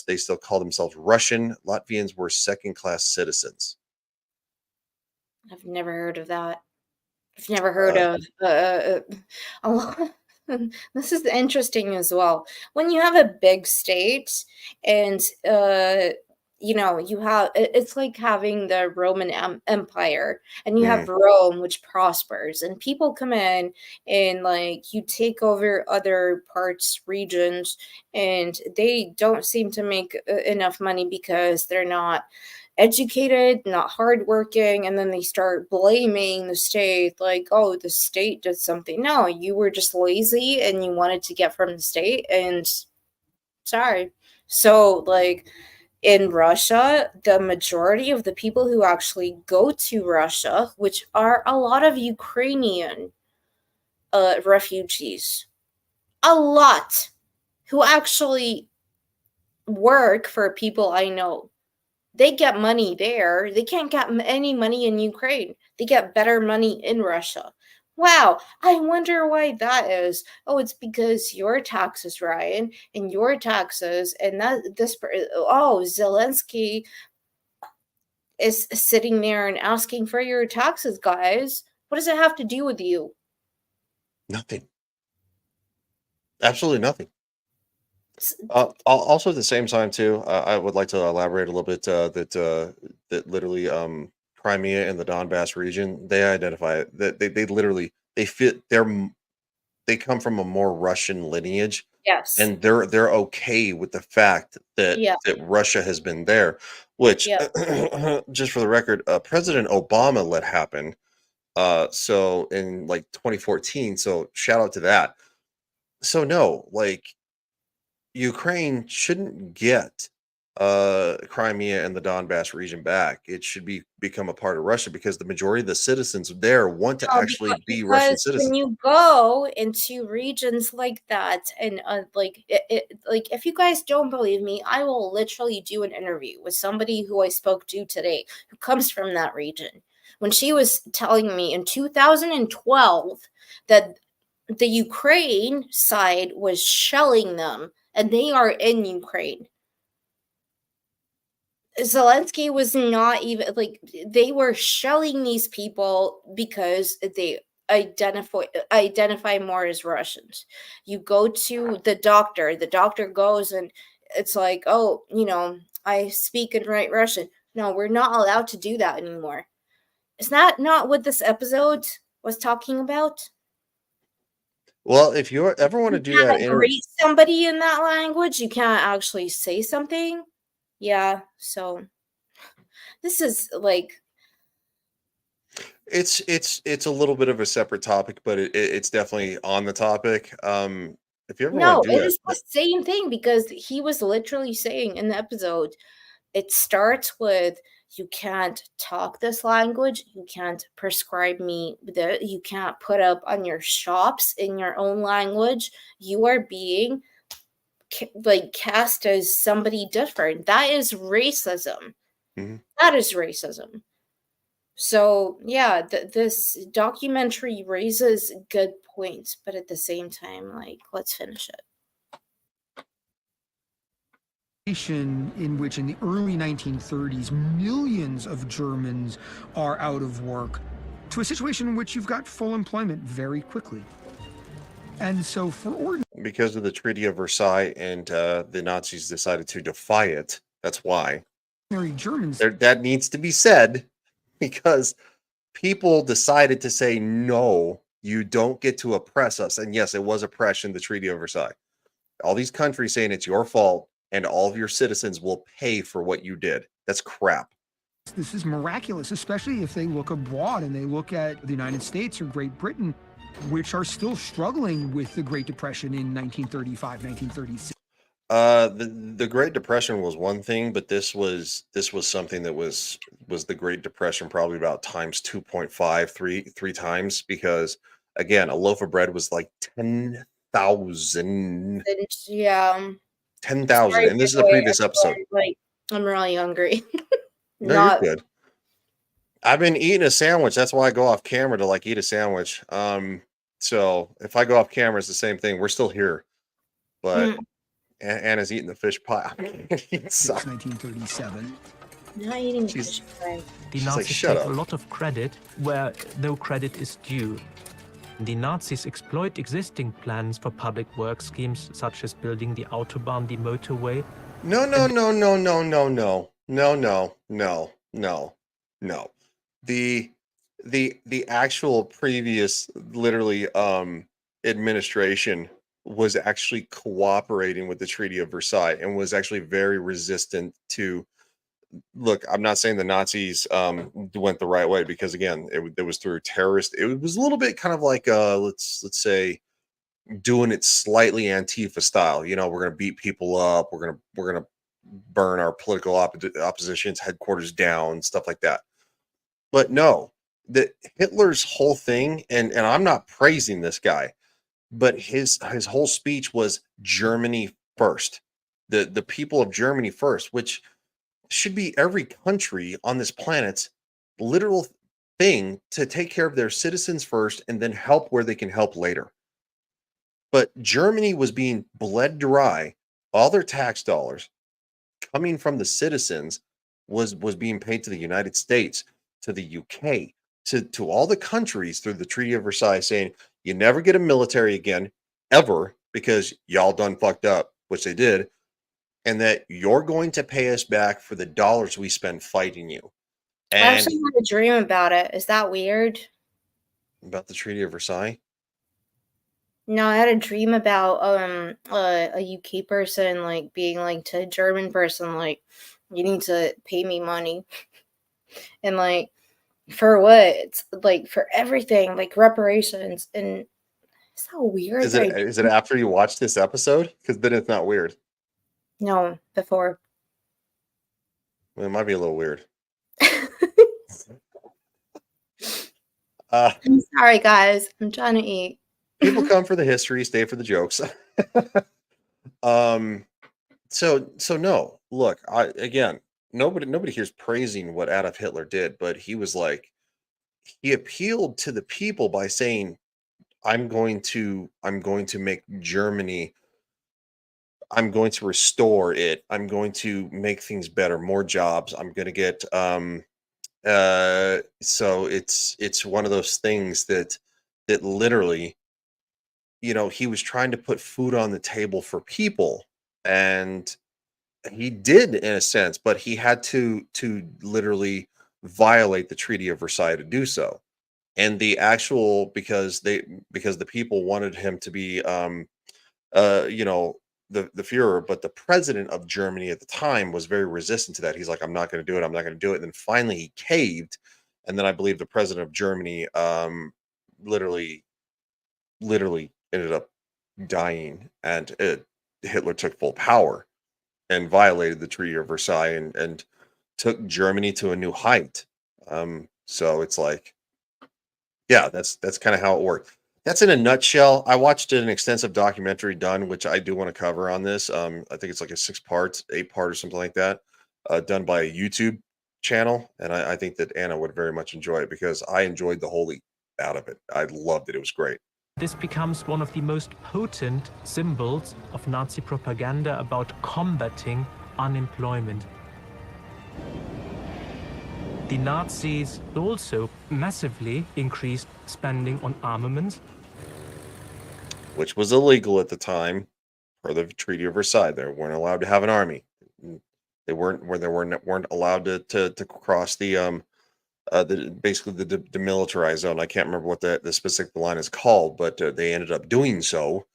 They still call themselves Russian. Latvians were second-class citizens. I've never heard of that. I've never heard of a lot. This is interesting as well. When you have a big state and you know, you have it's like having the Roman Empire and you have Rome which prospers and people come in and like you take over other parts, regions, and they don't seem to make enough money because they're not educated, not hardworking, and then they start blaming the state, like, oh, the state did something. No, you were just lazy and you wanted to get from the state, and sorry. So, like, in Russia, the majority of the people who actually go to Russia, which are a lot of Ukrainian refugees, a lot who actually work for people I know. They get money there. They can't get any money in Ukraine. They get better money in Russia. Wow, I wonder why that is. Oh, it's because your taxes, Ryan, and your taxes, and Zelensky is sitting there and asking for your taxes, guys. What does it have to do with you? Nothing. Absolutely nothing. Also, at the same time, too, I would like to elaborate a little bit that literally Crimea and the Donbass region, they identify that they literally they fit they come from a more Russian lineage, Yes. and they're okay with the fact that Yeah. that Russia has been there, which Yeah. just for the record, President Obama let happen. So in like 2014, so shout out to that. So no, like Ukraine shouldn't get Crimea and the Donbass region back. It should become a part of Russia because the majority of the citizens there want to No, actually be Russian because when citizens. you go into regions like that, and like like if you guys don't believe me, I will literally do an interview with somebody who I spoke to today who comes from that region. When she was telling me in 2012 that the Ukraine side was shelling them, and they are in Ukraine. Zelensky was not even like they were shelling these people because they identify more as Russians. You go to the doctor goes and it's like, oh, you know, I speak and write Russian. No, we're not allowed to do that anymore. Is that not what this episode was talking about? Well, if you ever want to You do that can't greet somebody in that language. You can't actually say something. Yeah, so this is like it's a little bit of a separate topic, but it's definitely on the topic. If you ever want no, to do it is the that, same thing because he was literally saying in the episode, it starts with you can't talk this language, you can't prescribe me the, you can't put up on your shops in your own language. You are being like cast as somebody different. That is racism. That is racism. So yeah, this documentary raises good points, but at the same time, like, let's finish it. In which in the early 1930s, millions of Germans are out of work, to a situation in which you've got full employment very quickly. And so for because of the Treaty of Versailles and the Nazis decided to defy it. That's why. Germans. That needs to be said because people decided to say, no, you don't get to oppress us. And yes, it was oppression, the Treaty of Versailles. All these countries saying it's your fault and all of your citizens will pay for what you did. That's crap. This is miraculous, especially if they look abroad and they look at the United States or Great Britain, which are still struggling with the Great Depression in 1935, 1936. The Great Depression was one thing, but this was something that was the Great Depression probably about times 2.5, three times, because again, a loaf of bread was like 10,000. Yeah. 10,000. Sorry, And this is a boy, previous episode. everyone, like, I'm really hungry. No, Not you're good. I've been eating a sandwich. That's why I go off camera to like eat a sandwich. So if I go off camera, it's the same thing. We're still here, but Anna's eating the fish pie. It's 1937. not eating She's- fish pie. The She's like, Nazis "Shut take up." a lot of credit where no credit is due. The Nazis exploit existing plans for public work schemes such as building the Autobahn, the motorway. No. The actual previous literally administration was actually cooperating with the Treaty of Versailles and was actually very resistant to look. I'm not saying the Nazis went the right way because again, it was through terrorist. It was a little bit kind of like let's say doing it slightly Antifa style. You know, we're gonna beat people up. We're gonna burn our political opposition's headquarters down, stuff like that. But no, the Hitler's whole thing, and I'm not praising this guy, but his whole speech was Germany first, the people of Germany first, which should be every country on this planet's literal thing to take care of their citizens first and then help where they can help later. But Germany was being bled dry. All their tax dollars coming from the citizens was being paid to the United States, to the UK, to all the countries through the Treaty of Versailles, saying you never get a military again, ever, because y'all done fucked up, which they did, and that you're going to pay us back for the dollars we spend fighting you. I And actually had a dream about it. Is that weird? about the Treaty of Versailles. No, I had a dream about a UK person like being like to a German person like you need to pay me money. And like for what? It's like for everything, like reparations. And it's so weird. Is it after you watch this episode? Because then it's not weird. No, before. Well, it might be a little weird. I'm sorry guys. I'm trying to eat. People come for the history, stay for the jokes. So no, look, again, nobody here's praising what Adolf Hitler did, but he was like, he appealed to the people by saying, I'm going to make Germany, I'm going to restore it, I'm going to make things better, more jobs, I'm going to get so it's one of those things that literally, you know, he was trying to put food on the table for people, and he did in a sense, but he had to literally violate the Treaty of Versailles to do so. And the actual because the people wanted him to be you know, the Fuhrer, but the president of Germany at the time was very resistant to that. He's like, I'm not going to do it. I'm not going to do it. And then finally he caved. And then I believe the president of Germany literally ended up dying, and Hitler took full power and violated the Treaty of Versailles and took Germany to a new height. So it's like, yeah, that's kind of how it worked. That's in a nutshell. I watched an extensive documentary done, which I do want to cover on this. I think it's like a 6-part, 8-part or something like that, done by a YouTube channel. And I think that Anna would very much enjoy it because I enjoyed the whole out of it. I loved it. It was great. This becomes one of the most potent symbols of Nazi propaganda about combating unemployment. The Nazis also massively increased spending on armaments, which was illegal at the time per the Treaty of Versailles. They weren't allowed to have an army. They weren't allowed to cross the basically the demilitarized zone. I can't remember what the specific line is called, but they ended up doing so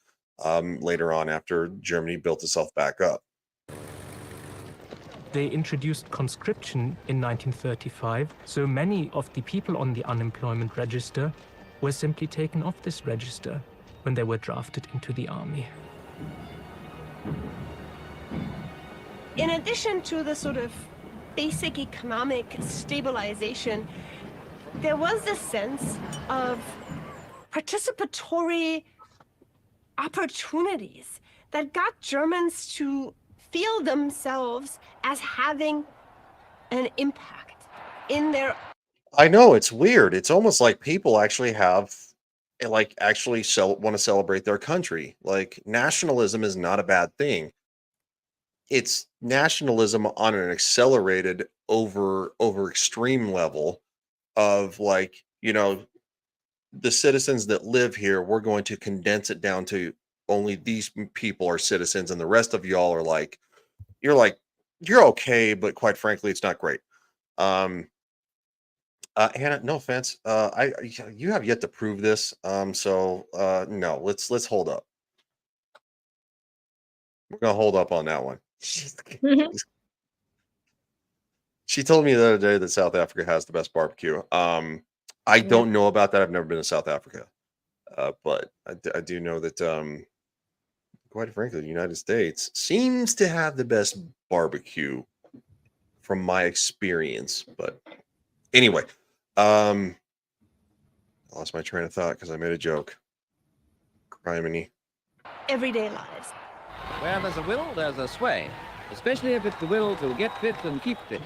later on after Germany built itself back up. They introduced conscription in 1935, so many of the people on the unemployment register were simply taken off this register when they were drafted into the army. In addition to the sort of basic economic stabilization, there was this sense of participatory opportunities that got Germans to feel themselves as having an impact in their. I know, it's weird. It's almost like people actually have like actually want to celebrate their country. Like nationalism is not a bad thing. It's nationalism on an accelerated over extreme level of like, the citizens that live here, we're going to condense it down to only these people are citizens and the rest of y'all are like you're okay, but quite frankly it's not great. Hannah, no offense. You have yet to prove this. So no, let's hold up. We're gonna hold up on that one. She told me the other day that South Africa has the best barbecue. I don't know about that. I've never been to South Africa, but I do know that, quite frankly, the United States seems to have the best barbecue from my experience. But anyway, I lost my train of thought because I made a joke. Criminy. Everyday lives. Where there's a will, there's a sway, especially if it's the will to get fit and keep fit.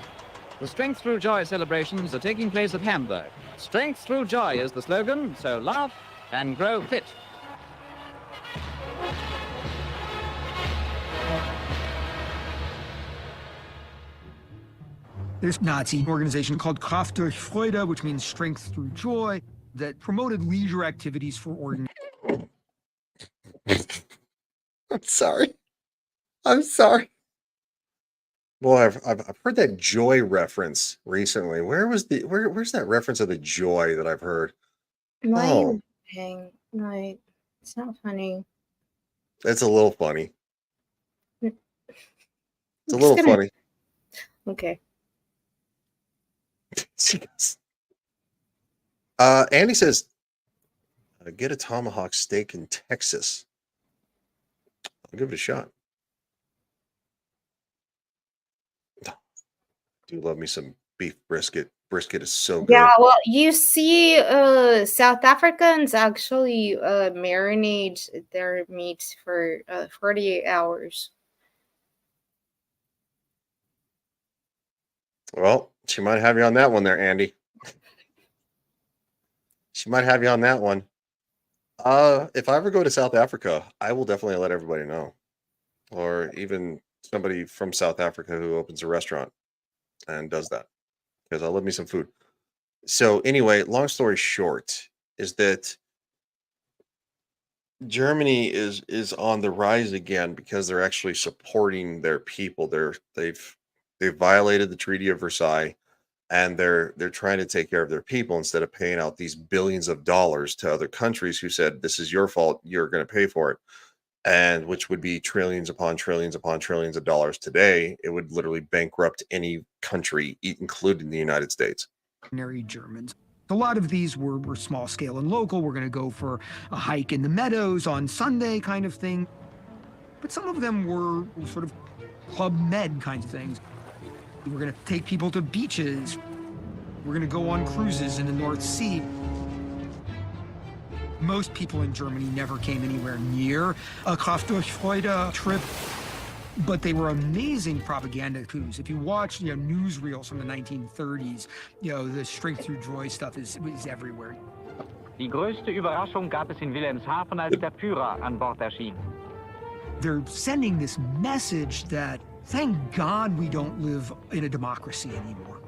The Strength Through Joy celebrations are taking place at Hamburg. Strength Through Joy is the slogan, so laugh and grow fit. This Nazi organization called Kraft durch Freude, which means strength through joy, that promoted leisure activities for ordinary. I'm sorry. I'm sorry. Boy, I've heard that joy reference recently. Where's that reference of the joy that I've heard? Why Oh, you laughing? Like, it's not funny. it's a little funny. Mm. It's a I'm little just gonna- funny. Okay. She goes. Andy says, get a tomahawk steak in Texas. I'll give it a shot. Do love me some beef brisket. Brisket is so good. Yeah, well, you see, South Africans actually marinate their meat for 48 hours. Well, she might have you on that one there, Andy. She might have you on that one. If I ever go to South Africa, I will definitely let everybody know. Or even somebody from South Africa who opens a restaurant and does that. Because I love me some food. So anyway, long story short, is that Germany is on the rise again because they're actually supporting their people. They've violated the Treaty of Versailles, and they're trying to take care of their people instead of paying out these billions of dollars to other countries who said this is your fault, you're going to pay for it, and which would be trillions upon trillions upon trillions of dollars today. It would literally bankrupt any country, including the United States. Germans. A lot of these were small scale and local. We're going to go for a hike in the meadows on Sunday kind of thing. But some of them were sort of Club Med kinds of things. We're going to take people to beaches. We're going to go on cruises in the North Sea. Most people in Germany never came anywhere near a Kraft durch Freude trip, but they were amazing propaganda coups. If you watch, newsreels from the 1930s, the Strength Through Joy stuff is everywhere. Die größte Überraschung gab es in Wilhelmshaven, als der Führer an Bord erschien. They're sending this message that, thank God we don't live in a democracy anymore.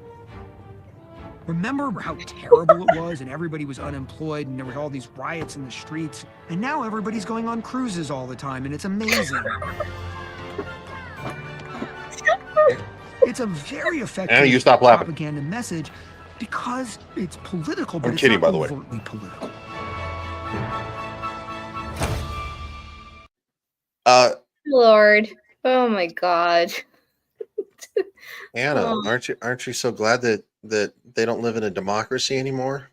Remember how terrible it was and everybody was unemployed and there were all these riots in the streets, and now everybody's going on cruises all the time and it's amazing. It's a very effective propaganda message because it's political, but I'm kidding, it's not by the way. overtly political. Lord, oh my God. Anna, Oh. aren't you so glad that they don't live in a democracy anymore?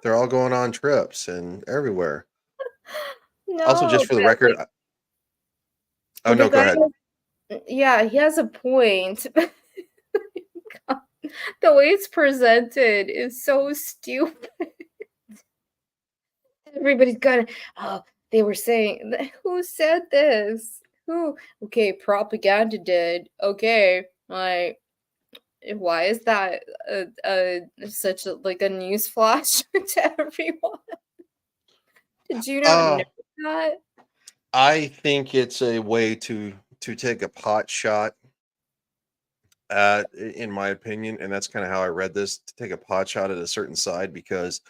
They're all going on trips and everywhere. Also, just for the but, record, like, oh no, the go guy ahead. Yeah, he has a point. God, the way it's presented is so stupid. everybody's gonna. Oh, they were saying, who said this? Who? Okay, propaganda did. Okay, like, why is that such a, like, a news flash to everyone? Did you not know that? I think it's a way to take a pot shot in my opinion, and that's kind of how I read this, to take a pot shot at a certain side because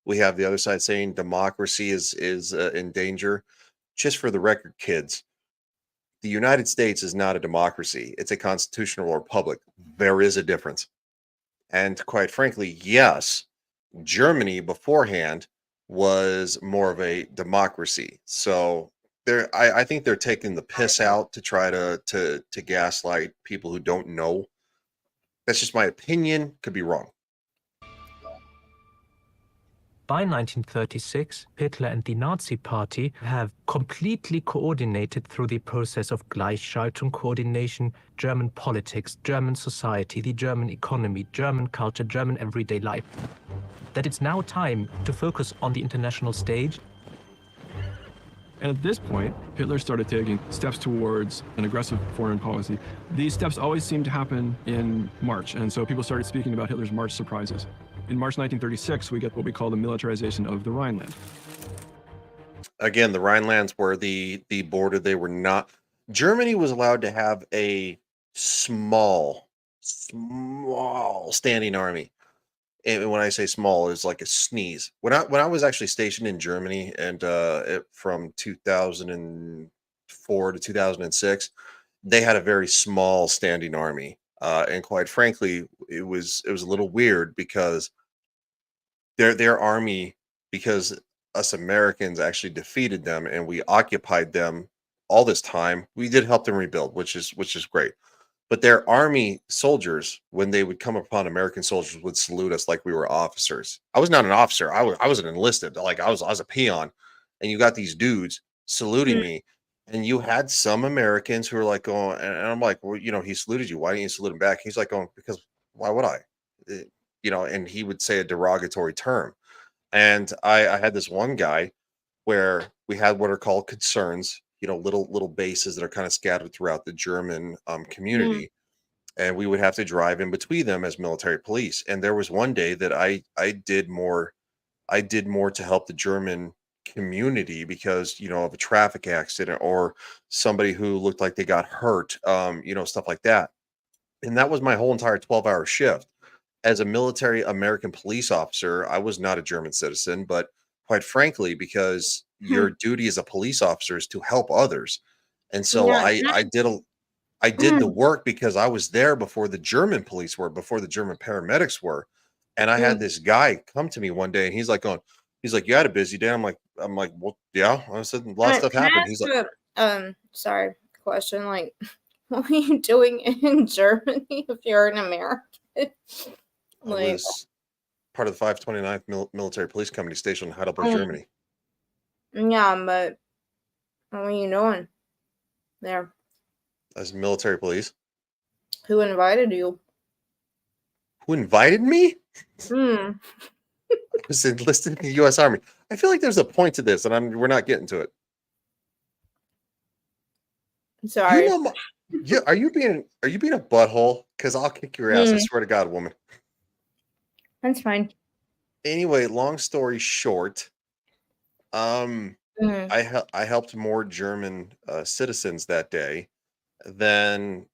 we have the other side saying democracy is in danger. Just for the record, kids, the United States is not a democracy. It's a constitutional republic. There is a difference. And quite frankly, yes, Germany beforehand was more of a democracy. So I think they're taking the piss out to try to gaslight people who don't know. That's just my opinion. Could be wrong. By 1936, Hitler and the Nazi Party have completely coordinated through the process of Gleichschaltung coordination, German politics, German society, the German economy, German culture, German everyday life. That it's now time to focus on the international stage. And at this point, Hitler started taking steps towards an aggressive foreign policy. These steps always seemed to happen in March, and so people started speaking about Hitler's March surprises. In March 1936, we get what we call the militarization of the Rhineland. Again, the Rhinelands were the border. They were not. Germany was allowed to have a small standing army. And when I say small, it's like a sneeze. When I was actually stationed in Germany, and from 2004 to 2006, they had a very small standing army. And quite frankly, it was a little weird because their army, because us Americans actually defeated them and we occupied them all this time. We did help them rebuild, which is great. But their army soldiers, when they would come upon American soldiers, would salute us like we were officers. I was not an officer. I was an enlisted. Like I was a peon, and you got these dudes saluting me, and you had some Americans who were like going, and I'm like, well, he saluted you. Why didn't you salute him back? He's like going, because why would I? And he would say a derogatory term. And I had this one guy where we had what are called concerns, little bases that are kind of scattered throughout the German community. And we would have to drive in between them as military police. And there was one day that I did more to help the German community because, of a traffic accident or somebody who looked like they got hurt, stuff like that. And that was my whole entire 12-hour shift. As a military American police officer, I was not a German citizen, but quite frankly, because your duty as a police officer is to help others. And so I did the work because I was there before the German police were, before the German paramedics were. And I had this guy come to me one day and he's like, you had a busy day. I'm like, well, yeah. I said, a lot of stuff happened. He's like, sorry, question. Like, what were you doing in Germany if you're an American? I was part of the 529th Military Police Company stationed in Heidelberg, Germany. Yeah, but what were you doing there? As military police. Who invited you? Who invited me? I was enlisted in the U.S. Army. I feel like there's a point to this, and we're not getting to it. Sorry. Are you being a butthole? Because I'll kick your ass. I swear to God, woman. That's fine. Anyway, long story short, I helped more German citizens that day than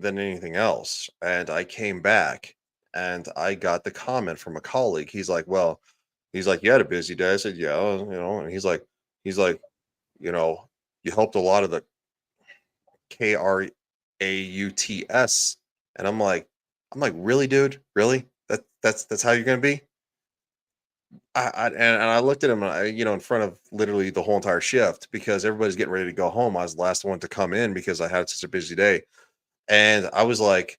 anything else, and I came back and I got the comment from a colleague. He's like, you had a busy day. I said, yeah, and he's like, you helped a lot of the KRAUTS, and I'm like, really, dude, really? That's how you're gonna be? I looked at him, in front of literally the whole entire shift because everybody's getting ready to go home. I was the last one to come in because I had such a busy day, and I was like,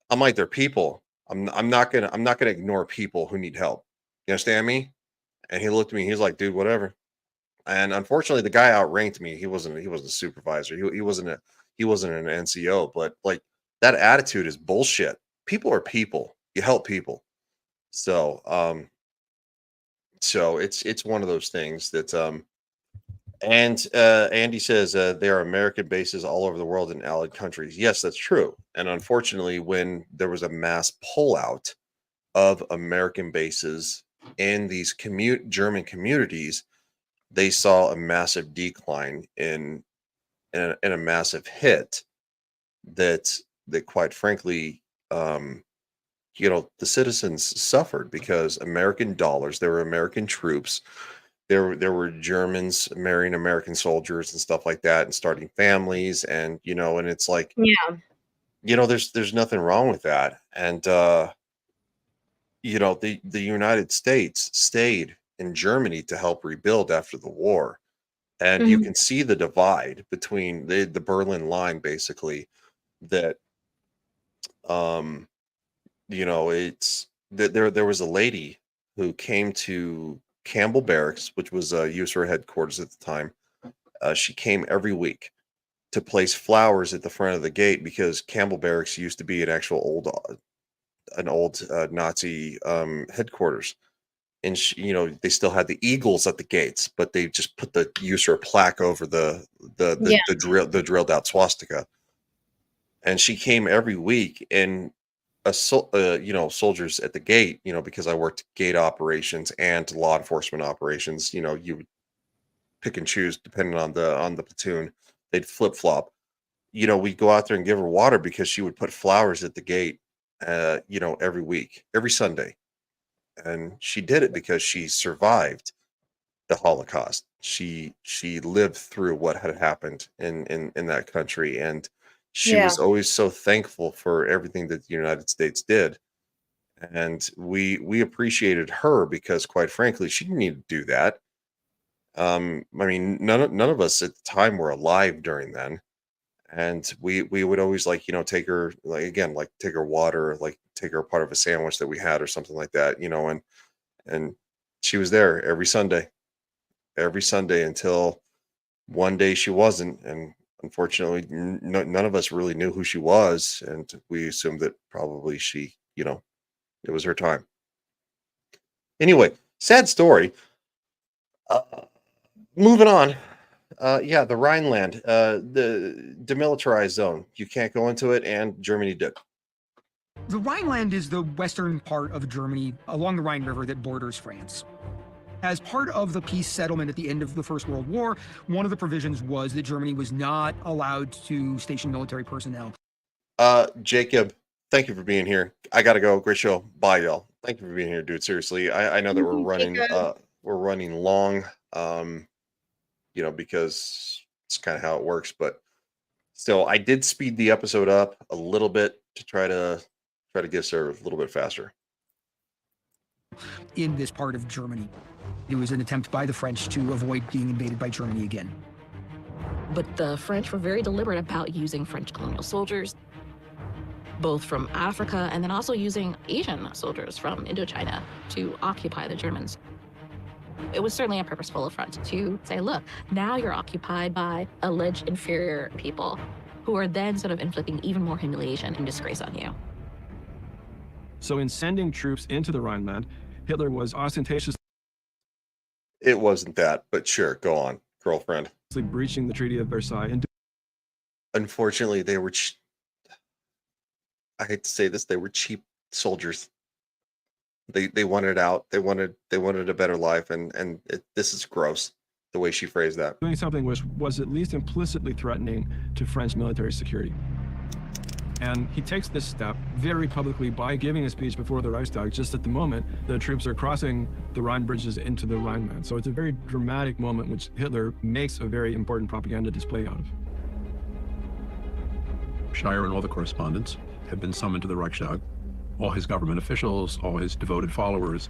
they're people. I'm not gonna ignore people who need help. You understand me? And he looked at me. He's like, dude, whatever. And unfortunately, the guy outranked me. He wasn't a supervisor. He wasn't an NCO. But like that attitude is bullshit. People are people. You help people. So So it's one of those things that and Andy says there are American bases all over the world in allied countries. Yes, that's true. And unfortunately, when there was a mass pullout of American bases in these German communities, they saw a massive decline in a massive hit that quite frankly, the citizens suffered because American dollars, there were American troops, there were Germans marrying American soldiers and stuff like that and starting families, and and it's like, Yeah. there's nothing wrong with that. And the United States stayed in Germany to help rebuild after the war. And you can see the divide between the Berlin line, basically, that it's that there was a lady who came to Campbell Barracks, which was USAR headquarters at the time. She came every week to place flowers at the front of the gate because Campbell Barracks used to be an actual old Nazi headquarters. And they still had the eagles at the gates, but they just put the USAR plaque over the drilled out swastika. And she came every week, and soldiers at the gate, because I worked gate operations and law enforcement operations. You would pick and choose depending on the platoon. They'd flip flop. We'd go out there and give her water because she would put flowers at the gate, every week, every Sunday. And she did it because she survived the Holocaust. She lived through what had happened in that country, and she was always so thankful for everything that the United States did. And we appreciated her because, quite frankly, she didn't need to do that. I mean, none of us at the time were alive during then. And we would always take her, take her water, take her a part of a sandwich that we had or something like that, and she was there every Sunday until one day she wasn't. And unfortunately, none of us really knew who she was. And we assumed that probably she, it was her time. Anyway, sad story. Moving on. The Rhineland, the demilitarized zone. You can't go into it, and Germany did. The Rhineland is the western part of Germany along the Rhine River that borders France. As part of the peace settlement at the end of the First World War, one of the provisions was that Germany was not allowed to station military personnel. Jacob, thank you for being here. I gotta go. Great show. Bye, y'all. Thank you for being here, dude. Seriously, I know that we're running long. Because it's kind of how it works, but still, I did speed the episode up a little bit to try to get served a little bit faster. In this part of Germany, it was an attempt by the French to avoid being invaded by Germany again. But the French were very deliberate about using French colonial soldiers, both from Africa and then also using Asian soldiers from Indochina to occupy the Germans. It was certainly a purposeful affront to say, look, now you're occupied by alleged inferior people who are then sort of inflicting even more humiliation and disgrace on you. So in sending troops into the Rhineland, Hitler was ostentatiously... It wasn't that, but sure, go on, girlfriend. ...breaching the Treaty of Versailles. And unfortunately, they were... I hate to say this, they were cheap soldiers. They wanted out. They wanted a better life, and this is gross, the way she phrased that. Doing something which was at least implicitly threatening to French military security. And he takes this step very publicly by giving a speech before the Reichstag, just at the moment the troops are crossing the Rhine bridges into the Rhineland. So it's a very dramatic moment which Hitler makes a very important propaganda display out of. Shire and all the correspondents have been summoned to the Reichstag. All his government officials, all his devoted followers.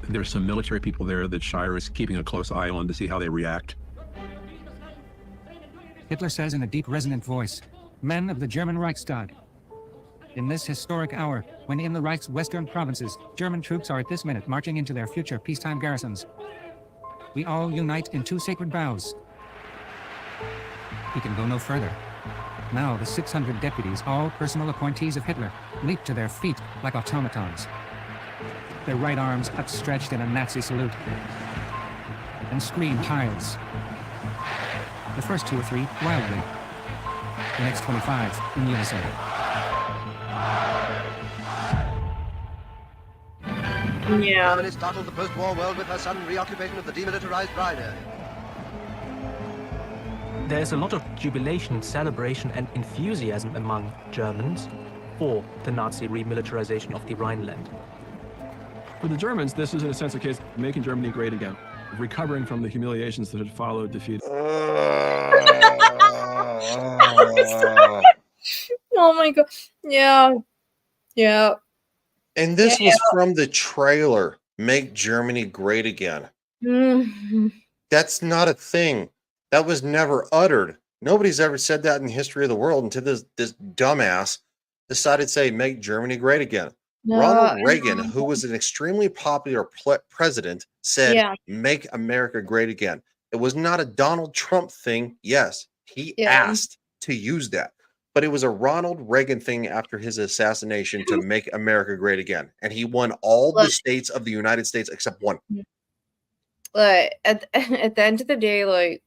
There's some military people there that Shire is keeping a close eye on to see how they react. Hitler says in a deep, resonant voice, "Men of the German Reichstag, in this historic hour, when in the Reich's western provinces, German troops are at this minute marching into their future peacetime garrisons, we all unite in two sacred vows." He can go no further. Now the 600 deputies, all personal appointees of Hitler, leap to their feet like automatons. their right arms outstretched in a Nazi salute, and screamed Heils. The first 2 or 3 wildly, the next 25 in unison. Yeah. Germany startled the post-war world with her sudden reoccupation of the demilitarized Rhine area. There is a lot of jubilation, celebration, and enthusiasm among Germans for the Nazi remilitarization of the Rhineland. For the Germans, this is in a sense a case of making Germany great again, recovering from the humiliations that had followed defeat. Oh my god. Yeah. Yeah. And this was from the trailer, Make Germany Great Again. Mhm. That's not a thing. That was never uttered. Nobody's ever said that in the history of the world until this dumbass decided to say, Make Germany Great Again. Ronald Reagan, who was an extremely popular president, said, Yeah. Make America Great Again. It was not a Donald Trump thing. Yes, he Yeah. asked to use that. But it was a Ronald Reagan thing after his assassination to make America great again. And he won all the states of the United States except one. But at the end of the day, like,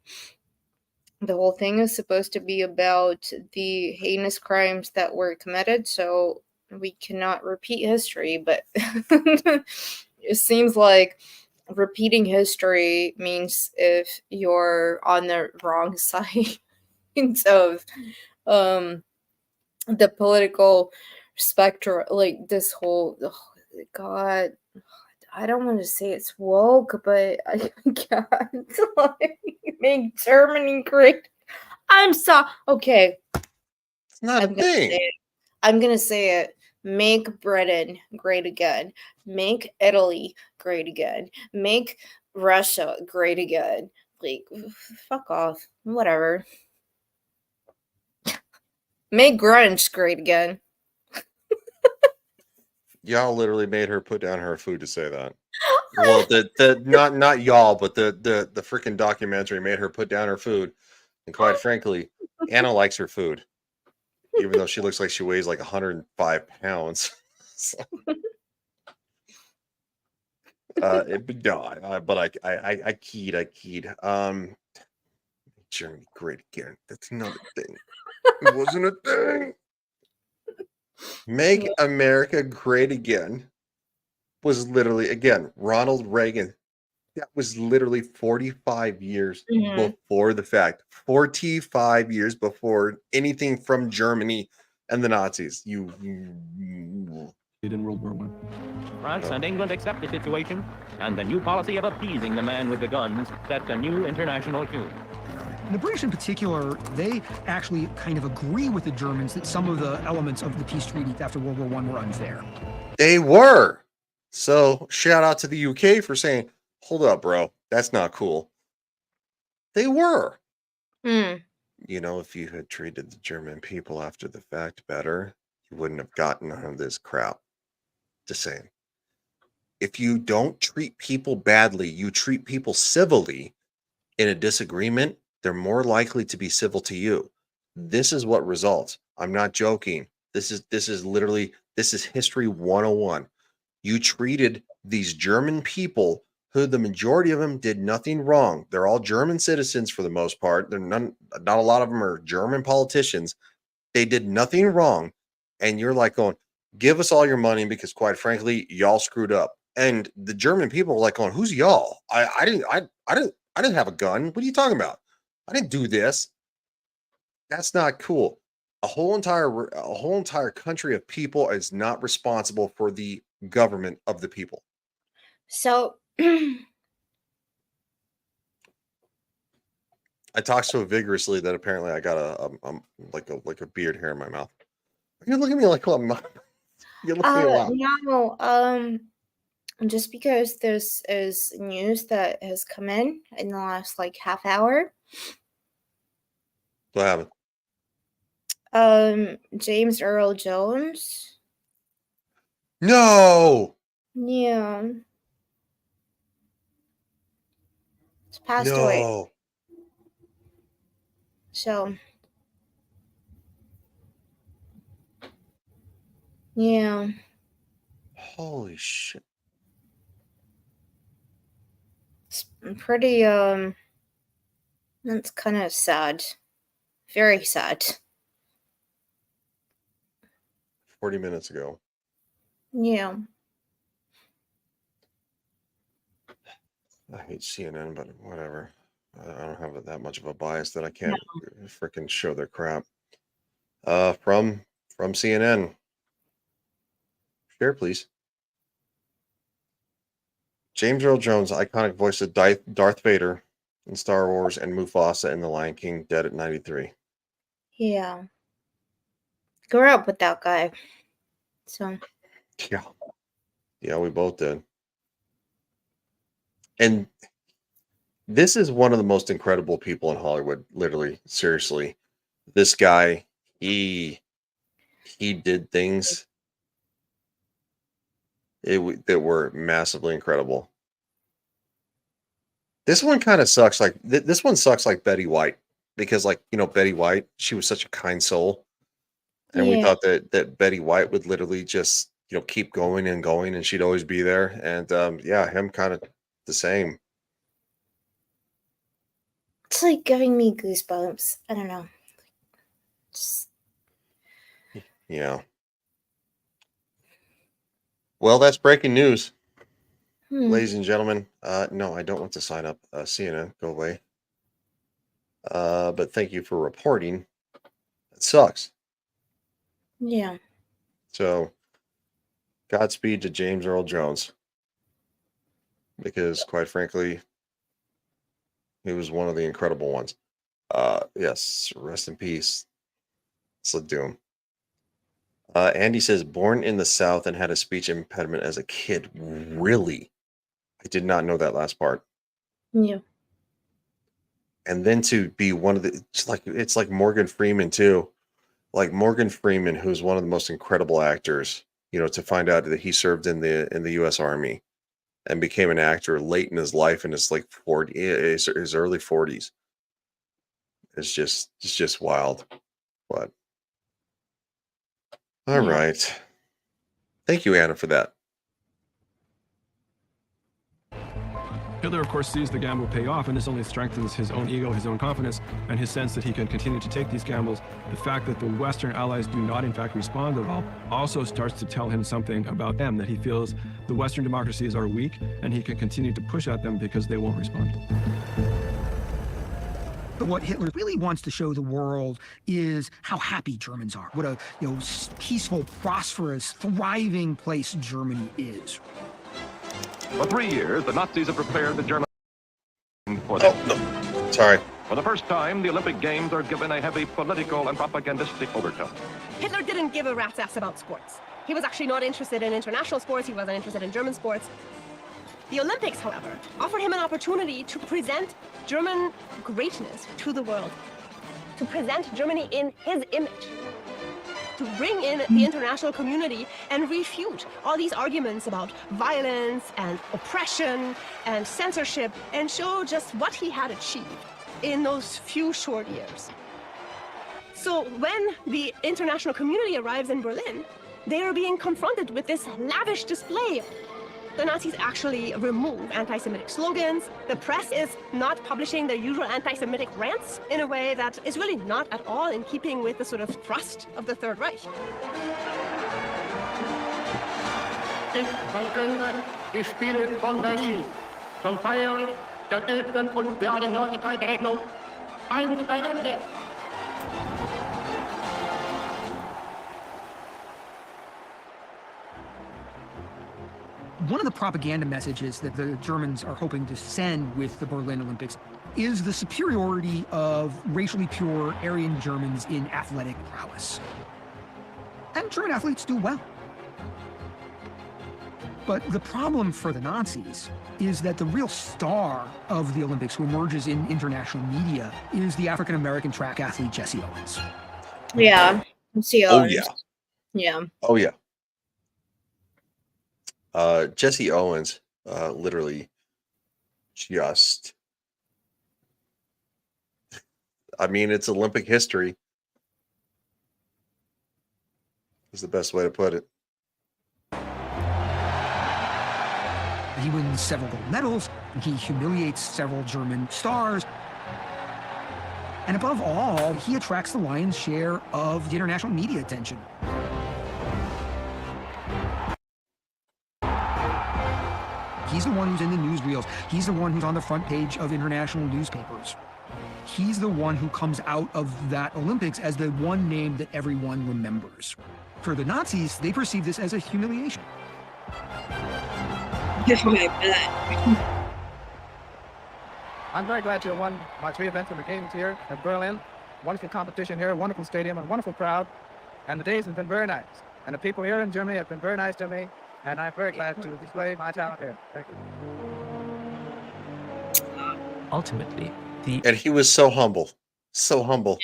the whole thing is supposed to be about the heinous crimes that were committed, so we cannot repeat history, but it seems like repeating history means if you're on the wrong side of the political spectrum, like this whole God, I don't want to say it's woke, but I can't. Like, make Germany great. I'm sorry. Okay. It's not a thing. I'm gonna say it. Make Britain great again. Make Italy great again. Make Russia great again. Like, fuck off. Whatever. Make grunge great again. Y'all literally made her put down her food to say that. Well, the not y'all, but the freaking documentary made her put down her food. And quite frankly, Anna likes her food, even though she looks like she weighs like 105 pounds. So, but I keyed. Germany great again. That's not a thing. It wasn't a thing. Make America great again was literally, again, Ronald Reagan. That was literally 45 years before the fact. 45 years before anything from Germany and the Nazis. You in World War I. France and England accept the situation, and the new policy of appeasing the man with the guns sets a new international tune. The British in particular, they actually kind of agree with the Germans that some of the elements of the peace treaty after World War I were unfair. They were. So shout out to the UK for saying, hold up, bro. That's not cool. They were. You know, if you had treated the German people after the fact better, you wouldn't have gotten none of this crap. Just saying. If you don't treat people badly, you treat people civilly in a disagreement, they're more likely to be civil to you. This is what results. I'm not joking. This is history 101. You treated these German people who the majority of them did nothing wrong. They're all German citizens for the most part. Not a lot of them are German politicians. They did nothing wrong. And you're like going, give us all your money because quite frankly, y'all screwed up. And the German people were like going, who's y'all? I didn't have a gun. What are you talking about? I didn't do this. That's not cool. A whole entire country of people is not responsible for the government of the people. So I talk so vigorously that apparently I got a beard hair in my mouth. You look at me like, well, you look at me a lot. No, just because this is news that has come in the last like half hour. What happened? James Earl Jones. No. Yeah. He's passed away. So. Yeah. Holy shit. pretty, that's kind of sad. Very sad. 40 minutes ago. Yeah. I hate CNN, but whatever. I don't have that much of a bias that I can't freaking show their crap. From CNN. Share, please. James Earl Jones, iconic voice of Darth Vader in Star Wars and Mufasa in The Lion King, dead at 93. Yeah. Grew up with that guy. So. Yeah. Yeah, we both did. And this is one of the most incredible people in Hollywood, literally, seriously. This guy, he did things that were massively incredible. This one kind of sucks. Like this one sucks like Betty White, because like, you know, Betty White, she was such a kind soul. And we thought that Betty White would literally just, you know, keep going and going and she'd always be there. And yeah, him kind of the same. It's like giving me goosebumps. I don't know. Just... Yeah. Well, that's breaking news. Ladies and gentlemen, no, I don't want to sign up. CNN, go away. But thank you for reporting. It sucks. Yeah. So, Godspeed to James Earl Jones. Because, quite frankly, he was one of the incredible ones. Yes, rest in peace. Let's do him. Andy says, born in the South and had a speech impediment as a kid. Really? I did not know that last part. Yeah. And then to be one of the, it's like Morgan Freeman too. Like Morgan Freeman, who's one of the most incredible actors, you know, to find out that he served in the U.S. Army and became an actor late in his life, in his like 40, his early 40s. It's just wild. But all right. Thank you, Anna, for that. Hitler, of course, sees the gamble pay off, and this only strengthens his own ego, his own confidence, and his sense that he can continue to take these gambles. The fact that the Western allies do not, in fact, respond at all also starts to tell him something about them, that he feels the Western democracies are weak, and he can continue to push at them because they won't respond. But what Hitler really wants to show the world is how happy Germans are, what a peaceful, prosperous, thriving place Germany is. For 3 years, the Nazis have prepared the German for this. Oh, no. Sorry. For the first time, the Olympic Games are given a heavy political and propagandistic overtone. Hitler didn't give a rat's ass about sports. He was actually not interested in international sports. He wasn't interested in German sports. The Olympics, however, offered him an opportunity to present German greatness to the world, to present Germany in his image, to bring in the international community and refute all these arguments about violence and oppression and censorship, and show just what he had achieved in those few short years. So when the international community arrives in Berlin, they are being confronted with this lavish display. The Nazis actually remove anti-Semitic slogans. The press is not publishing their usual anti-Semitic rants in a way that is really not at all in keeping with the sort of thrust of the Third Reich. Ich verkünde die Spiele von Berlin zum Feiern der 11. Olympiade 1930 eingeleitet. One of the propaganda messages that the Germans are hoping to send with the Berlin Olympics is the superiority of racially pure Aryan Germans in athletic prowess. And German athletes do well. But the problem for the Nazis is that the real star of the Olympics, who emerges in international media, is the African-American track athlete Jesse Owens. Yeah. Jesse Owens. Oh, yeah. Yeah. Oh, yeah. Jesse Owens, literally just, I mean, it's Olympic history is the best way to put it. He wins several gold medals, He humiliates several German stars. And above all, he attracts the lion's share of the international media attention. He's the one who's in the newsreels. He's the one who's on the front page of international newspapers. He's the one who comes out of that Olympics as the one name that everyone remembers. For the Nazis, they perceive this as a humiliation. I'm very glad to have won my 3 events in the games here at Berlin. Wonderful competition here, wonderful stadium, and wonderful crowd. And the days have been very nice. And the people here in Germany have been very nice to me. And I'm very glad to display my talent here. Thank you. Ultimately, and he was so humble. So humble.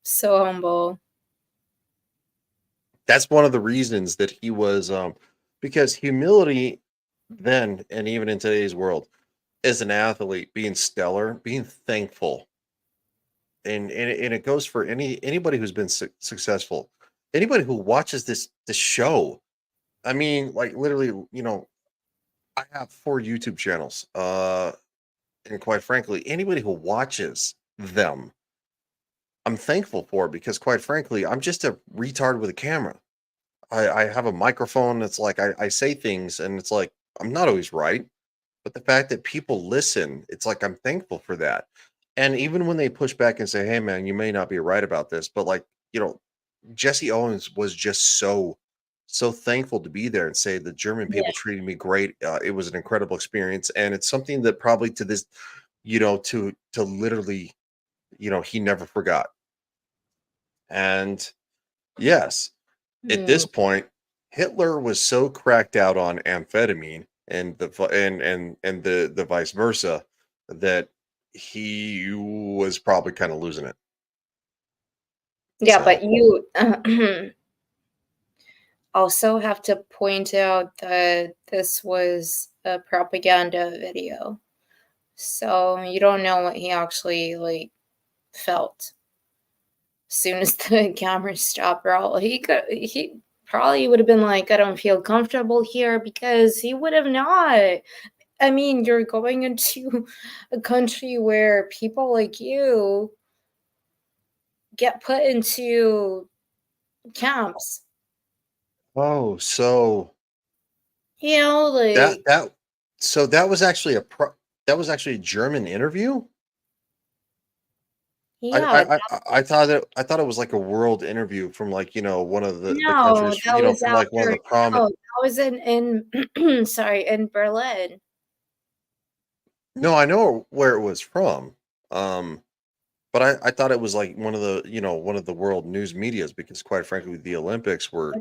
So humble. That's one of the reasons that he was because humility then and even in today's world as an athlete, being stellar, being thankful. And it goes for anybody who's been successful, anybody who watches this show. I mean, like literally, you know, I have 4 YouTube channels, and quite frankly, anybody who watches them, I'm thankful for, because quite frankly, I'm just a retard with a camera. I have a microphone. That's like I say things, and it's like I'm not always right, but the fact that people listen, it's like I'm thankful for that. And even when they push back and say, "Hey, man, you may not be right about this," but like, you know, Jesse Owens was just so thankful to be there and say the German people treated me great. It was an incredible experience, and it's something that probably to this, you know, to literally, you know, he never forgot. And yes, at this point, Hitler was so cracked out on amphetamine and the vice versa that he was probably kind of losing it. Yeah, So. but you also have to point out that this was a propaganda video. So you don't know what he actually like felt. As soon as the camera stopped rolling, he probably would have been like, I don't feel comfortable here, because he would have not. I mean, you're going into a country where people like you get put into camps. Oh, so You know, like that was actually a German interview. yeah, I thought it was like a world interview from like, you know, one of the no, countries, that you know, was from like one of after. the prominent. No, that was in sorry, in Berlin. No, I know where it was from. But I thought it was like one of the, you know, one of the world news medias, because quite frankly, the Olympics were.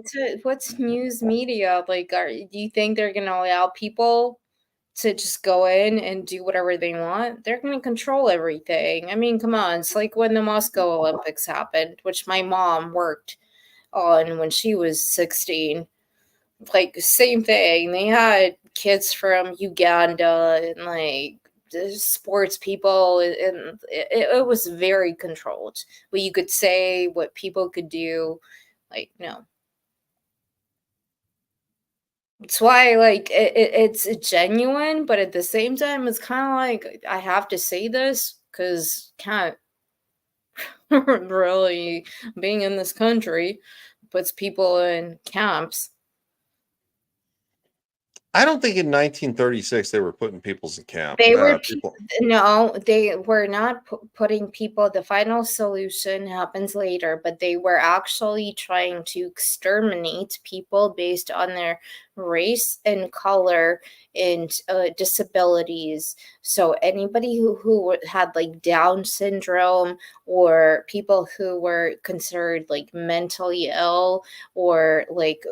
What's news media? Like, do you think they're gonna allow people to just go in and do whatever they want? They're gonna control everything. I mean, come on, it's like when the Moscow Olympics happened, which my mom worked on when she was 16. Like, same thing. They had kids from Uganda and like sports people, and it was very controlled. What you could say, what people could do, like, no. It's why, like, it's genuine, but at the same time, it's kind of like I have to say this because can't really being in this country puts people in camps. I don't think in 1936 they were putting peoples in camp. They were People. no, they were not putting people. The final solution happens later, but they were actually trying to exterminate people based on their race and color and disabilities. So anybody who had like Down syndrome, or people who were considered like mentally ill, or like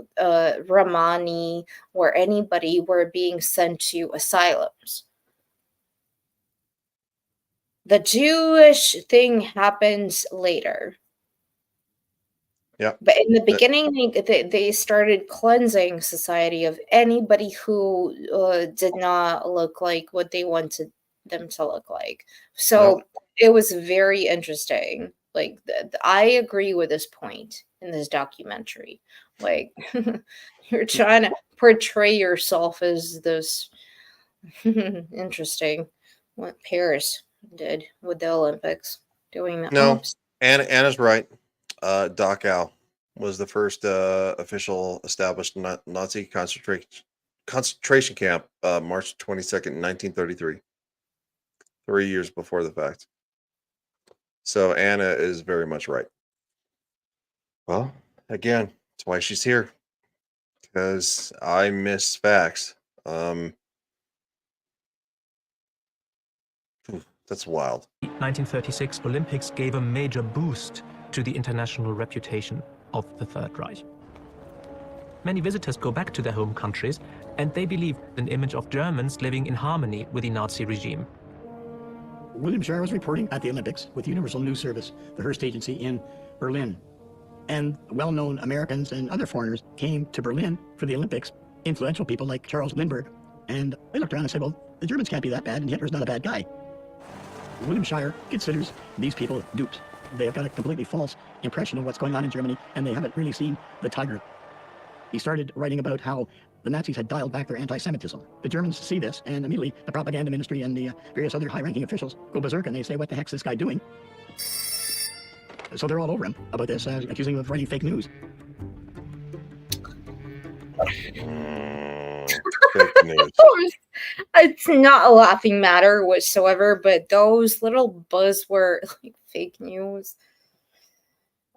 Romani, or anybody, were being sent to asylums. The Jewish thing happens later. Yeah. But in the beginning, they started cleansing society of anybody who did not look like what they wanted them to look like. So it was very interesting. Like, I agree with this point in this documentary. Like, you're trying to portray yourself as this Interesting. What Paris did with the Olympics, doing the No, Alps. Anna's right. Dachau was the first official established Nazi concentration camp, March 22nd, 1933. 3 years before the fact. So Anna is very much right. Well, again, that's why she's here. Because I miss facts. That's wild. The 1936 Olympics gave a major boost to the international reputation of the Third Reich. Many visitors go back to their home countries, and they believe an image of Germans living in harmony with the Nazi regime. William Shirer was reporting at the Olympics with Universal News Service, the Hearst agency in Berlin. And well-known Americans and other foreigners came to Berlin for the Olympics, influential people like Charles Lindbergh. And they looked around and said, well, the Germans can't be that bad, and Hitler's not a bad guy. William Shirer considers these people dupes. They have got a completely false impression of what's going on in Germany, and they haven't really seen the tiger. He started writing about how the Nazis had dialed back their anti-Semitism. The Germans see this, and immediately the propaganda ministry and the various other high-ranking officials go berserk, and they say, what the heck's this guy doing? So they're all over him about this, accusing him of writing fake news. Fake news. It's not a laughing matter whatsoever, but those little buzzword like fake news.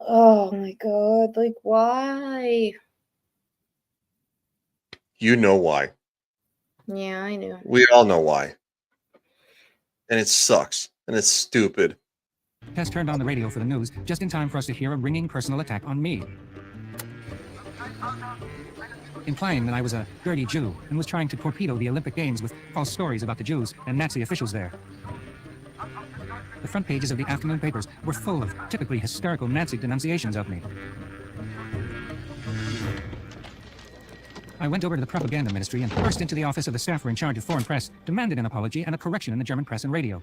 Oh my god, like why? You know why. Yeah, I know. We all know why. And it sucks. And it's stupid. Tess turned on the radio for the news just in time for us to hear a ringing personal attack on me, implying that I was a dirty Jew and was trying to torpedo the Olympic Games with false stories about the Jews and Nazi officials there. The front pages of the afternoon papers were full of typically hysterical Nazi denunciations of me. I went over to the propaganda ministry and burst into the office of the staffer in charge of foreign press, demanded an apology and a correction in the German press and radio.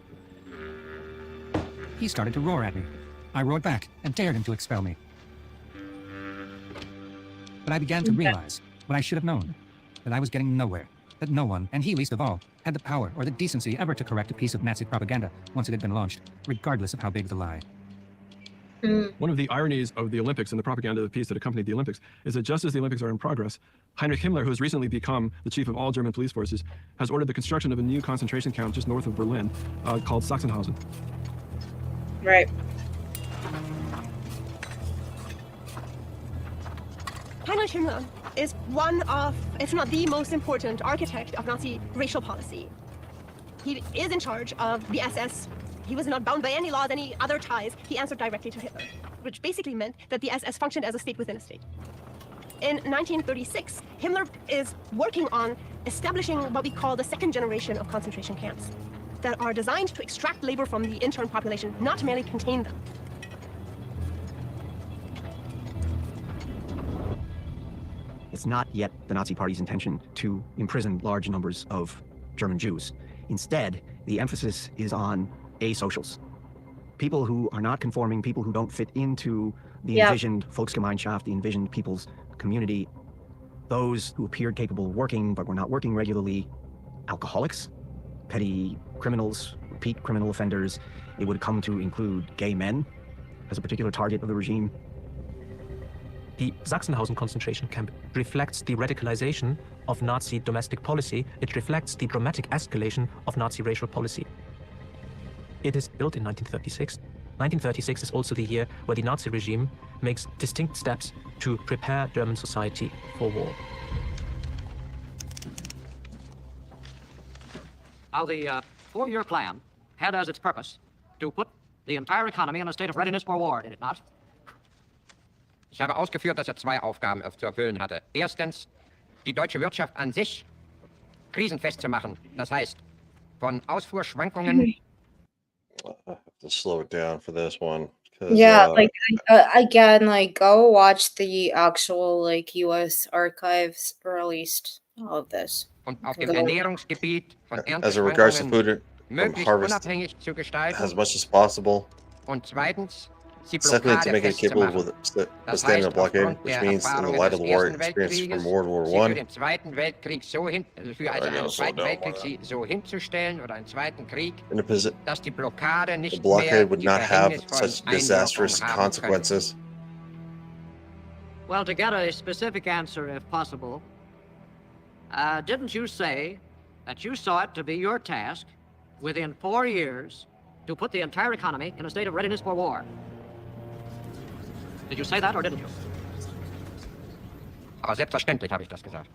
He started to roar at me. I roared back and dared him to expel me. But I began to realize what I should have known, that I was getting nowhere, that no one, and he least of all, had the power or the decency ever to correct a piece of Nazi propaganda once it had been launched, regardless of how big the lie. One of the ironies of the Olympics and the propaganda piece that accompanied the Olympics is that just as the Olympics are in progress, Heinrich Himmler, who has recently become the chief of all German police forces, has ordered the construction of a new concentration camp just north of Berlin called Sachsenhausen. Right. Heinrich Himmler is one of, if not the most important architect of Nazi racial policy. He is in charge of the SS. He was not bound by any laws, any other ties. He answered directly to Hitler, which basically meant that the SS functioned as a state within a state. In 1936, Himmler is working on establishing what we call the second generation of concentration camps that are designed to extract labor from the intern population, not merely contain them. It's not yet the Nazi Party's intention to imprison large numbers of German Jews. Instead, the emphasis is on asocials. People who are not conforming, people who don't fit into the envisioned Volksgemeinschaft, the envisioned people's community, those who appeared capable of working but were not working regularly, alcoholics, petty criminals, repeat criminal offenders. It would come to include gay men as a particular target of the regime. The Sachsenhausen concentration camp reflects the radicalization of Nazi domestic policy. It reflects the dramatic escalation of Nazi racial policy. It is built in 1936. 1936 is also the year where the Nazi regime makes distinct steps to prepare German society for war. Now, the four-year plan had as its purpose to put the entire economy in a state of readiness for war, did it not? Ich habe ausgeführt, dass zwei Aufgaben zu erfüllen hatte. Erstens, die deutsche Wirtschaft an sich krisenfest zu machen. Das heißt, von Ausfuhrschwankungen. I have to slow it down for this one. Yeah, like again, like go watch the actual like U.S. archives released all of this. Und auf dem Ernährungsgebiet von As it regards to food, möglichst harvest unabhängig zu gestalten. as much as possible. Und zweitens, Secondly, to make it capable of withstanding a blockade, which means in the light of the war experience from World War sie für I. den Zweiten Weltkrieg so für also einen Zweiten Weltkrieg sie so hinzustellen oder einen Zweiten Krieg, dass die Blockade The nicht mehr blockade would die not have verhängnisvollen such disastrous Einwirkungen haben könnte. consequences. Well, to get a specific answer, if possible, didn't you say that you saw it to be your task within 4 years to put the entire economy in a state of readiness for war? Did you say that or didn't you? Aber selbstverständlich habe ich das gesagt.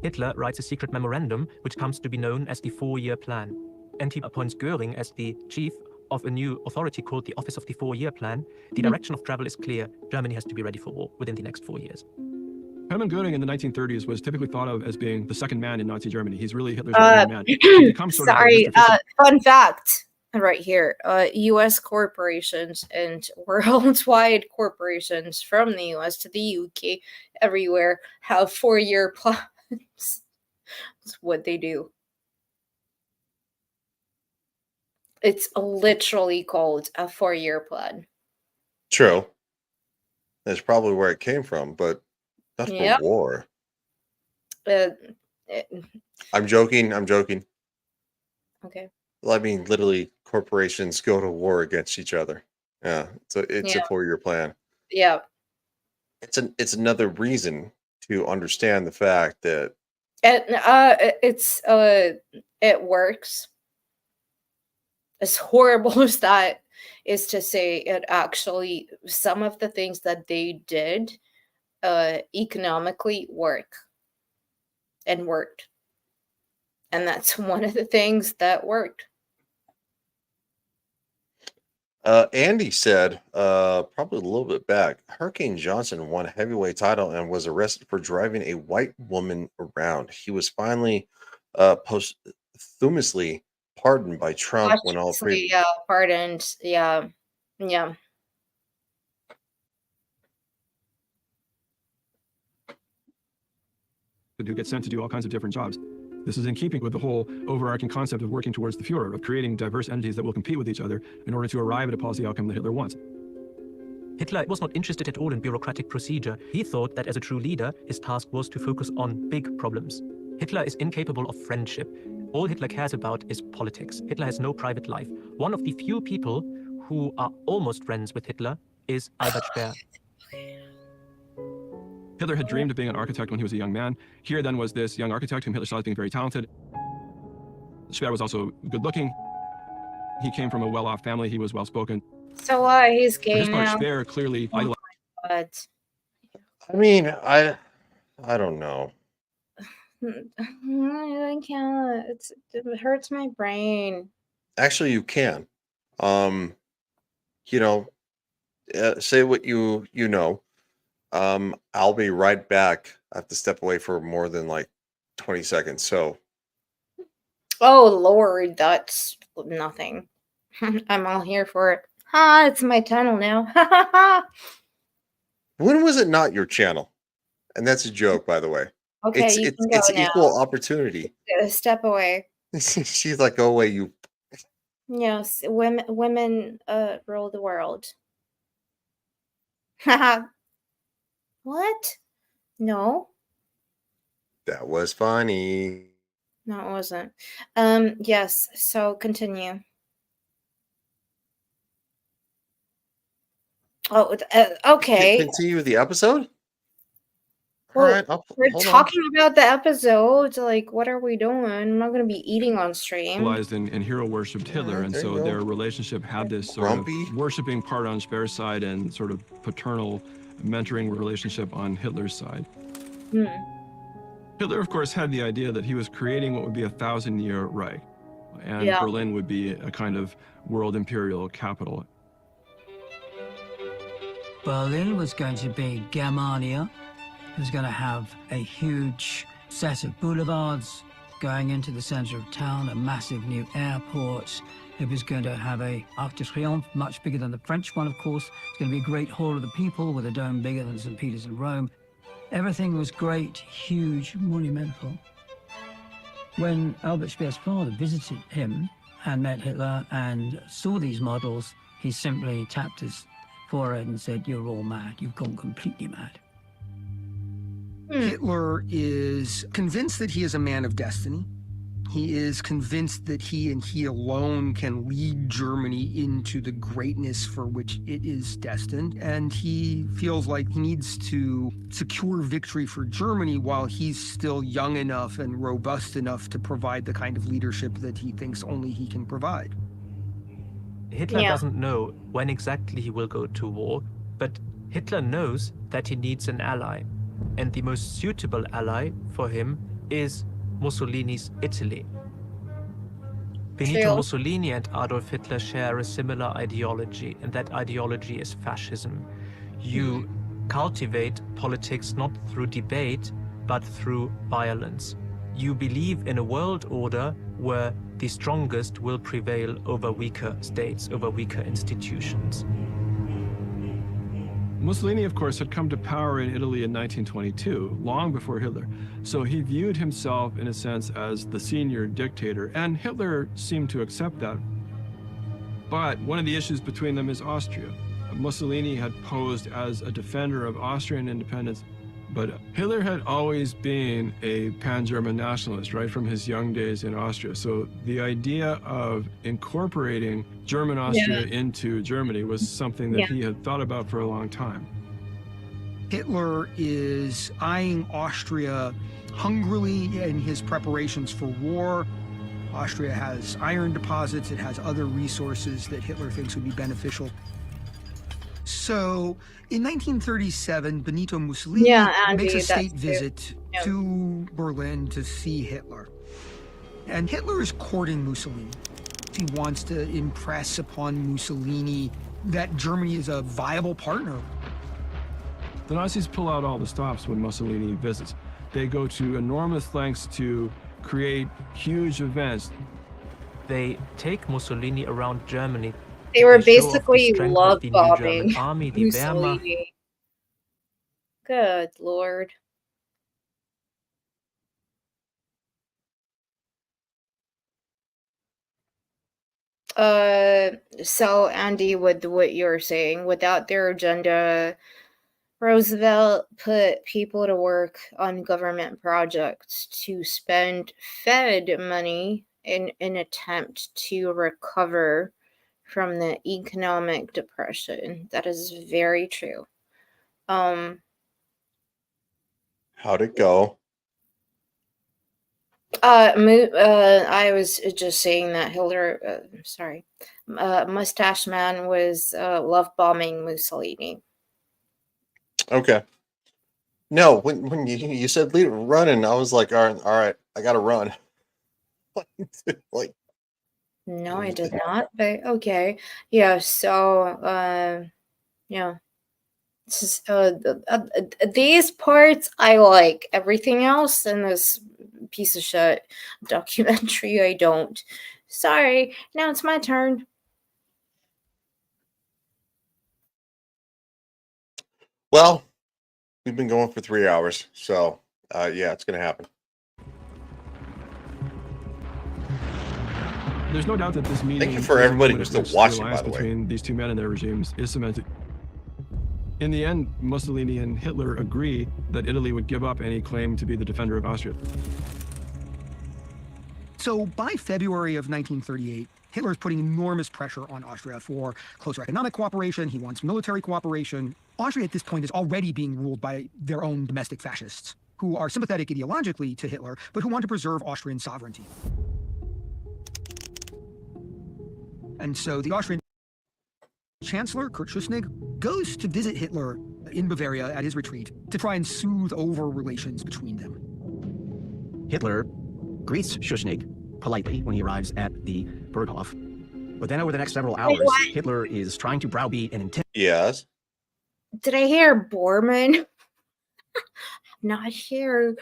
Hitler writes a secret memorandum which comes to be known as the 4-year plan, and he appoints Göring as the chief of a new authority called the Office of the 4-Year Plan. The direction of travel is clear. Germany has to be ready for war within the next 4 years. Hermann Göring in the 1930s was typically thought of as being the second man in Nazi Germany. He's really Hitler's right-hand man. He becomes sort of Sorry, the Mr. fun fact right here. US corporations and worldwide corporations from the US to the UK, everywhere, have 4-year plans. That's what they do. It's literally called a 4-year plan. True. That's probably where it came from, but not for Yep. war. Uh, I'm joking. I'm joking. okay. Well, I mean, literally, corporations go to war against each other. Yeah, it's Yeah. a 4-year plan. Yeah. It's another reason to understand the fact that It works. As horrible as that is to say, it actually, some of the things that they did economically worked. And that's one of the things that worked. Andy said, probably a little bit back, Hurricane Johnson won a heavyweight title and was arrested for driving a white woman around. He was finally posthumously pardoned by Trump when all Obviously, yeah, pardoned. Yeah. Yeah. who gets sent to do all kinds of different jobs. This is in keeping with the whole overarching concept of working towards the Führer, of creating diverse entities that will compete with each other in order to arrive at a policy outcome that Hitler wants. Hitler was not interested at all in bureaucratic procedure. He thought that as a true leader, his task was to focus on big problems. Hitler is incapable of friendship. All Hitler cares about is politics. Hitler has no private life. One of the few people who are almost friends with Hitler is Albert Speer. Hitler had dreamed of being an architect when he was a young man. Here then was this young architect whom Hitler saw as being very talented. Speer was also good looking. He came from a well-off family. He was well-spoken. So he's For gay his part, now. Speer clearly idolized. But I mean, I don't know. I can't. It hurts my brain. Actually, you can. Say what you know. I'll be right back. I have to step away for more than like 20 seconds. So, Oh Lord, that's nothing. I'm all here for it. It's my channel now. when was it not your channel? And that's a joke, by the way. Okay, it's you can go it's now. equal opportunity. Step away. She's like, go away, you. Yes, women rule the world. Haha. What? No, That was funny. no, it wasn't. Yes. So continue. Oh, okay. Continue with the episode. Well, All right, we're hold on. talking about the episode. Like, what are we doing? I'm not going to be eating on stream. And hero worshipped Hitler, and there so you go. their relationship had this sort Grumpy. of worshipping part on Speer's side and sort of paternal mentoring relationship on Hitler's side. Hmm. Hitler, of course, had the idea that he was creating what would be a 1,000-year Reich, and Yeah. Berlin would be a kind of world imperial capital. Berlin was going to be Germania. It was going to have a huge set of boulevards going into the center of town, a massive new airport. It was going to have a Arc de Triomphe, much bigger than the French one, of course. It's going to be a great hall of the people with a dome bigger than St. Peter's in Rome. Everything was great, huge, monumental. When Albert Speer's father visited him and met Hitler and saw these models, he simply tapped his forehead and said, "You're all mad. You've gone completely mad." Hitler is convinced that he is a man of destiny. He is convinced that he and he alone can lead Germany into the greatness for which it is destined. And he feels like he needs to secure victory for Germany while he's still young enough and robust enough to provide the kind of leadership that he thinks only he can provide. Hitler doesn't know when exactly he will go to war, but Hitler knows that he needs an ally. And the most suitable ally for him is Mussolini's Italy. Benito True. Mussolini and Adolf Hitler share a similar ideology, and that ideology is fascism. You cultivate politics not through debate, but through violence. You believe in a world order where the strongest will prevail over weaker states, over weaker institutions. Mussolini, of course, had come to power in Italy in 1922, long before Hitler. So he viewed himself, in a sense, as the senior dictator, and Hitler seemed to accept that. But one of the issues between them is Austria. Mussolini had posed as a defender of Austrian independence, but Hitler had always been a pan-German nationalist, right from his young days in Austria. So the idea of incorporating German Austria into Germany was something that he had thought about for a long time. Hitler is eyeing Austria hungrily in his preparations for war. Austria has iron deposits, it has other resources that Hitler thinks would be beneficial. So, in 1937, Benito Mussolini makes a state visit to Berlin to see Hitler. And Hitler is courting Mussolini. He wants to impress upon Mussolini that Germany is a viable partner. The Nazis pull out all the stops when Mussolini visits. They go to enormous lengths to create huge events. They take Mussolini around Germany. They were They show off the basically strength love of the new German bombing army, the Wehrmacht. Mussolini. Good Lord. So Andy, with what you're saying, without their agenda, Roosevelt put people to work on government projects to spend Fed money in an attempt to recover from the economic depression. That is very true. How'd it go? I was just saying that Hitler, Mustache Man was love bombing Mussolini. Okay. No, when you said lead running, I was like, all right, I gotta run. Like, No, I did not. But okay, yeah. So, yeah. This is, these parts I like. Everything else in this piece of shit documentary, I don't. Sorry. Now it's my turn. well, we've been going for 3 hours, so yeah, it's gonna happen. There's no doubt that this meeting. Thank you for everybody who's still watching, by the way. Between these two men and their regimes is cemented. In the end, Mussolini and Hitler agree that Italy would give up any claim to be the defender of Austria. So by February of 1938, Hitler is putting enormous pressure on Austria for closer economic cooperation. He wants military cooperation. Austria at this point is already being ruled by their own domestic fascists, who are sympathetic ideologically to Hitler, but who want to preserve Austrian sovereignty. And so the Austrian Chancellor, Kurt Schuschnigg, goes to visit Hitler in Bavaria at his retreat to try and soothe over relations between them. Hitler greets Schuschnigg politely when he arrives at the Berghof. But then over the next several hours, Hitler is trying to browbeat and intimidate. Yes. Did I hear Bormann? Not sure.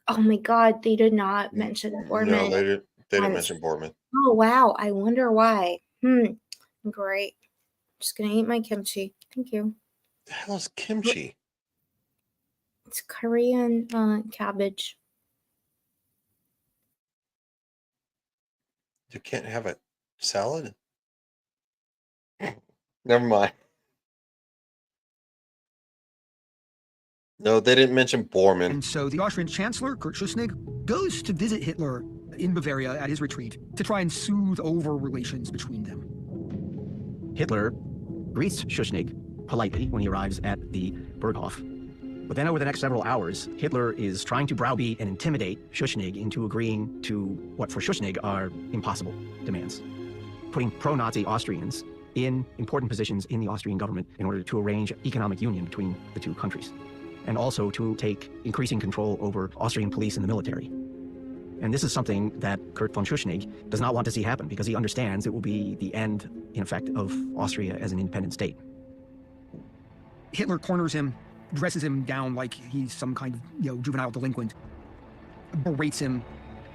Oh my God, they did not mention Bormann. No, they didn't mention Bormann. Oh wow, I wonder why. Great. Just gonna eat my kimchi. Thank you. The hell is kimchi? It's Korean cabbage. You can't have it. Salad? Never mind. No, they didn't mention Bormann. And so the Austrian Chancellor, Kurt Schuschnigg, goes to visit Hitler in Bavaria at his retreat to try and soothe over relations between them. Hitler greets Schuschnigg politely when he arrives at the Berghof. But then over the next several hours, Hitler is trying to browbeat and intimidate Schuschnigg into agreeing to what for Schuschnigg are impossible demands, putting pro-Nazi Austrians in important positions in the Austrian government in order to arrange economic union between the two countries, and also to take increasing control over Austrian police and the military. And this is something that Kurt von Schuschnigg does not want to see happen because he understands it will be the end, in effect, of Austria as an independent state. Hitler corners him, dresses him down like he's some kind of juvenile delinquent, berates him,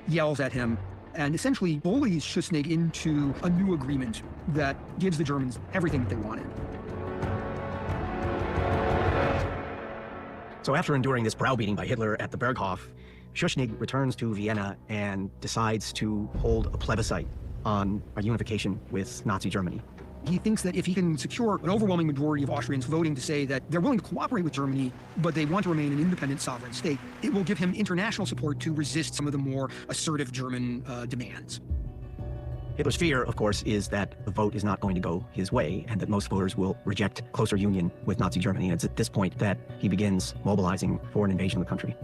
yells at him, and essentially bullies Schuschnigg into a new agreement that gives the Germans everything that they wanted. So after enduring this browbeating by Hitler at the Berghof, Schuschnigg returns to Vienna and decides to hold a plebiscite on a unification with Nazi Germany. He thinks that if he can secure an overwhelming majority of Austrians voting to say that they're willing to cooperate with Germany, but they want to remain an independent sovereign state, it will give him international support to resist some of the more assertive German demands. Hitler's fear, of course, is that the vote is not going to go his way and that most voters will reject closer union with Nazi Germany. And it's at this point that he begins mobilizing for an invasion of the country.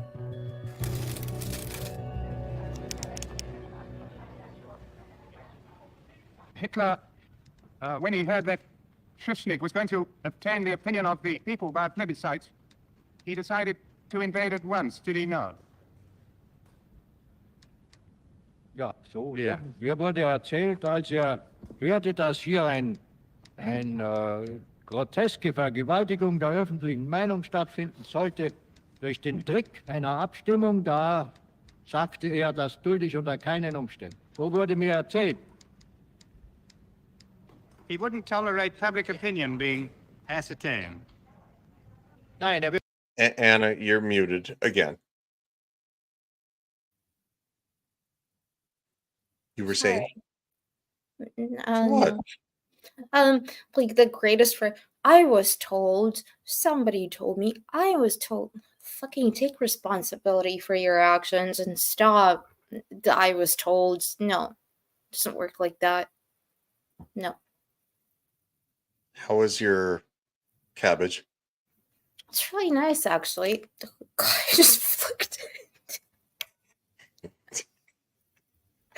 Hitler, when he heard that Schuschnigg was going to obtain the opinion of the people by plebiscite, he decided to invade at once, did he not? Ja, so, ja. Mir wurde erzählt, als hörte, dass hier eine groteske Vergewaltigung der öffentlichen Meinung stattfinden sollte, durch den Trick einer Abstimmung, da sagte er, das dulde ich unter keinen Umständen. So wurde mir erzählt. He wouldn't tolerate public opinion being ascertained. Nein, er will. Anna, you're muted again. You were saying? What? Like the greatest friend. I was told. Somebody told me. I was told. Fucking take responsibility for your actions and stop. I was told. No, it doesn't work like that. No. How was your cabbage? It's really nice, actually. God, I just flicked it.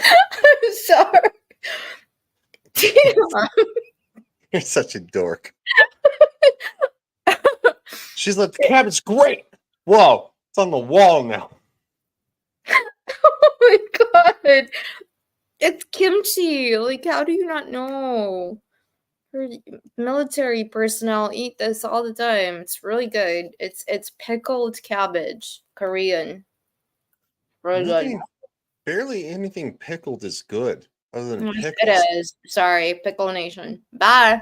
I'm sorry. You're such a dork. She's like, the cabbage great. Whoa, it's on the wall now. Oh my god. It's kimchi. Like, how do you not know? Military personnel eat this all the time. It's really good. It's pickled cabbage, Korean. Really good. Barely anything pickled is good other than pickles. It is. Sorry, Pickle Nation. Bye.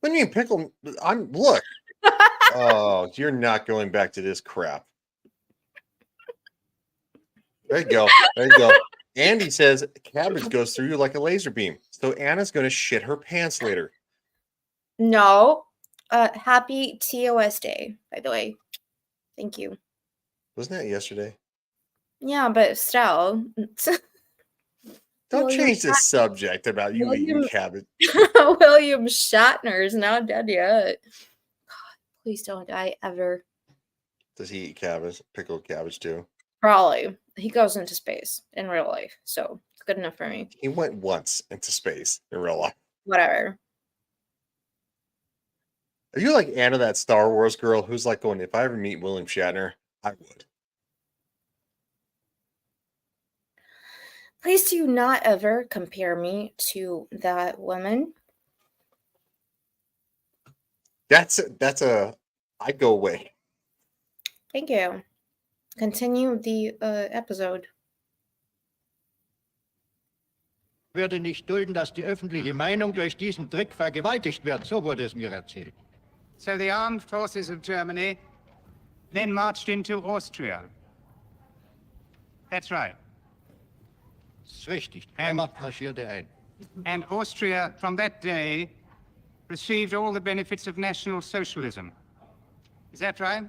What do you mean pickle? Look. Oh, you're not going back to this crap. There you go. There you go. Andy says cabbage goes through you like a laser beam. So Anna's going to shit her pants later. No. Happy TOS Day, by the way. Thank you. Wasn't that yesterday? Yeah, but still. Don't change the subject about you eating cabbage. William Shatner's not dead yet. God, please don't die ever. Does he eat cabbage, pickled cabbage too? Probably. He goes into space in real life, so it's good enough for me. He went once into space in real life. Whatever. Are you like Anna, that Star Wars girl who's like going, if I ever meet William Shatner, I would. Please do not ever compare me to that woman. That's a I'd go away. Thank you. Continue the episode. Würde nicht dulden, dass die öffentliche Meinung durch diesen Trick vergewaltigt wird. So wurde es mir erzählt. So the armed forces of Germany then marched into Austria. That's right. Das ist richtig. Dreimal marschierte ein. and Austria from that day received all the benefits of National Socialism. Is that right?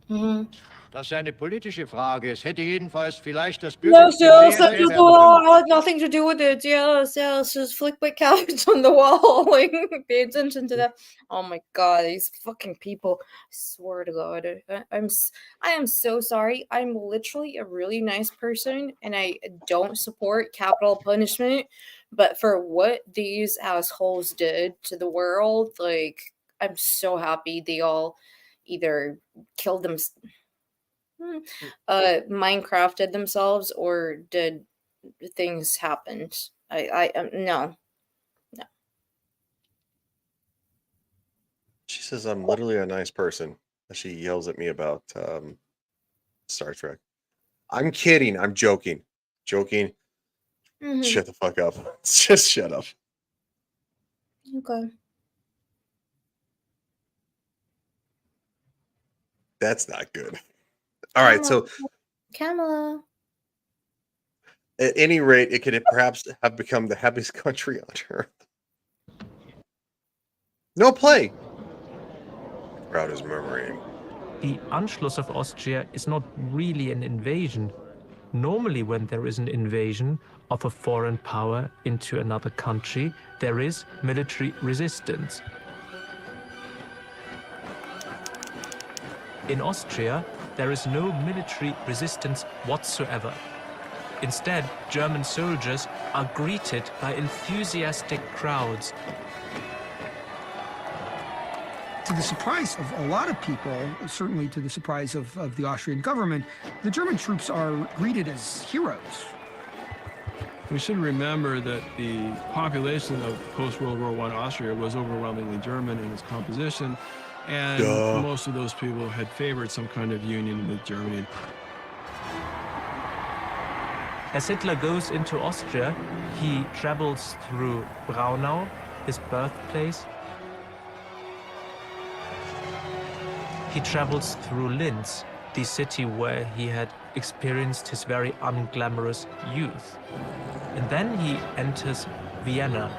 Mhm. Das ist eine politische Frage. Es hätte jedenfalls vielleicht das Yes, Bürgerliche yes, mehr I just, werden können. had nothing to do with it. Yes, yes, just flick my couch on the wall. Like, pay attention to that. Oh my god, these fucking people. I swear to God. I am so sorry. I'm literally a really nice person and I don't support capital punishment. But for what these assholes did to the world, like, I'm so happy they all either killed them. Minecrafted themselves or did things happened. No. She says I'm literally a nice person. She yells at me about Star Trek. I'm kidding. I'm joking. Joking. Mhm. Shut the fuck up. Just shut up. Okay. That's not good. All right, so Kamala. at any rate, it could perhaps have become the happiest country on earth. No play. Crowd is murmuring. The Anschluss of Austria is not really an invasion. Normally, when there is an invasion of a foreign power into another country, there is military resistance. In Austria, there is no military resistance whatsoever. Instead, German soldiers are greeted by enthusiastic crowds. To the surprise of a lot of people, certainly to the surprise of the Austrian government, the German troops are greeted as heroes. We should remember that the population of post-World War I Austria was overwhelmingly German in its composition, and Duh. most of those people had favored some kind of union with Germany. As Hitler goes into Austria, he travels through Braunau, his birthplace. He travels through Linz, the city where he had experienced his very unglamorous youth. And then he enters Vienna.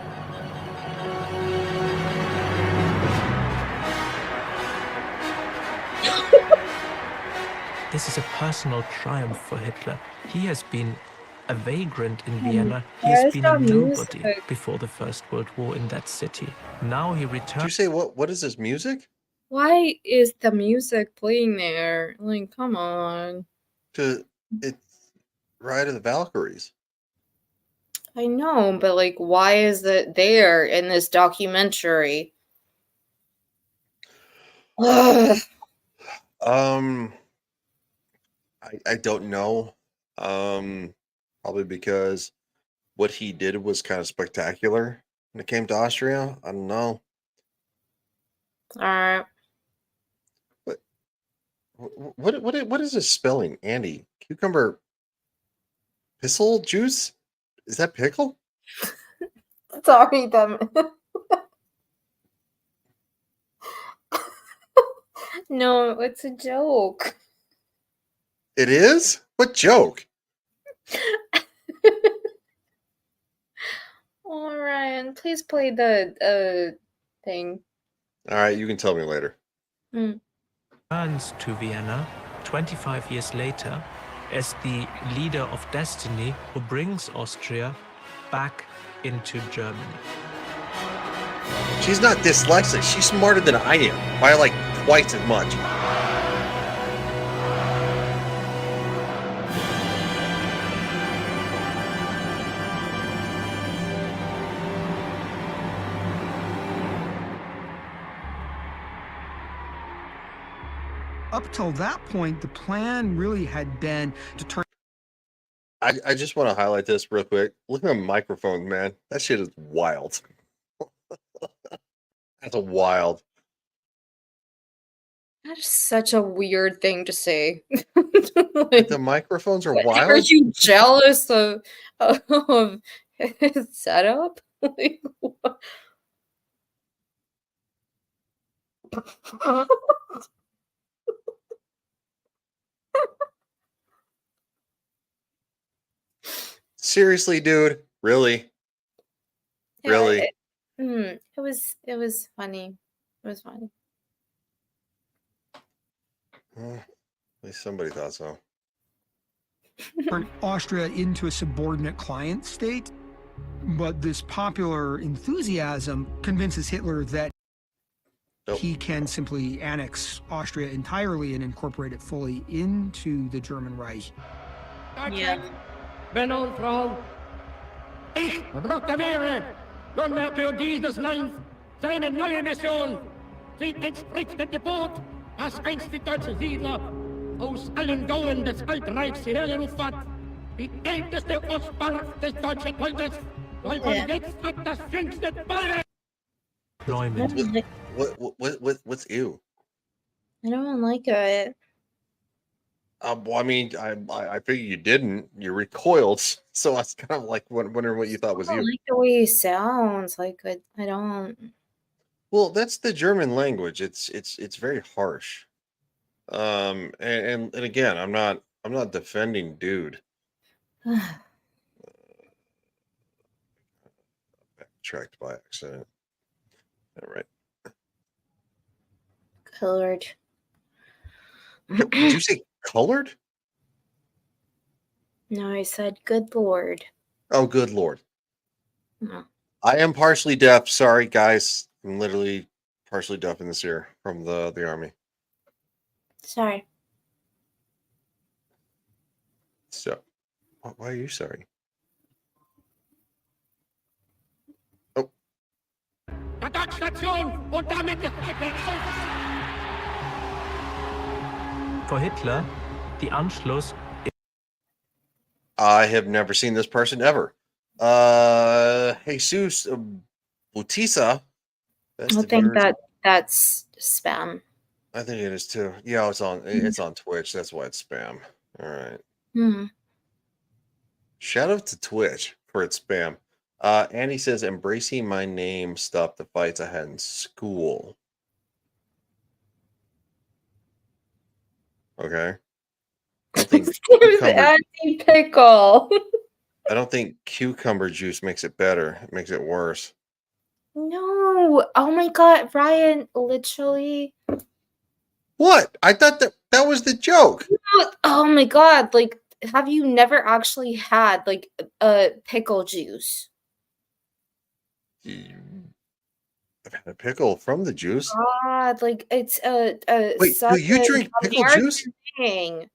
This is a personal triumph for Hitler. He has been a vagrant in Vienna. He has been a nobody before the First World War in that city. Now he returns. Did you say what is this music? Why is the music playing there? Like, come on. It's Ride of the Valkyries. I know, but like, why is it there in this documentary? Ugh. I don't know. Probably because what he did was kind of spectacular when it came to Austria. I don't know. Alright. What is this spelling, Andy? Cucumber pistol juice? Is that pickle? Sorry, them. No, it's a joke. It is? What joke? Oh, Ryan, please play the thing. All right, you can tell me later. Returns to Vienna 25 years later as the leader of destiny who brings Austria back into Germany. She's not dyslexic. She's smarter than I am by like twice as much. Up till that point, the plan really had been to turn. I just want to highlight this real quick. Look at the microphone, man. That shit is wild. That's a wild. That's such a weird thing to say. Like, the microphones are wild. Are you jealous of his setup? Like, what? Seriously, dude? Really? Really? It was funny. It was funny. Well, at least somebody thought so. Turned Austria into a subordinate client state, but this popular enthusiasm convinces Hitler that he can simply annex Austria entirely and incorporate it fully into the German Reich. Yeah. Männer und Frauen, ich proklamiere nunmehr für dieses Land seine neue Mission. Sie entspricht dem Gebot, das einst die deutschen Siedler aus allen Gauen des Altreichs hergerufen hat. Die älteste Ostbank des deutschen Volkes soll von jetzt ab das jüngste Ballwerk. What's ew? I don't like it. Well, I mean, I figure you didn't. You recoiled, so I was kind of like wondering what you thought was I don't you. like the way he sounds. Like I don't. Well, that's the German language. It's very harsh. And again, I'm not defending dude. Backtracked by accident. All right. Colored. Did you say colored? No, I said good lord. Oh, good lord. No. I am partially deaf. Sorry, guys. I'm literally partially deaf in this ear from the army. Sorry. So, why are you sorry? Attackstation und damit For Hitler, the Anschluss I have never seen this person ever. Jesus Butisa. I think that's spam. I think it is too. Yeah, it's on Twitch. That's why it's spam. All right. Shout out to Twitch for its spam. Andy says, embracing my name stopped the fights I had in school. Okay. Pickle. I don't think cucumber juice makes it better. It makes it worse. No. Oh my god, Ryan, literally. What? I thought that was the joke. Oh my god, like have you never actually had like pickle juice? I've had a pickle from the juice. God, like it's Wait, do you drink pickle juice? Thing.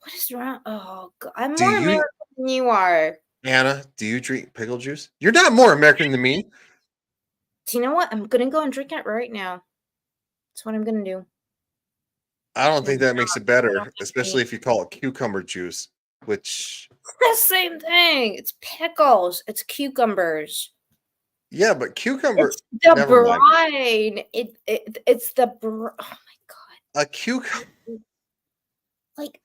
What is wrong? Oh god, I'm Do more you- American than you are. Anna, do you drink pickle juice? You're not more American than me. Do you know what? I'm gonna go and drink it right now. That's what I'm gonna do. I don't think that makes it better, especially if you call it cucumber juice, which The same thing. It's pickles. It's cucumbers. yeah, but cucumber. It's the never mind. brine. It's the oh my god. A cucumber. Like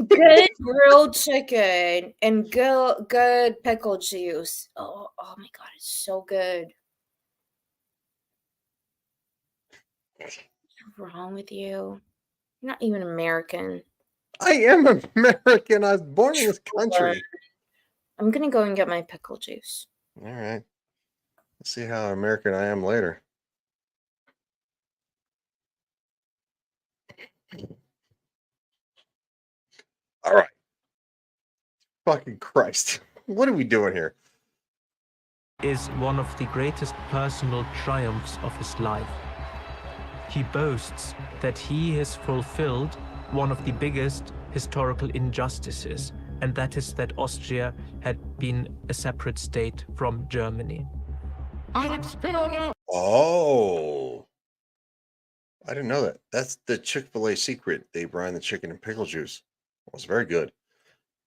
good grilled chicken and good pickle juice. Oh my god, it's so good. What's wrong with you? You're not even American. I am American. I was born in this country. I'm gonna go and get my pickle juice. All right. Let's see how American I am later. All right. Fucking Christ. What are we doing here? is one of the greatest personal triumphs of his life. He boasts that he has fulfilled one of the biggest historical injustices, and that is that Austria had been a separate state from Germany. Oh. I didn't know that. That's the Chick-fil-A secret. They brine the chicken in pickle juice. It was very good.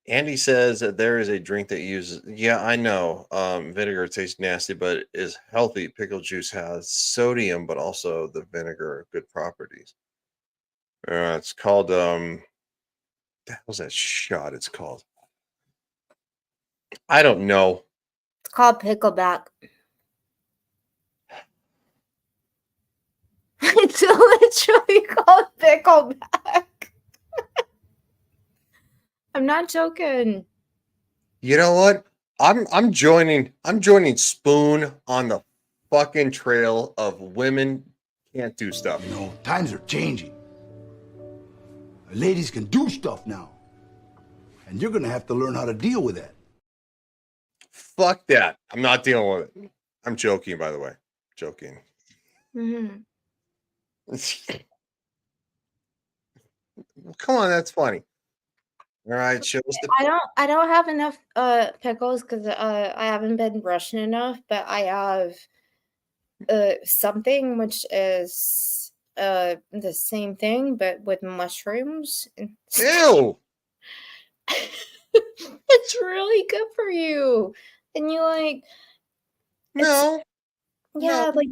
Andy says that there is a drink that uses, yeah, I know. Vinegar tastes nasty, but it is healthy. Pickle juice has sodium, but also the vinegar good properties. It's called, what was that shot it's called? I don't know. It's called pickleback. It's literally called pickleback. I'm not joking. You know what? I'm joining Spoon on the fucking trail of women can't do stuff. You know, times are changing. Ladies can do stuff now. And you're gonna have to learn how to deal with that. Fuck that. I'm not dealing with it. I'm joking, by the way. Joking. Mhm. Come on, that's funny. All right, show us the I don't have enough pickles because I haven't been brushing enough, but I have something which is the same thing but with mushrooms. Ew. It's really good for you. And you like No. yeah, No. like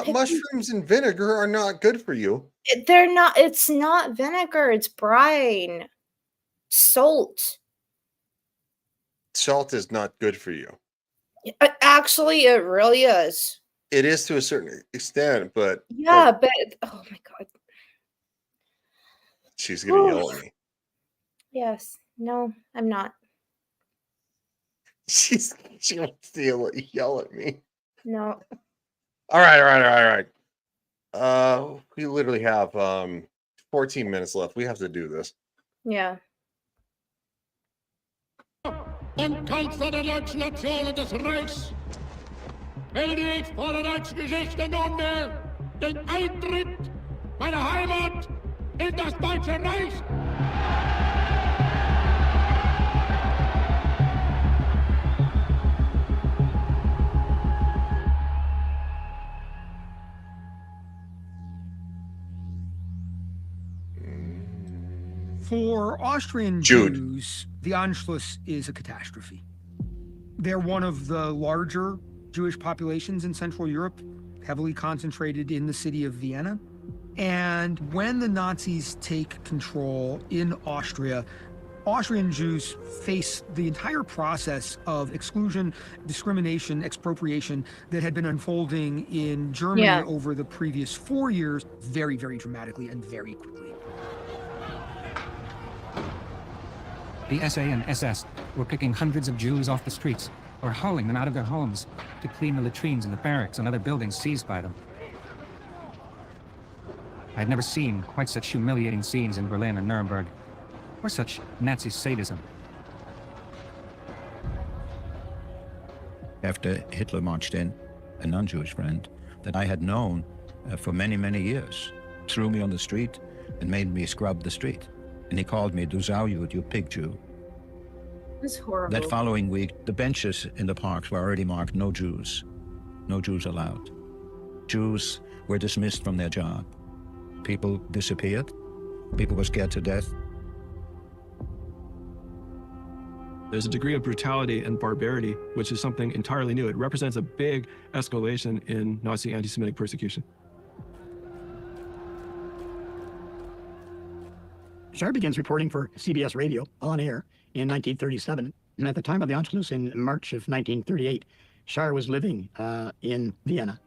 Mushrooms and vinegar are not good for you. they're not, it's not vinegar, it's brine. Salt. Salt is not good for you. Actually, it really is. It is to a certain extent, but Yeah, but oh my god. she's gonna yell at me. Yes. No, I'm not. She wants to yell at me. No. All right. We literally have 14 minutes left. We have to do this. Yeah. Und Kanzler der deutschen Nation und des Reichs melde ich vor der deutschen Geschichte nunmehr den Eintritt meiner Heimat in das Deutsche Reich. For Austrian Jews, the Anschluss is a catastrophe. They're one of the larger Jewish populations in Central Europe, heavily concentrated in the city of Vienna. And when the Nazis take control in Austria, Austrian Jews face the entire process of exclusion, discrimination, expropriation that had been unfolding in Germany over the previous 4 years very, very dramatically and very quickly. The SA and SS were picking hundreds of Jews off the streets or hauling them out of their homes to clean the latrines in the barracks and other buildings seized by them. I had never seen quite such humiliating scenes in Berlin and Nuremberg, or such Nazi sadism. After Hitler marched in, a non-Jewish friend that I had known for many, many years threw me on the street and made me scrub the street. And he called me, "Du Saujud, you pig Jew." It's horrible. That following week, the benches in the parks were already marked no Jews. No Jews allowed. Jews were dismissed from their job. People disappeared. People were scared to death. There's a degree of brutality and barbarity, which is something entirely new. It represents a big escalation in Nazi anti-Semitic persecution. Shar begins reporting for CBS Radio on air in 1937. And at the time of the Anschluss in March of 1938, Shar was living in Vienna.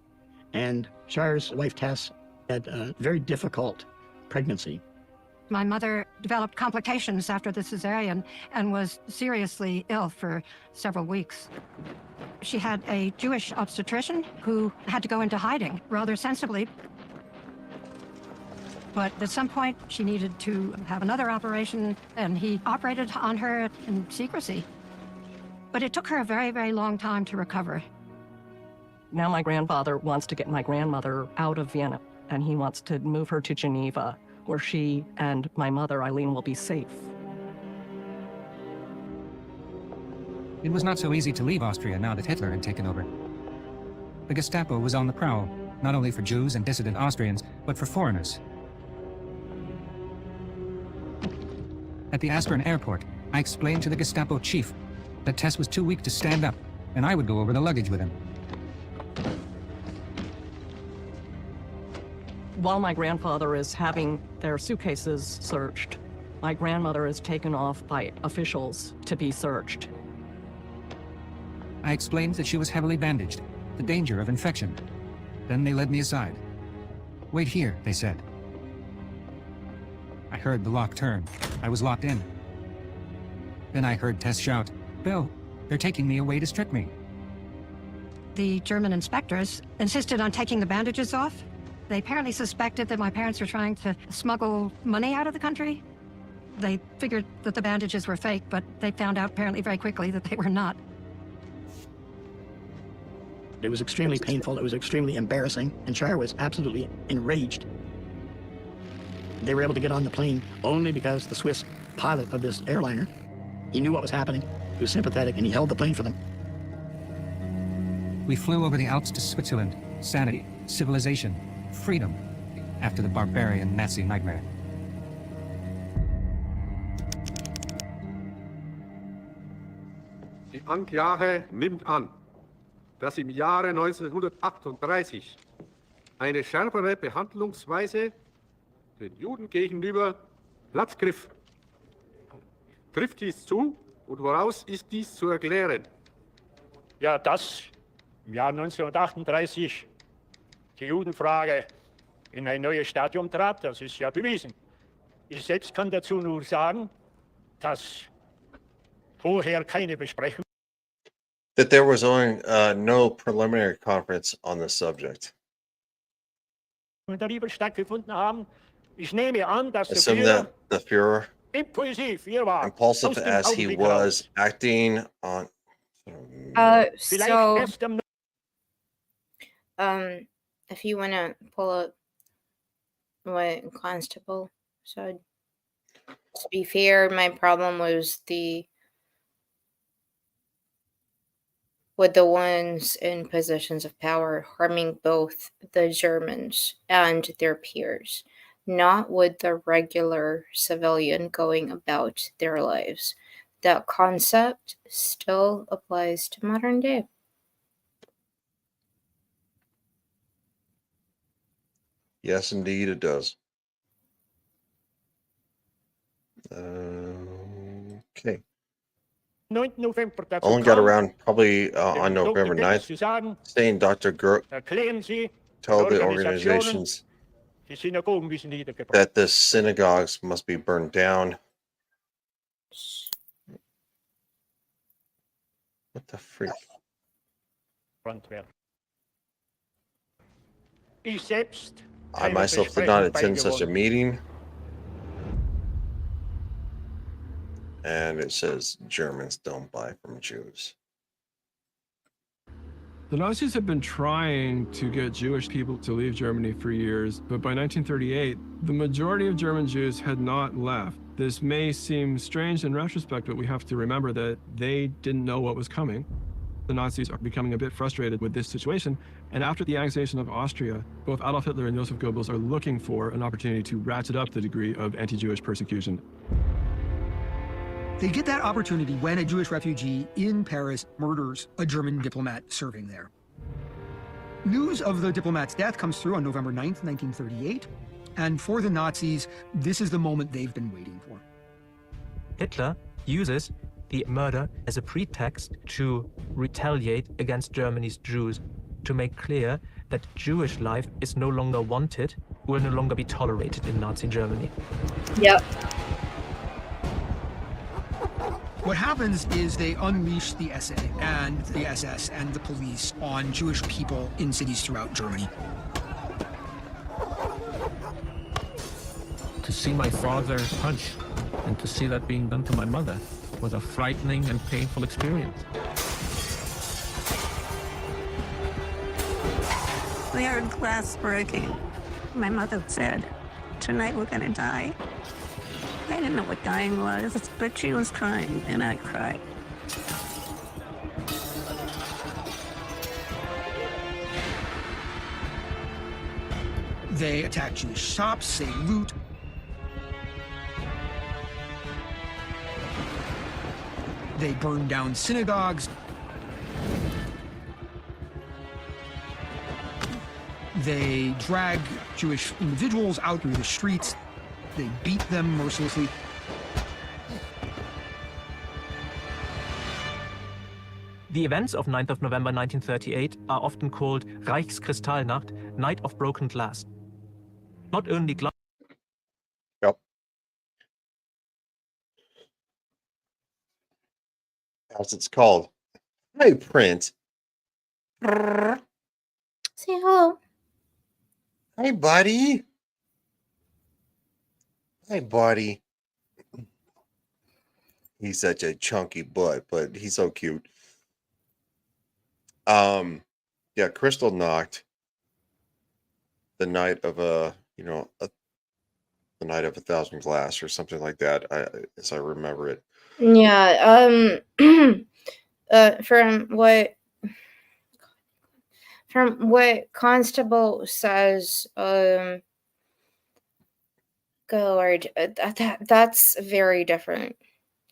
And Shar's wife, Tess, had a very difficult pregnancy. My mother developed complications after the cesarean and was seriously ill for several weeks. She had a Jewish obstetrician who had to go into hiding rather sensibly. But at some point, she needed to have another operation, and he operated on her in secrecy. But it took her a very, very long time to recover. Now my grandfather wants to get my grandmother out of Vienna, and he wants to move her to Geneva, where she and my mother, Eileen, will be safe. It was not so easy to leave Austria now that Hitler had taken over. The Gestapo was on the prowl, not only for Jews and dissident Austrians, but for foreigners. At the Aspern airport, I explained to the Gestapo chief that Tess was too weak to stand up, and I would go over the luggage with him. While my grandfather is having their suitcases searched, my grandmother is taken off by officials to be searched. I explained that she was heavily bandaged, the danger of infection. Then they led me aside. "Wait here," they said. I heard the lock turn. I was locked in. Then I heard Tess shout, "Bill, They're taking me away to strip me. The German inspectors insisted on taking the bandages off. They apparently suspected that my parents were trying to smuggle money out of the country. They figured that the bandages were fake, but they found out apparently very quickly that they were not. It was extremely painful. It was extremely embarrassing. And Char was absolutely enraged. They were able to get on the plane only because the Swiss pilot of this airliner, he knew what was happening. He was sympathetic, and he held the plane for them. We flew over the Alps to Switzerland. Sanity, civilization, freedom, after the barbarian Nazi nightmare. Die Anklage nimmt an, dass im Jahre 1938 eine schärfere Behandlungsweise den Juden gegenüber Platz griff. Trifft dies zu und woraus ist dies zu erklären? Ja, dass im Jahr 1938 die Judenfrage in ein neues Stadium trat, das ist ja bewiesen. Ich selbst kann dazu nur sagen, dass vorher keine Besprechung. That there was no preliminary conference on the subject. Darüber stattgefunden haben. Ich nehme an, dass der Assume Führer that the Führer, impulsiv hier war. impulsive aus dem as he Augenblick was, acting on. So, if you want to pull up what Constable said. To be fair, my problem was with the ones in positions of power harming both the Germans and their peers, not with the regular civilian going about their lives. That concept still applies to modern day. Yes, indeed, it does. Okay. 9. November dazu Only got kam, around probably on November Dr. 9th, zu sagen, saying Dr. Gurk erklären Sie told the Organisationen, organizations die Synagogen müssen niedergebrannt. that the synagogues must be burned down. What the freak? werden. Ich selbst I myself did not attend such a meeting. And it says Germans don't buy from Jews. The Nazis had been trying to get Jewish people to leave Germany for years, but by 1938, the majority of German Jews had not left. This may seem strange in retrospect, but we have to remember that they didn't know what was coming. The Nazis are becoming a bit frustrated with this situation, and after the annexation of Austria, both Adolf Hitler and Joseph Goebbels are looking for an opportunity to ratchet up the degree of anti-Jewish persecution. They get that opportunity when a Jewish refugee in Paris murders a German diplomat serving there. News of the diplomat's death comes through on November 9th, 1938, and for the Nazis, this is the moment they've been waiting for. Hitler uses the murder as a pretext to retaliate against Germany's Jews, to make clear that Jewish life is no longer wanted, will no longer be tolerated in Nazi Germany. Yep. What happens is they unleash the SA and the SS and the police on Jewish people in cities throughout Germany. To see my father punched and to see that being done to my mother was a frightening and painful experience. We heard glass breaking. My mother said, "Tonight we're gonna die." I didn't know what dying was, but she was crying, and I cried. They attack Jewish shops, they loot. They burn down synagogues. They drag Jewish individuals out through the streets. They beat them mercilessly. The events of 9th of November 1938 are often called Reichskristallnacht, Night of Broken Glass. Not only glass. Yep. As it's called, Hi, Print. Say hello. Hi, buddy. Hi, buddy. He's such a chunky butt, but he's so cute. Yeah, Crystal knocked the night of the night of 1,000 glass or something like that. As I remember it. Yeah. From what Constable says, good lord, that's very different.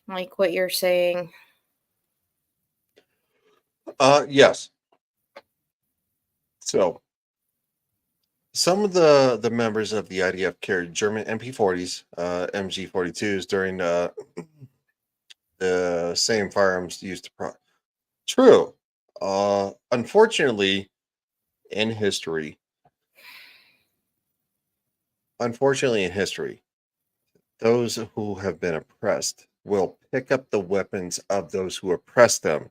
Like what you're saying. Yes. So some of the members of the IDF carried German MP40s, MG42s during the same firearms used to True. Unfortunately, in history, those who have been oppressed will pick up the weapons of those who oppress them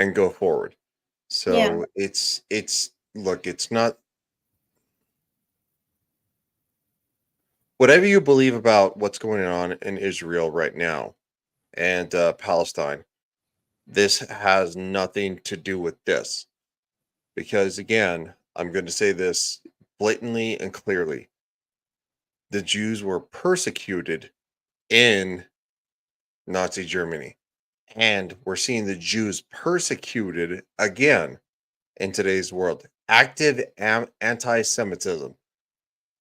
and go forward. So it's look, it's not whatever you believe about what's going on in Israel right now and Palestine. This has nothing to do with this. Because again, I'm going to say this blatantly and clearly. The Jews were persecuted in Nazi Germany. And we're seeing the Jews persecuted again in today's world. Active anti-Semitism.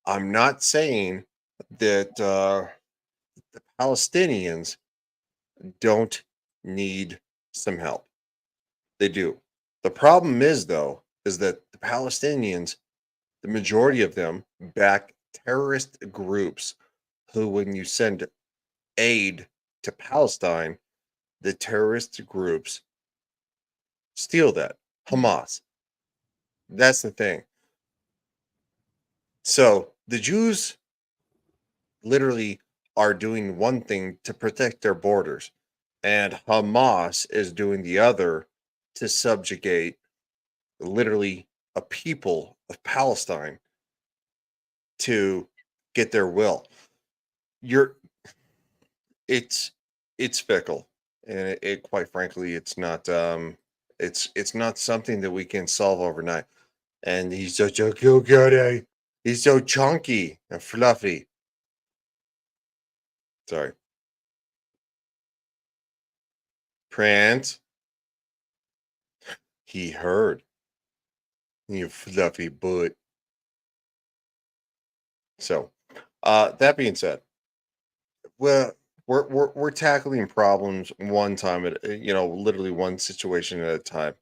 I'm not saying that the Palestinians don't need some help. They do. The problem is, though, is that the Palestinians, the majority of them, back terrorist groups who, when you send aid to Palestine, the terrorist groups steal that. Hamas. That's the thing. So the Jews literally are doing one thing to protect their borders, and Hamas is doing the other to subjugate literally a people of Palestine to get their will. It's fickle, and it quite frankly, it's not something that we can solve overnight. And he's such a cute cutie. He's so chunky and fluffy. Sorry. Prince. He heard. You fluffy butt. So, that being said, well, we're tackling problems one time at literally one situation at a time,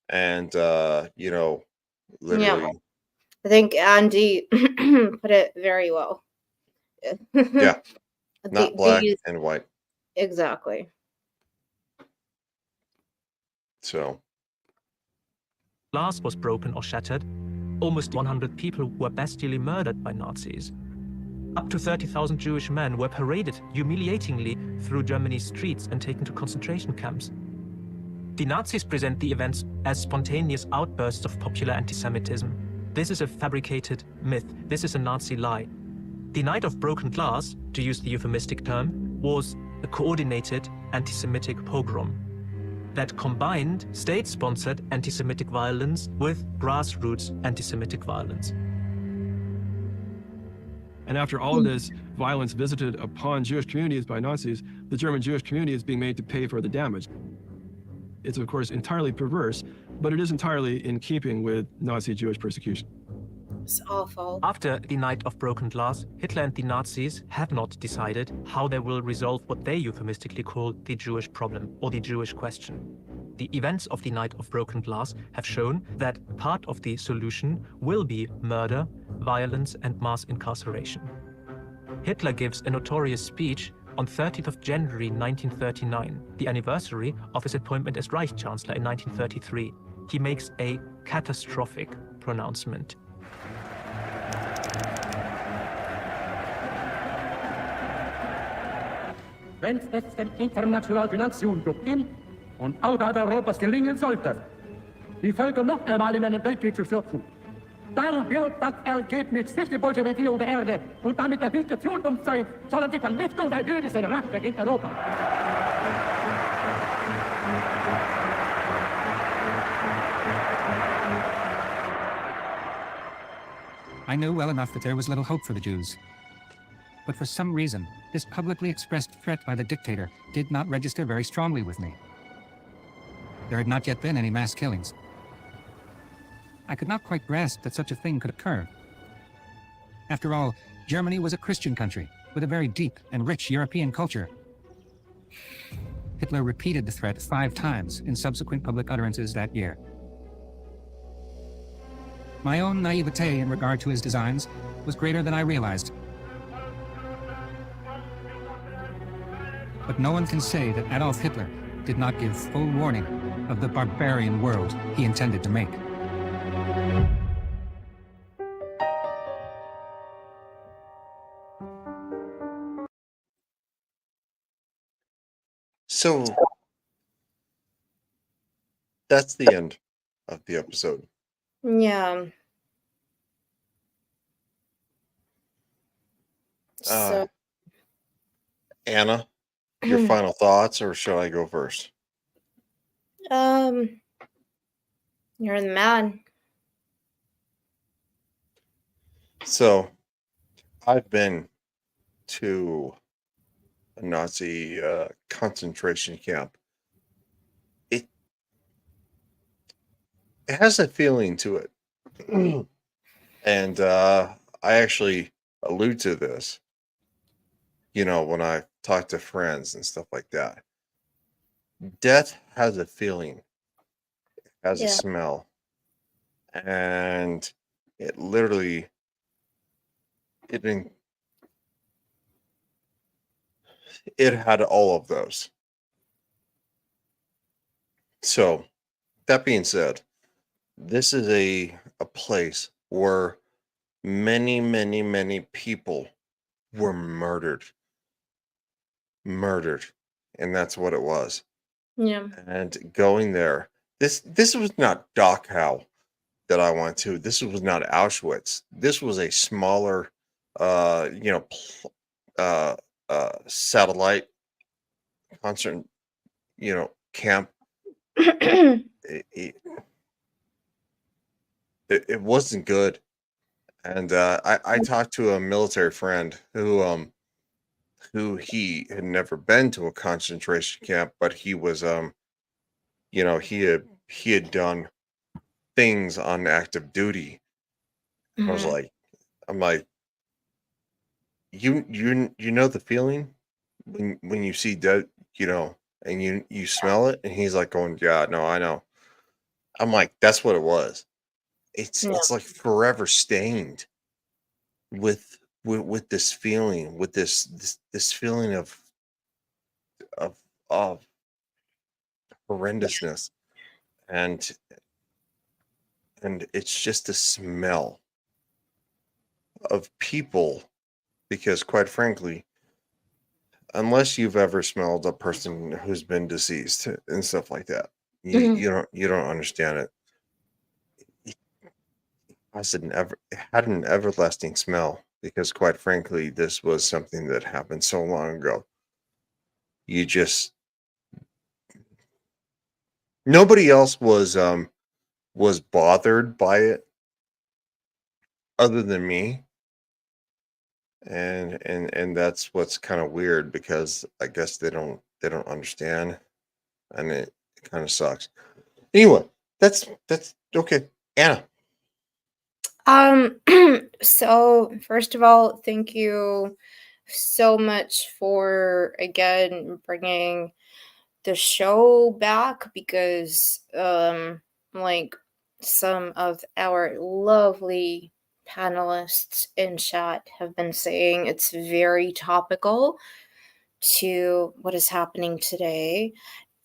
and literally, I think Andy put it very well. yeah, not black and white. Exactly. So, glass was broken or shattered. Almost 100 people were bestially murdered by Nazis. Up to 30,000 Jewish men were paraded humiliatingly through Germany's streets and taken to concentration camps. The Nazis present the events as spontaneous outbursts of popular anti-Semitism. This is a fabricated myth. This is a Nazi lie. The Night of Broken Glass, to use the euphemistic term, was a coordinated anti-Semitic pogrom that combined state-sponsored anti-Semitic violence with grassroots anti-Semitic violence. And after all of this violence visited upon Jewish communities by Nazis, the German Jewish community is being made to pay for the damage. It's, of course, entirely perverse, but it is entirely in keeping with Nazi Jewish persecution. It's awful. After the Night of Broken Glass, Hitler and the Nazis have not decided how they will resolve what they euphemistically call the Jewish problem or the Jewish question. The events of the Night of Broken Glass have shown that part of the solution will be murder, violence, and mass incarceration. Hitler gives a notorious speech on 30th of January 1939, the anniversary of his appointment as Reich Chancellor in 1933. He makes a catastrophic pronouncement. Wenn es den internationalen Finanzierung gibt, und außerhalb Europas gelingen sollte, die Völker noch einmal in einen Weltkrieg zu stürzen, dann wird das Ergebnis nicht die Bolschewisierung der Erde und damit der Welt der Zukunft sein, sondern die Vernichtung der jüdischen Rasse in Europa. I knew well enough that there was little hope for the Jews. But for some reason, this publicly expressed threat by the dictator did not register very strongly with me. There had not yet been any mass killings. I could not quite grasp that such a thing could occur. After all, Germany was a Christian country with a very deep and rich European culture. Hitler repeated the threat 5 times in subsequent public utterances that year. My own naivete in regard to his designs was greater than I realized. But no one can say that Adolf Hitler did not give full warning of the barbarian world he intended to make. So that's the end of the episode. Yeah. So, Anna, your final thoughts, or shall I go first? you're the man. So, I've been to a Nazi concentration camp. It has a feeling to it. And I actually allude to this, when I talk to friends and stuff like that. Death has a feeling, it has a smell, and it literally, it had all of those. So, that being said, this is a place where many, many, many people were murdered. And that's what it was. Yeah. And going there, this was not Dachau that I went to. This was not Auschwitz. This was a smaller, satellite concert, camp. It wasn't good. And I talked to a military friend who he had never been to a concentration camp, but he was he had done things on active duty. I was like, I'm like, you know the feeling when you see dead, and you smell it, and he's like going, yeah, no, I know. I'm like, that's what it was. It's like forever stained with this feeling, with this feeling of horrendousness, and it's just a smell of people, because quite frankly, unless you've ever smelled a person who's been deceased and stuff like that, you don't understand it. It had an everlasting smell, because quite frankly, this was something that happened so long ago. Nobody else was bothered by it other than me. And that's what's kind of weird, because I guess they don't understand, and it kind of sucks. Anyway, that's okay. Anna. So first of all, thank you so much for again bringing the show back, because like some of our lovely panelists in chat have been saying, it's very topical to what is happening today,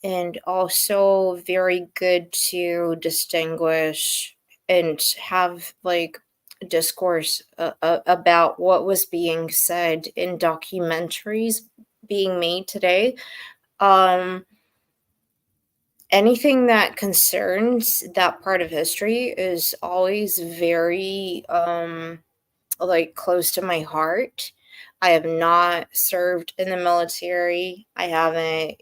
and also very good to distinguish and have like discourse about what was being said in documentaries being made today. anything that concerns that part of history is always very like close to my heart. I have not served in the military. I haven't,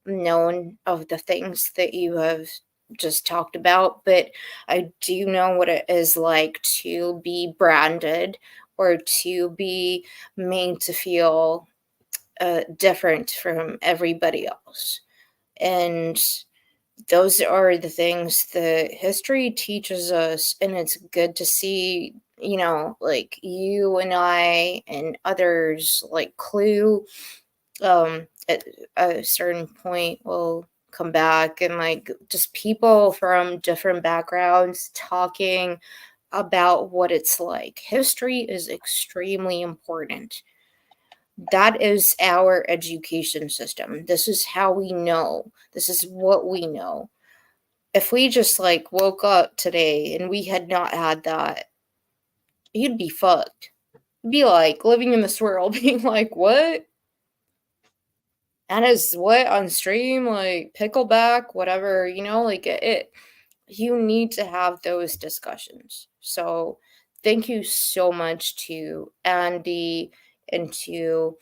known of the things that you have just talked about, but I do know what it is like to be branded or to be made to feel different from everybody else. And those are the things that history teaches us, and it's good to see, like you and I and others like Clue at a certain point will come back, and like just people from different backgrounds talking about what it's like. History is extremely important. That is our education system. This is how we know. This is what we know. If we just like woke up today and we had not had that, you'd be fucked. You'd be like living in this world being like, what? And is what on stream, like pickleback, whatever, like it you need to have those discussions. So thank you so much to Andy and to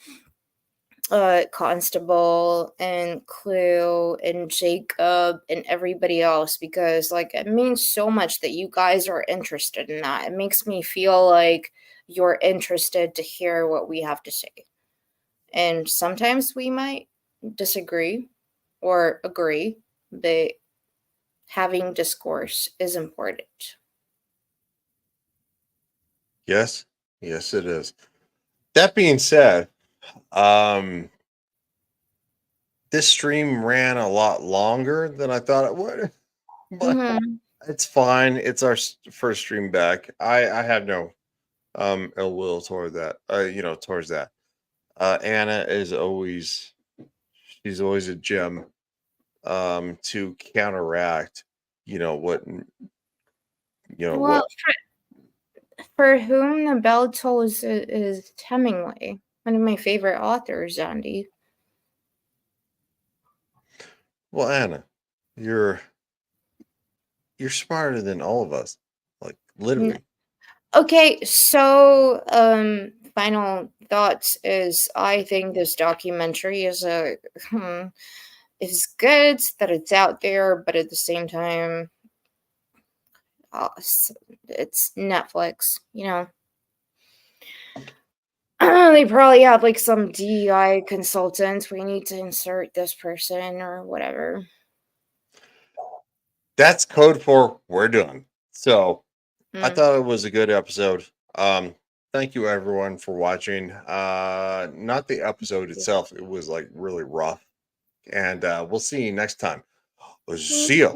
Constable and Clue and Jacob and everybody else, because like it means so much that you guys are interested in that. It makes me feel like you're interested to hear what we have to say. And sometimes we might disagree or agree, but having discourse is important. Yes, yes, it is. That being said, this stream ran a lot longer than I thought it would, but it's fine. It's our first stream back. I have no ill will toward that. Towards that. Anna is always she's always a gem to counteract, what Well, what for whom the bell tolls is Hemingway, one of my favorite authors, Andy. well, Anna, you're smarter than all of us. Like literally. Okay, so final thoughts is I think this documentary is is good that it's out there, but at the same time, it's Netflix, they probably have like some DEI consultants. We need to insert this person or whatever. That's code for we're done. So I Mm. thought it was a good episode. Thank you everyone for watching. Not the episode itself, it was like really rough. And we'll see you next time. See ya.